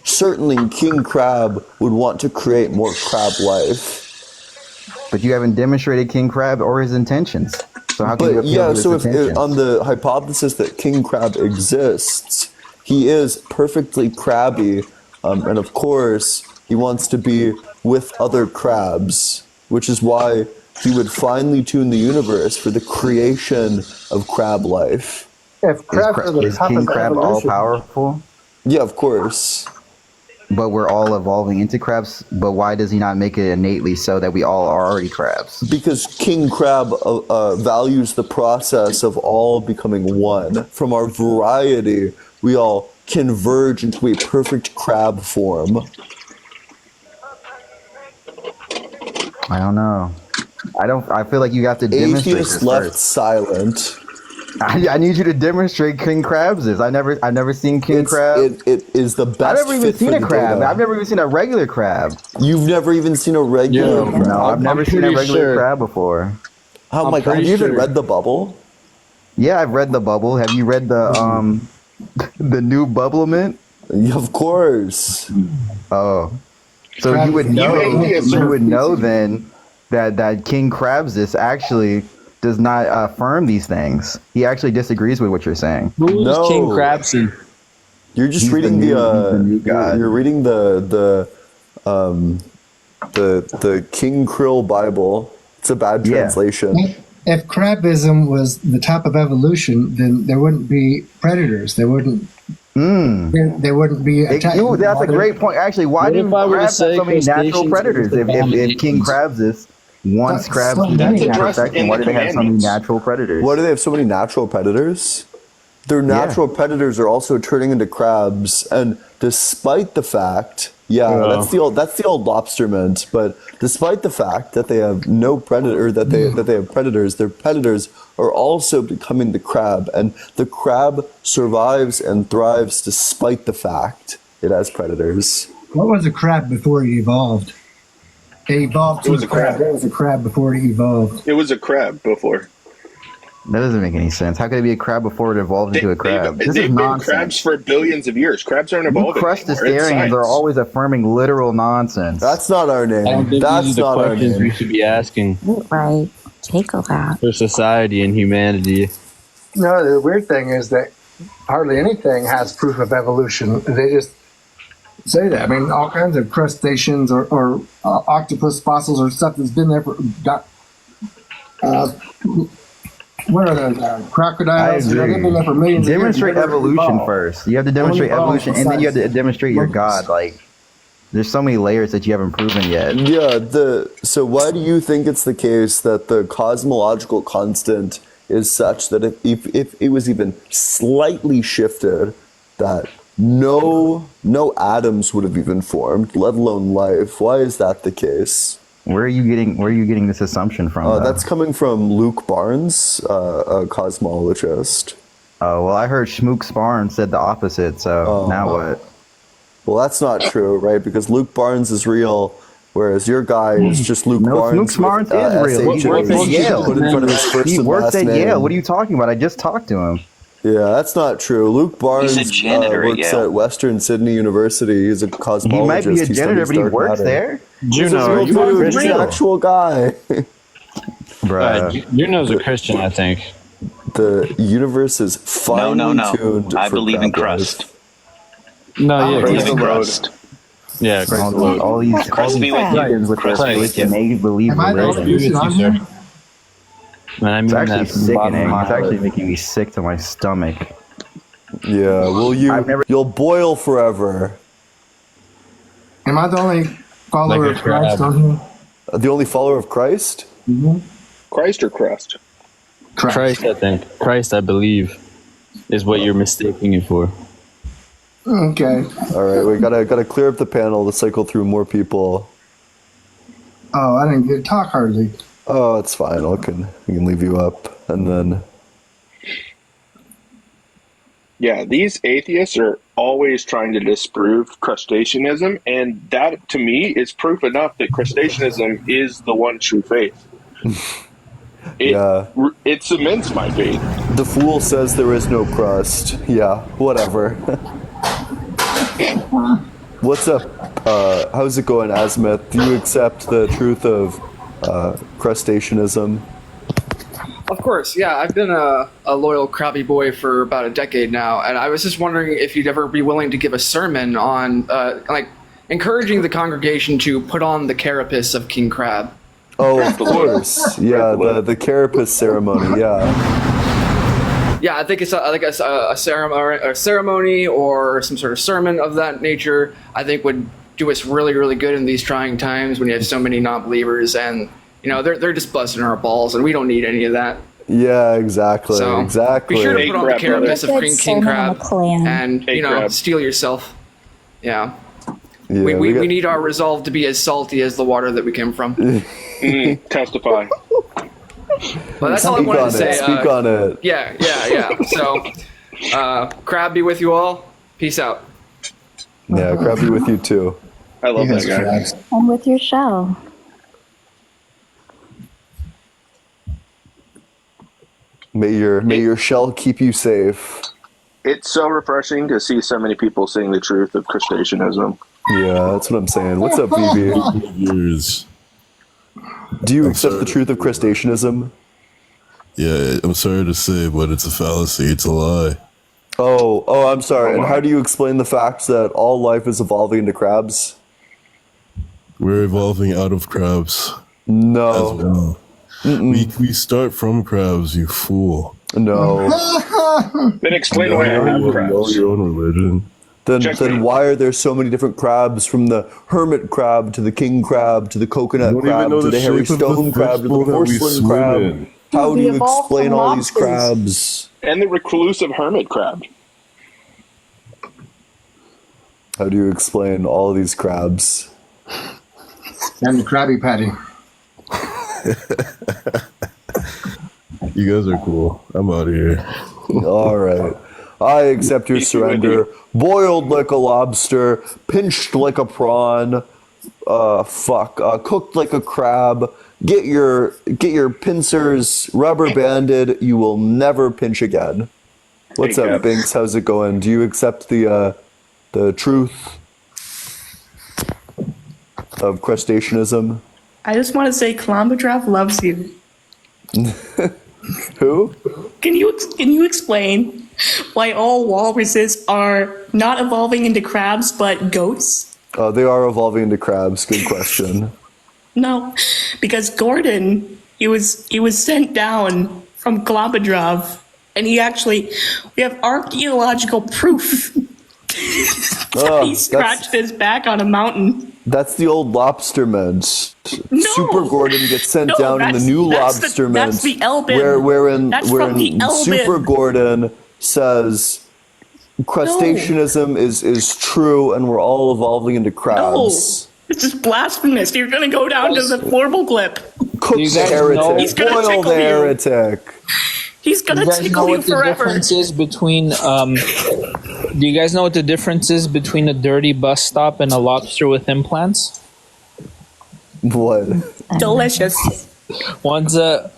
Speaker 1: certainly king crab would want to create more crab life.
Speaker 18: But you haven't demonstrated king crab or his intentions. So how can you appeal to his intentions?
Speaker 1: On the hypothesis that king crab exists, he is perfectly crabby, and of course he wants to be with other crabs, which is why he would finely tune the universe for the creation of crab life.
Speaker 15: If crabs are the
Speaker 18: Is
Speaker 15: top
Speaker 18: king
Speaker 15: of
Speaker 18: crab all
Speaker 15: evolution,
Speaker 18: powerful?
Speaker 1: Yeah, of course.
Speaker 18: But we're all evolving into crabs. But why does he not make it innately so that we all are already crabs?
Speaker 1: Because king crab values the process of all becoming one. From our variety, we all converge into a perfect crab form.
Speaker 18: I don't know. I feel like you have to demonstrate
Speaker 1: Atheist
Speaker 18: this
Speaker 1: left
Speaker 18: first.
Speaker 1: silent.
Speaker 18: I need you to demonstrate king crabs. I've never seen king crab.
Speaker 1: It is the best.
Speaker 18: I've never even
Speaker 1: fit
Speaker 18: seen
Speaker 1: for
Speaker 18: a
Speaker 1: the
Speaker 18: crab.
Speaker 1: data.
Speaker 18: I've never even seen a regular crab.
Speaker 1: You've never even seen a regular crab?
Speaker 18: No, I've never seen a regular crab before.
Speaker 1: Oh my god, have you even read the bubble?
Speaker 18: Yeah, I've read the bubble. Have you read the the new bubblement?
Speaker 1: Of course.
Speaker 18: Oh. So you would know then that King Crabs actually does not affirm these things. He actually disagrees with what you're saying.
Speaker 16: Who's King Crabson?
Speaker 1: You're just
Speaker 18: He's
Speaker 1: reading
Speaker 18: the new god.
Speaker 1: You're reading the King Krill Bible. It's a bad translation.
Speaker 15: if crabism was the top of evolution, then there wouldn't be predators. There wouldn't. There wouldn't be.
Speaker 18: That's a great point. Actually, why do crabs have so many natural predators? If King Crabs wants crabs to be perfection, why do they have so many natural predators?
Speaker 1: Why do they have so many natural predators? Their natural predators are also turning into crabs, and despite the fact, that's the old lobsterment. But despite the fact that they have no predator, that they have predators, their predators are also becoming the crab, and the crab survives and thrives despite the fact it has predators.
Speaker 15: What was a crab before it evolved? It evolved to a crab. It was a crab before it evolved.
Speaker 17: It was a crab before.
Speaker 18: That doesn't make any sense. How could it be a crab before it evolved into a crab? This
Speaker 17: They've
Speaker 18: is
Speaker 17: been
Speaker 18: nonsense.
Speaker 17: crabs for billions of years. Crabs aren't evolving.
Speaker 18: Crustaceans are always affirming literal nonsense.
Speaker 1: That's not our name.
Speaker 16: I don't think
Speaker 1: That's
Speaker 16: these are
Speaker 1: not
Speaker 16: the
Speaker 1: our
Speaker 16: questions
Speaker 1: name.
Speaker 16: we should be asking
Speaker 19: Right. Take a lap.
Speaker 16: for society and humanity.
Speaker 15: No, the weird thing is that hardly anything has proof of evolution. They just say that. I mean, all kinds of crustaceans or octopus fossils or stuff that's been there for. What are those? Crocodiles?
Speaker 18: I agree.
Speaker 15: They've been there for millions
Speaker 18: Demonstrate
Speaker 15: of years.
Speaker 18: evolution first. You have to demonstrate evolution, and then you have to demonstrate your God. Like, there's so many layers that you haven't proven yet.
Speaker 1: Yeah. So why do you think it's the case that the cosmological constant is such that if it was even slightly shifted, that no atoms would have even formed, let alone life? Why is that the case?
Speaker 18: Where are you getting this assumption from?
Speaker 1: That's coming from Luke Barnes, a cosmologist.
Speaker 18: Oh, well, I heard Schmook Sparn said the opposite, so now what?
Speaker 1: Well, that's not true, right? Because Luke Barnes is real, whereas your guy is just Luke Barnes.
Speaker 18: Luke Barnes is real. He works at Yale.
Speaker 1: Put in front of his first
Speaker 18: He
Speaker 1: and
Speaker 18: works
Speaker 1: last
Speaker 18: at
Speaker 1: name.
Speaker 18: Yale. What are you talking about? I just talked to him.
Speaker 1: Yeah, that's not true. Luke Barnes
Speaker 13: He's a janitor at
Speaker 1: works
Speaker 13: Yale.
Speaker 1: at Western Sydney University. He's a cosmologist.
Speaker 18: He might be a janitor, but he works there.
Speaker 1: Juno, he's an actual guy.
Speaker 18: Bruh.
Speaker 20: Juno's a Christian, I think.
Speaker 1: The universe is finely tuned.
Speaker 13: I
Speaker 1: for
Speaker 13: believe in
Speaker 1: crab
Speaker 13: crust.
Speaker 20: No,
Speaker 13: I
Speaker 20: yeah,
Speaker 13: believe in crust.
Speaker 20: Yeah,
Speaker 18: all these
Speaker 13: Crust be with you.
Speaker 18: with
Speaker 13: Crust be with you.
Speaker 18: make believe
Speaker 20: Am I the only person on here? Man, I mean
Speaker 18: it's actually
Speaker 20: that from the bottom
Speaker 18: sickening.
Speaker 20: of my
Speaker 18: It's actually
Speaker 20: heart.
Speaker 18: making me sick to my stomach.
Speaker 1: Yeah, you'll boil forever.
Speaker 15: Am I the only follower
Speaker 20: Like a
Speaker 15: of Christ
Speaker 20: crab.
Speaker 15: on here?
Speaker 1: The only follower of Christ?
Speaker 17: Christ or crust?
Speaker 20: Christ, I think. Christ, I believe, is what you're mistaking it for.
Speaker 15: Okay.
Speaker 1: All right, we gotta clear up the panel to cycle through more people.
Speaker 15: Oh, I didn't get to talk hardly.
Speaker 1: Oh, it's fine. We can leave you up, and then.
Speaker 17: Yeah, these atheists are always trying to disprove crustaceanism, and that, to me, is proof enough that crustaceanism is the one true faith. It cements my faith.
Speaker 1: The fool says there is no crust. Yeah, whatever. What's up? How's it going, Azimuth? Do you accept the truth of crustaceanism?
Speaker 21: Of course, yeah. I've been a loyal crabby boy for about a decade now, and I was just wondering if you'd ever be willing to give a sermon on, encouraging the congregation to put on the carapace of King Crab.
Speaker 1: Oh, of course. Yeah, the carapace ceremony, yeah.
Speaker 21: Yeah, I think it's a ceremony or some sort of sermon of that nature. I think would do us really, really good in these trying times when you have so many non-believers, and they're just busting our balls, and we don't need any of that.
Speaker 1: Yeah, exactly.
Speaker 21: So
Speaker 1: exactly.
Speaker 21: be sure to put on the carapace of King Crab
Speaker 19: clan.
Speaker 21: and
Speaker 17: Crab.
Speaker 21: steal yourself. Yeah.
Speaker 1: Yeah,
Speaker 21: we need our resolve to be as salty as the water that we came from.
Speaker 17: Testify.
Speaker 21: Well, that's all I wanted to say.
Speaker 1: Speak on it.
Speaker 21: Yeah. So, Crab be with you all. Peace out.
Speaker 1: Yeah, Crab be with you too.
Speaker 17: I love that guy.
Speaker 19: And with your shell.
Speaker 1: May your shell keep you safe.
Speaker 17: It's so refreshing to see so many people saying the truth of crustaceanism.
Speaker 1: Yeah, that's what I'm saying. What's up, BB? Do you accept the truth of crustaceanism?
Speaker 22: Yeah, I'm sorry to say, but it's a fallacy. It's a lie.
Speaker 1: Oh, I'm sorry. And how do you explain the fact that all life is evolving into crabs?
Speaker 22: We're evolving out of crabs.
Speaker 1: No.
Speaker 22: As well. We start from crabs, you fool.
Speaker 1: No.
Speaker 17: Then explain why I have crabs.
Speaker 22: Your own religion.
Speaker 1: Then why are there so many different crabs, from the hermit crab to the king crab to the coconut crab to the hairy stone crab to the porcelain crab? How do you explain all these crabs?
Speaker 17: And the reclusive hermit crab.
Speaker 1: How do you explain all these crabs?
Speaker 15: And the Krabby Patty.
Speaker 22: You guys are cool. I'm out of here.
Speaker 1: All right. I accept your surrender. Boiled like a lobster, pinched like a prawn, cooked like a crab. Get your pincers rubber banded. You will never pinch again. What's up, Binks? How's it going? Do you accept the truth of crustaceanism?
Speaker 23: I just want to say Columbidrov loves you.
Speaker 1: Who?
Speaker 23: Can you explain why all walruses are not evolving into crabs but goats?
Speaker 1: They are evolving into crabs. Good question.
Speaker 23: No, because Gordon, he was sent down from Columbidrov, and we have archaeological proof that he scratched his back on a mountain.
Speaker 1: That's the old lobsterman.
Speaker 23: No,
Speaker 1: Super Gordon gets sent down in the new lobsterman.
Speaker 23: That's the Elbin.
Speaker 1: Wherein
Speaker 23: the Elbin.
Speaker 1: Super Gordon says crustaceanism is true and we're all evolving into crabs.
Speaker 23: No, it's just blasphemous. You're going to go down to the horrible clip.
Speaker 1: Cook the heretic.
Speaker 23: He's going to
Speaker 1: Boil
Speaker 23: tickle
Speaker 1: the
Speaker 23: you.
Speaker 1: heretic.
Speaker 23: He's going to tickle you forever.
Speaker 24: The difference is between
Speaker 2: Do you guys know what the difference is between a dirty bus stop and a lobster with implants?
Speaker 1: What?
Speaker 23: Delicious.
Speaker 2: One's a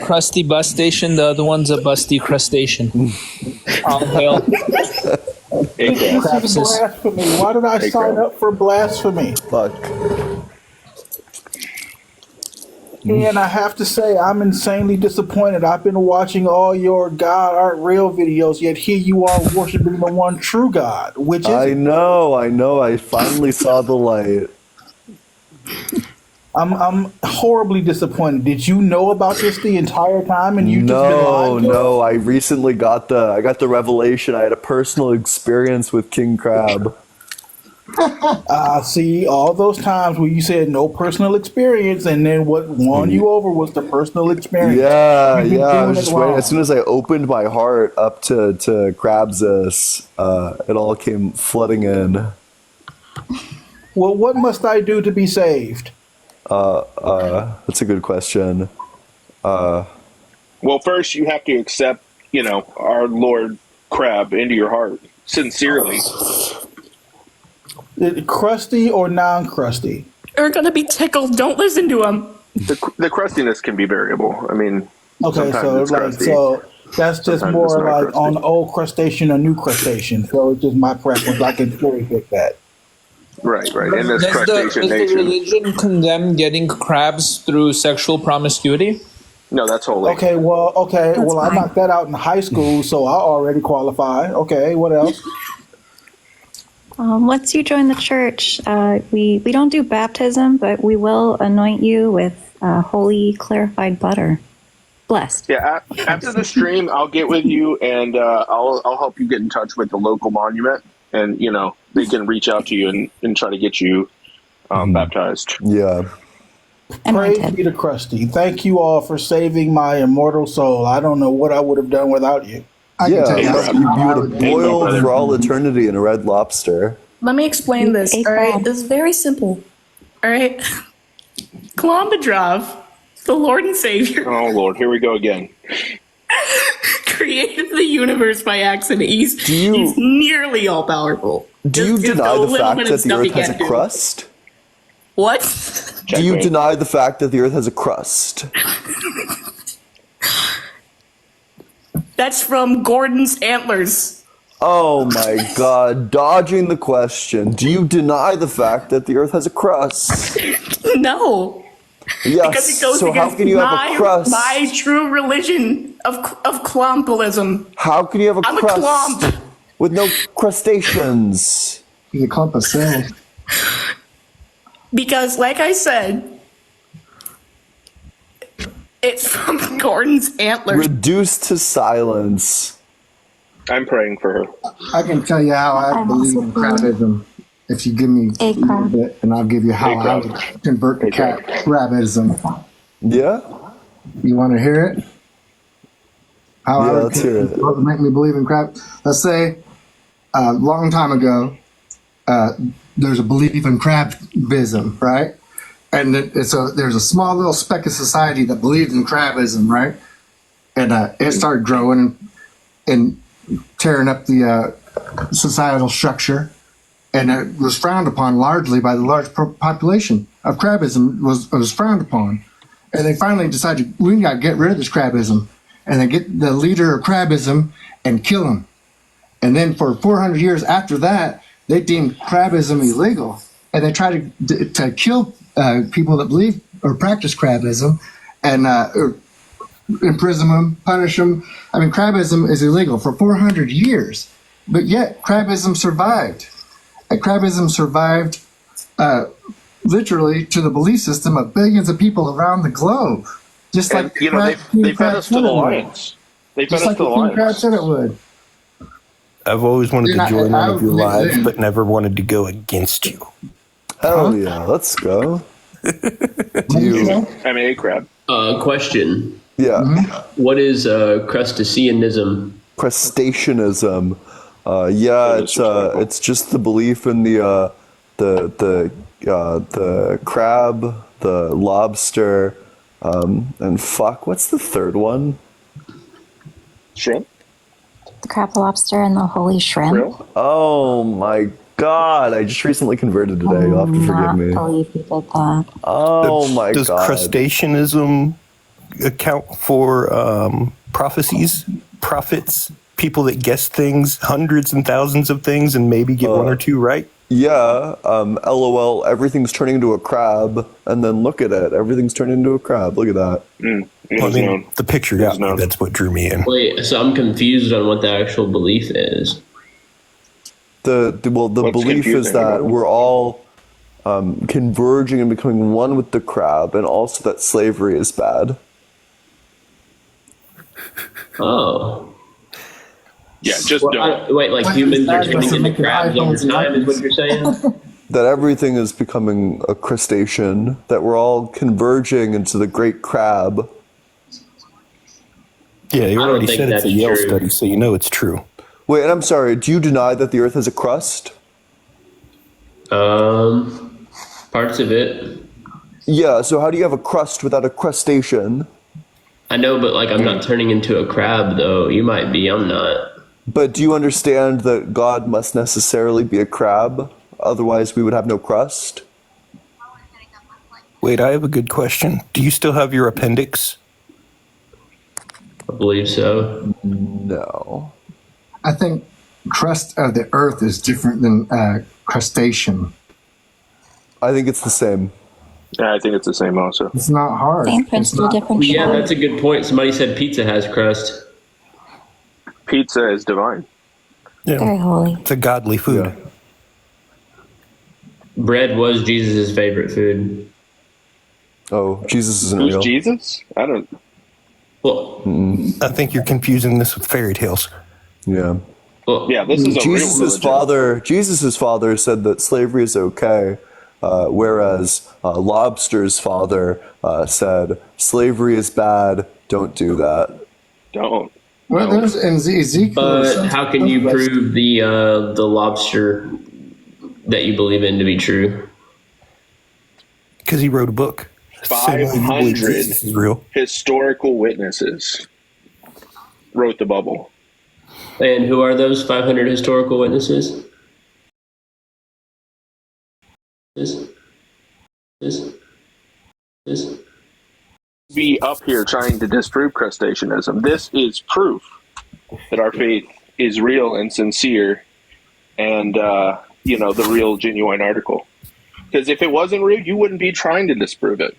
Speaker 2: crusty bus station. The other one's a busty crustacean. All hail.
Speaker 10: This is blasphemy. Why did I sign up for blasphemy?
Speaker 1: Fuck.
Speaker 10: And I have to say, I'm insanely disappointed. I've been watching all your God aren't real videos, yet here you are worshiping the one true God. Which is
Speaker 1: I know. I finally saw the light.
Speaker 10: I'm horribly disappointed. Did you know about this the entire time and you just been lying to us?
Speaker 1: No. I recently got the revelation. I had a personal experience with King Crab.
Speaker 10: See, all those times where you said no personal experience, and then what won you over was the personal experience.
Speaker 1: Yeah.
Speaker 10: You've been
Speaker 1: I
Speaker 10: doing
Speaker 1: was
Speaker 10: it
Speaker 1: just
Speaker 10: wrong.
Speaker 1: waiting. As soon as I opened my heart up to Crabsus, it all came flooding in.
Speaker 10: Well, what must I do to be saved?
Speaker 1: That's a good question.
Speaker 17: Well, first you have to accept, our Lord Crab into your heart sincerely.
Speaker 10: Crusty or non-crusty?
Speaker 23: You're gonna be tickled. Don't listen to him.
Speaker 17: The crustiness can be variable. I mean,
Speaker 10: Okay,
Speaker 17: sometimes
Speaker 10: so
Speaker 17: it's crusty.
Speaker 10: that's just
Speaker 17: Sometimes
Speaker 10: more
Speaker 17: it's not
Speaker 10: like
Speaker 17: crusty.
Speaker 10: on old crustacean or new crustacean. So it's just my preference. I can cherry pick that.
Speaker 17: Right. In this
Speaker 2: Does
Speaker 17: crustacean
Speaker 2: the
Speaker 17: nation.
Speaker 2: religion condemn getting crabs through sexual promiscuity?
Speaker 17: No, that's holy.
Speaker 10: Okay, I knocked that out in high school, so I already qualify. Okay, what else?
Speaker 9: Once you join the church, we don't do baptism, but we will anoint you with holy clarified butter. Blessed.
Speaker 17: Yeah, after the stream, I'll get with you and I'll help you get in touch with the local monument, and they can reach out to you and try to get you baptized.
Speaker 1: Yeah.
Speaker 10: Praise be to Krusty. Thank you all for saving my immortal soul. I don't know what I would have done without you.
Speaker 1: You would have boiled for all eternity in a red lobster.
Speaker 23: Let me explain this. All right, this is very simple. All right, Klombadrov, the Lord and Savior,
Speaker 17: Oh Lord, here we go again.
Speaker 23: created the universe by accident. He's nearly all powerful.
Speaker 1: Do you
Speaker 23: Just
Speaker 1: deny
Speaker 23: a
Speaker 1: the
Speaker 23: little
Speaker 1: fact
Speaker 23: bit
Speaker 1: that
Speaker 23: of
Speaker 1: the
Speaker 23: stuff he
Speaker 1: Earth has a
Speaker 23: can't do.
Speaker 1: crust?
Speaker 23: What?
Speaker 1: Do you deny the fact that the Earth has a crust?
Speaker 23: That's from Gordon's antlers.
Speaker 1: Oh my God, dodging the question. Do you deny the fact that the Earth has a crust?
Speaker 23: No.
Speaker 1: Yes,
Speaker 23: Because it goes
Speaker 1: so how
Speaker 23: against
Speaker 1: can you have a crust?
Speaker 23: my true religion of Klompalism.
Speaker 1: How can you have a
Speaker 23: I'm
Speaker 1: crust
Speaker 23: a Klomp.
Speaker 1: with no crustaceans?
Speaker 15: He's a clump of sand.
Speaker 23: Because, like I said, it's from Gordon's antlers.
Speaker 1: Reduced to silence.
Speaker 17: I'm praying for her.
Speaker 15: I can tell you how I believe in crabism if you give me a little bit, and I'll give you how I would convert to crabism.
Speaker 1: Yeah?
Speaker 15: You want to hear it? How I would
Speaker 1: let's hear it.
Speaker 15: what would make me believe in crab? Let's say a long time ago, there's a belief in crabism, right? And so there's a small little speck of society that believed in crabism, right? And it started growing and tearing up the societal structure, and it was frowned upon largely by the large population of crabism was frowned upon. And they finally decided, we got to get rid of this crabism. And they get the leader of crabism and kill him. And then for 400 years after that, they deemed crabism illegal. And they tried to kill people that believe or practice crabism and imprison them, punish them. I mean, crabism is illegal for 400 years. But yet, crabism survived. And crabism survived literally to the belief system of billions of people around the globe. Just
Speaker 17: And,
Speaker 15: like
Speaker 17: they fed us to the lions. They fed
Speaker 15: Just
Speaker 17: us
Speaker 15: like
Speaker 17: to the
Speaker 15: the King Crab
Speaker 17: lions.
Speaker 15: said it would.
Speaker 4: I've always wanted
Speaker 15: You're
Speaker 4: to
Speaker 15: not-
Speaker 4: join
Speaker 15: I
Speaker 4: one of your
Speaker 15: would
Speaker 4: lives,
Speaker 15: live.
Speaker 4: but never wanted to go against you.
Speaker 1: Hell yeah, let's go.
Speaker 17: I'm a crab.
Speaker 6: Question.
Speaker 1: Yeah.
Speaker 6: What is Crustaceanism?
Speaker 1: Crustaceanism. It's just the belief in the crab, the lobster, and fuck, what's the third one?
Speaker 17: Shrimp.
Speaker 9: The crab, the lobster, and the holy shrimp.
Speaker 1: Oh my God! I just recently converted today. You'll have to forgive me.
Speaker 9: I believe you did that.
Speaker 1: Oh my
Speaker 4: Does
Speaker 1: God!
Speaker 4: Crustaceanism account for prophecies, prophets, people that guess things, hundreds and thousands of things, and maybe get one or two right?
Speaker 1: Yeah. LOL. Everything's turning into a crab, and then look at it. Everything's turning into a crab. Look at that.
Speaker 4: Well, I mean, the picture got me. That's what drew me in.
Speaker 6: Wait, so I'm confused on what the actual belief is.
Speaker 1: The belief is that we're all converging and becoming one with the crab, and also that slavery is bad.
Speaker 6: Oh.
Speaker 17: Yeah, just don't.
Speaker 6: Wait, like humans are turning into crabs over time is what you're saying?
Speaker 1: That everything is becoming a crustacean, that we're all converging into the great crab.
Speaker 4: Yeah, you already said it's a Yale study, so you know it's true.
Speaker 1: Wait, and I'm sorry, do you deny that the Earth has a crust?
Speaker 6: Parts of it.
Speaker 1: Yeah, so how do you have a crust without a crustacean?
Speaker 6: I know, but like I'm not turning into a crab, though. You might be, I'm not.
Speaker 1: But do you understand that God must necessarily be a crab? Otherwise, we would have no crust?
Speaker 4: Wait, I have a good question. Do you still have your appendix?
Speaker 6: I believe so.
Speaker 1: No.
Speaker 15: I think crust of the earth is different than crustacean.
Speaker 1: I think it's the same.
Speaker 17: Yeah, I think it's the same also.
Speaker 15: It's not hard.
Speaker 9: Same principle, different
Speaker 6: Yeah,
Speaker 9: shape.
Speaker 6: that's a good point. Somebody said pizza has crust.
Speaker 17: Pizza is divine.
Speaker 4: Yeah.
Speaker 9: Very holy.
Speaker 4: It's a godly food.
Speaker 1: Yeah.
Speaker 6: Bread was Jesus' favorite food.
Speaker 1: Oh, Jesus isn't
Speaker 17: Who's
Speaker 1: real.
Speaker 17: Jesus? I don't.
Speaker 6: Well,
Speaker 4: I think you're confusing this with fairy tales.
Speaker 1: Yeah.
Speaker 6: Well,
Speaker 17: yeah, this is a real religion.
Speaker 1: Jesus' father said that slavery is okay, whereas Lobster's father said slavery is bad. Don't do that.
Speaker 17: Don't.
Speaker 15: Well, there's in Ezekiel.
Speaker 6: But how can you prove the lobster that you believe in to be true?
Speaker 4: Because he wrote a book.
Speaker 17: 500 historical witnesses wrote the bubble.
Speaker 6: And who are those 500 historical witnesses?
Speaker 17: Be up here trying to disprove crustaceanism. This is proof that our faith is real and sincere, and the real genuine article. Because if it wasn't real, you wouldn't be trying to disprove it.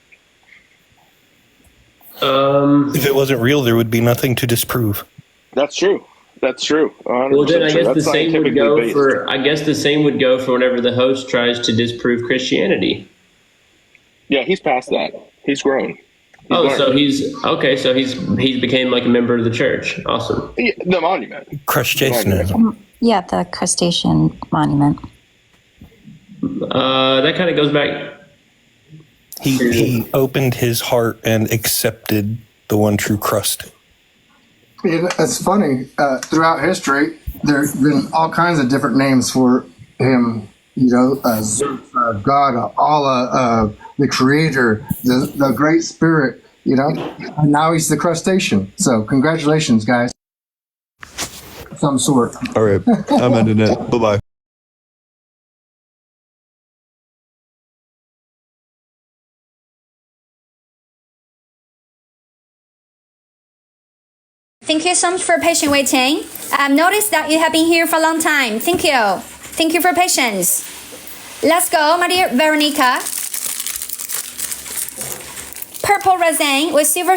Speaker 4: If it wasn't real, there would be nothing to disprove.
Speaker 17: That's true. That's true.
Speaker 6: Well, then I guess
Speaker 17: true.
Speaker 6: the same would go for. I guess the same would go for whenever the host tries to disprove Christianity.
Speaker 17: Yeah, he's past that. He's grown.
Speaker 6: So he's became like a member of the church. Awesome.
Speaker 17: Yeah, the monument.
Speaker 4: Crustaceanism.
Speaker 9: Yeah, the crustacean monument.
Speaker 6: That kind of goes back.
Speaker 4: He opened his heart and accepted the one true crust.
Speaker 15: It's funny. Throughout history, there's been all kinds of different names for him. Zeus, God, Allah, the Creator, the Great Spirit. And now he's the crustacean. So congratulations, guys. Some sort.
Speaker 1: All right, I'm ending it. Bye-bye.
Speaker 3: Thank you so much for patient waiting. Notice that you have been here for a long time. Thank you. Thank you for patience. Let's go, my dear Veronica. Purple resin with silver